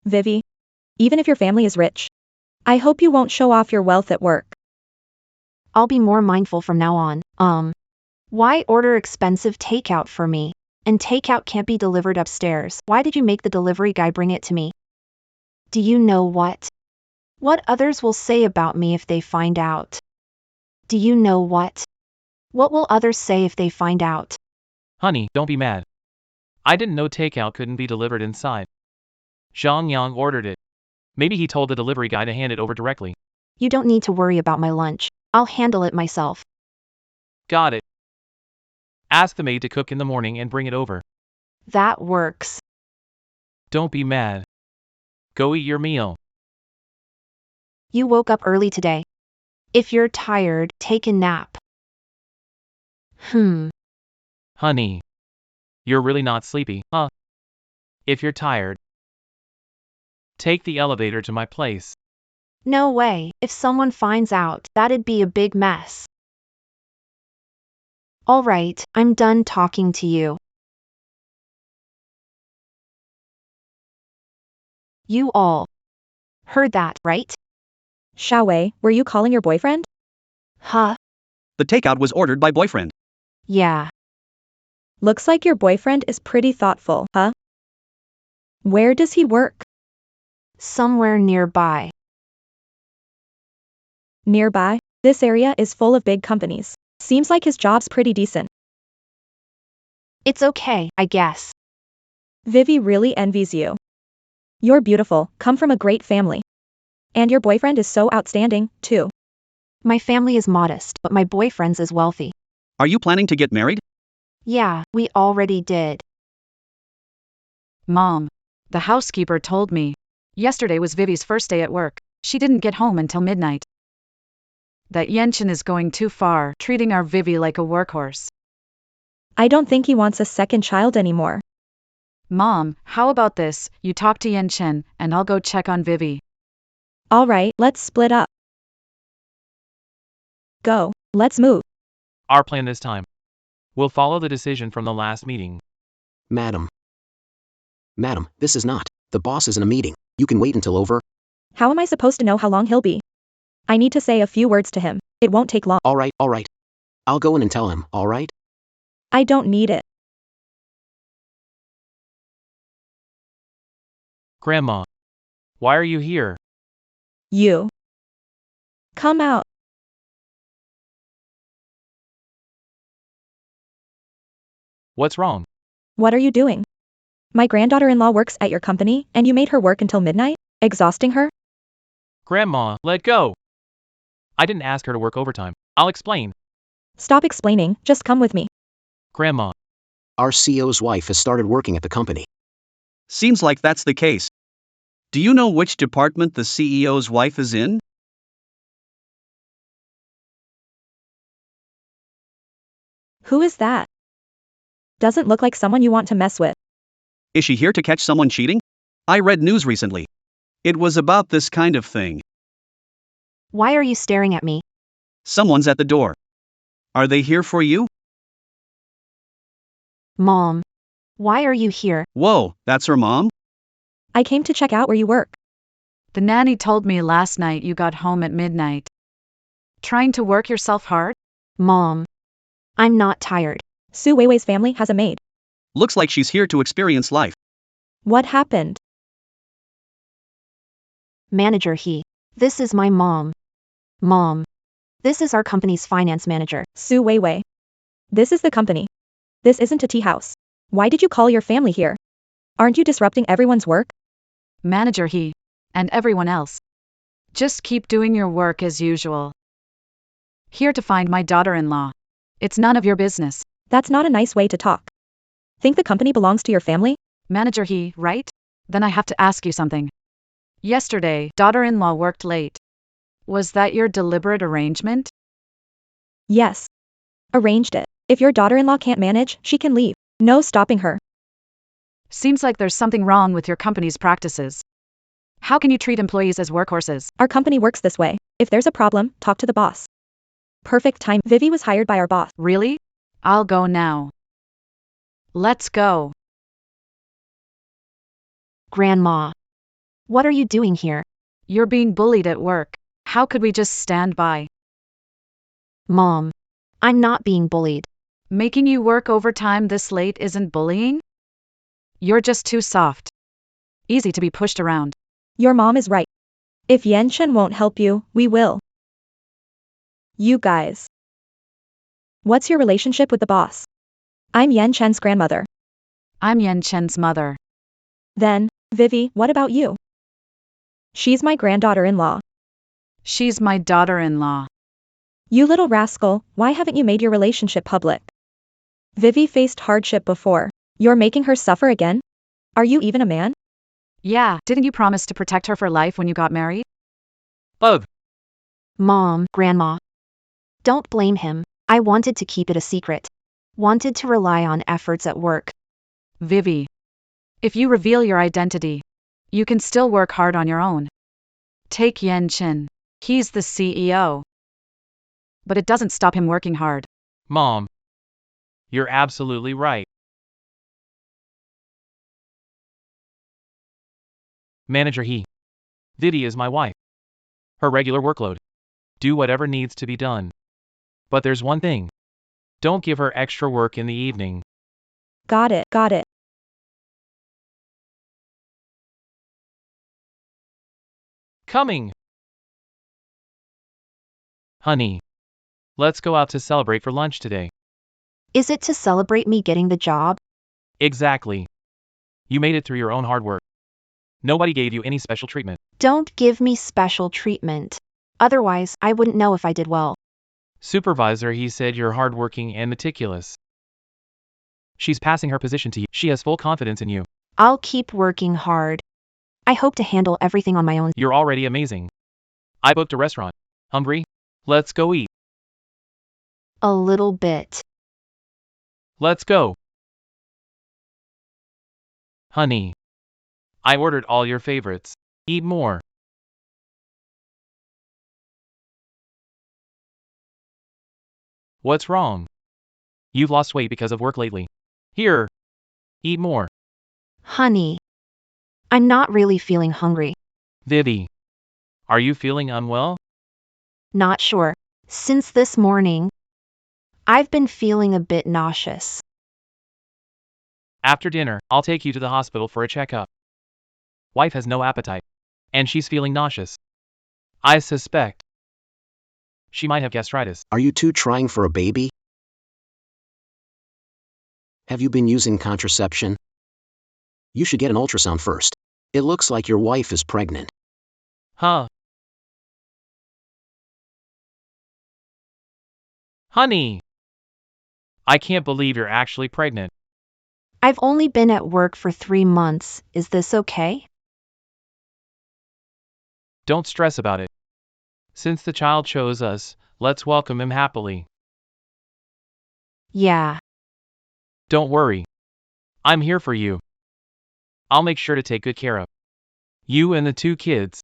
Vivi. Even if your family is rich, I hope you won't show off your wealth at work. I'll be more mindful from now on. Why order expensive takeout for me? And takeout can't be delivered upstairs. Why did you make the delivery guy bring it to me? Do you know what? What others will say about me if they find out? Do you know what? What will others say if they find out? Honey, don't be mad. I didn't know takeout couldn't be delivered inside. Zhang Yang ordered it. Maybe he told the delivery guy to hand it over directly. You don't need to worry about my lunch. I'll handle it myself. Got it. Ask the maid to cook in the morning and bring it over. That works. Don't be mad. Go eat your meal. You woke up early today. If you're tired, take a nap. Honey. You're really not sleepy, huh? If you're tired, take the elevator to my place. No way. If someone finds out, that'd be a big mess. Alright, I'm done talking to you. You all heard that, right? Xiaowei, were you calling your boyfriend? Huh? The takeout was ordered by boyfriend. Yeah. Looks like your boyfriend is pretty thoughtful, huh? Where does he work? Somewhere nearby. Nearby? This area is full of big companies. Seems like his job's pretty decent. It's okay, I guess. Vivi really envies you. You're beautiful, come from a great family. And your boyfriend is so outstanding, too. My family is modest, but my boyfriend's is wealthy. Are you planning to get married? Yeah, we already did. Mom. The housekeeper told me. Yesterday was Vivi's first day at work. She didn't get home until midnight. That Yenchen is going too far, treating our Vivi like a workhorse. I don't think he wants a second child anymore. Mom, how about this? You talk to Yenchen, and I'll go check on Vivi. Alright, let's split up. Go, let's move. Our plan this time. We'll follow the decision from the last meeting. Madam. Madam, this is not. The boss is in a meeting. You can wait until over. How am I supposed to know how long he'll be? I need to say a few words to him. It won't take long. Alright. I'll go in and tell him, alright? I don't need it. Grandma. Why are you here? You. Come out. What's wrong? What are you doing? My granddaughter-in-law works at your company, and you made her work until midnight? Exhausting her? Grandma, let go. I didn't ask her to work overtime. I'll explain. Stop explaining, just come with me. Grandma, Our CEO's wife has started working at the company. Seems like that's the case. Do you know which department the CEO's wife is in? Who is that? Doesn't look like someone you want to mess with. Is she here to catch someone cheating? I read news recently. It was about this kind of thing. Why are you staring at me? Someone's at the door. Are they here for you? Mom. Why are you here? Whoa, that's her mom? I came to check out where you work. The nanny told me last night you got home at midnight. Trying to work yourself hard? Mom. I'm not tired. Su Weiwei's family has a maid. Looks like she's here to experience life. What happened? Manager This is my mom. Mom. This is our company's finance manager. Su Weiwei. This is the company. This isn't a tea house. Why did you call your family here? Aren't you disrupting everyone's work? Manager and everyone else. Just keep doing your work as usual. Here to find my daughter-in-law. It's none of your business. That's not a nice way to talk. Think the company belongs to your family? Manager right? Then I have to ask you something. Yesterday, daughter-in-law worked late. Was that your deliberate arrangement? Yes. Arranged it. If your daughter-in-law can't manage, she can leave. No stopping her. Seems like there's something wrong with your company's practices. How can you treat employees as workhorses? Our company works this way. If there's a problem, talk to the boss. Perfect time. Vivi was hired by our boss. Really? I'll go now. Let's go. Grandma. What are you doing here? You're being bullied at work. How could we just stand by? Mom. I'm not being bullied. Making you work overtime this late isn't bullying? You're just too soft. Easy to be pushed around. Your mom is right. If Yan Chen won't help you, we will. You guys. What's your relationship with the boss? I'm Yan Chen's grandmother. I'm Yan Chen's mother. Then, Vivi, what about you? She's my granddaughter-in-law. She's my daughter-in-law. You little rascal, why haven't you made your relationship public? Vivi faced hardship before. You're making her suffer again? Are you even a man? Yeah, didn't you promise to protect her for life when you got married? Ugh. Mom, Grandma. Don't blame him. I wanted to keep it a secret. Wanted to rely on efforts at work. Vivi. If you reveal your identity, you can still work hard on your own. Take Yan Chen. He's the CEO. But it doesn't stop him working hard. Mom. You're absolutely right. Manager Vivi is my wife. Her regular workload. Do whatever needs to be done. But there's one thing. Don't give her extra work in the evening. Got it, got it. Coming! Honey. Let's go out to celebrate for lunch today. Is it to celebrate me getting the job? Exactly. You made it through your own hard work. Nobody gave you any special treatment. Don't give me special treatment. Otherwise, I wouldn't know if I did well. Supervisor said you're hardworking and meticulous. She's passing her position to you. She has full confidence in you. I'll keep working hard. I hope to handle everything on my own. You're already amazing. I booked a restaurant. Hungry? Let's go eat. A little bit. Let's go. Honey. I ordered all your favorites. Eat more. What's wrong? You've lost weight because of work lately. Here. Eat more. Honey. I'm not really feeling hungry. Vivi. Are you feeling unwell? Not sure. Since this morning, I've been feeling a bit nauseous. After dinner, I'll take you to the hospital for a checkup. Wife has no appetite. And she's feeling nauseous. I suspect she might have gastritis. Are you two trying for a baby? Have you been using contraception? You should get an ultrasound first. It looks like your wife is pregnant. Huh? Honey! I can't believe you're actually pregnant. I've only been at work for 3 months. Is this okay? Don't stress about it. Since the child chose us, let's welcome him happily. Yeah. Don't worry. I'm here for you. I'll make sure to take good care of you and the 2 kids.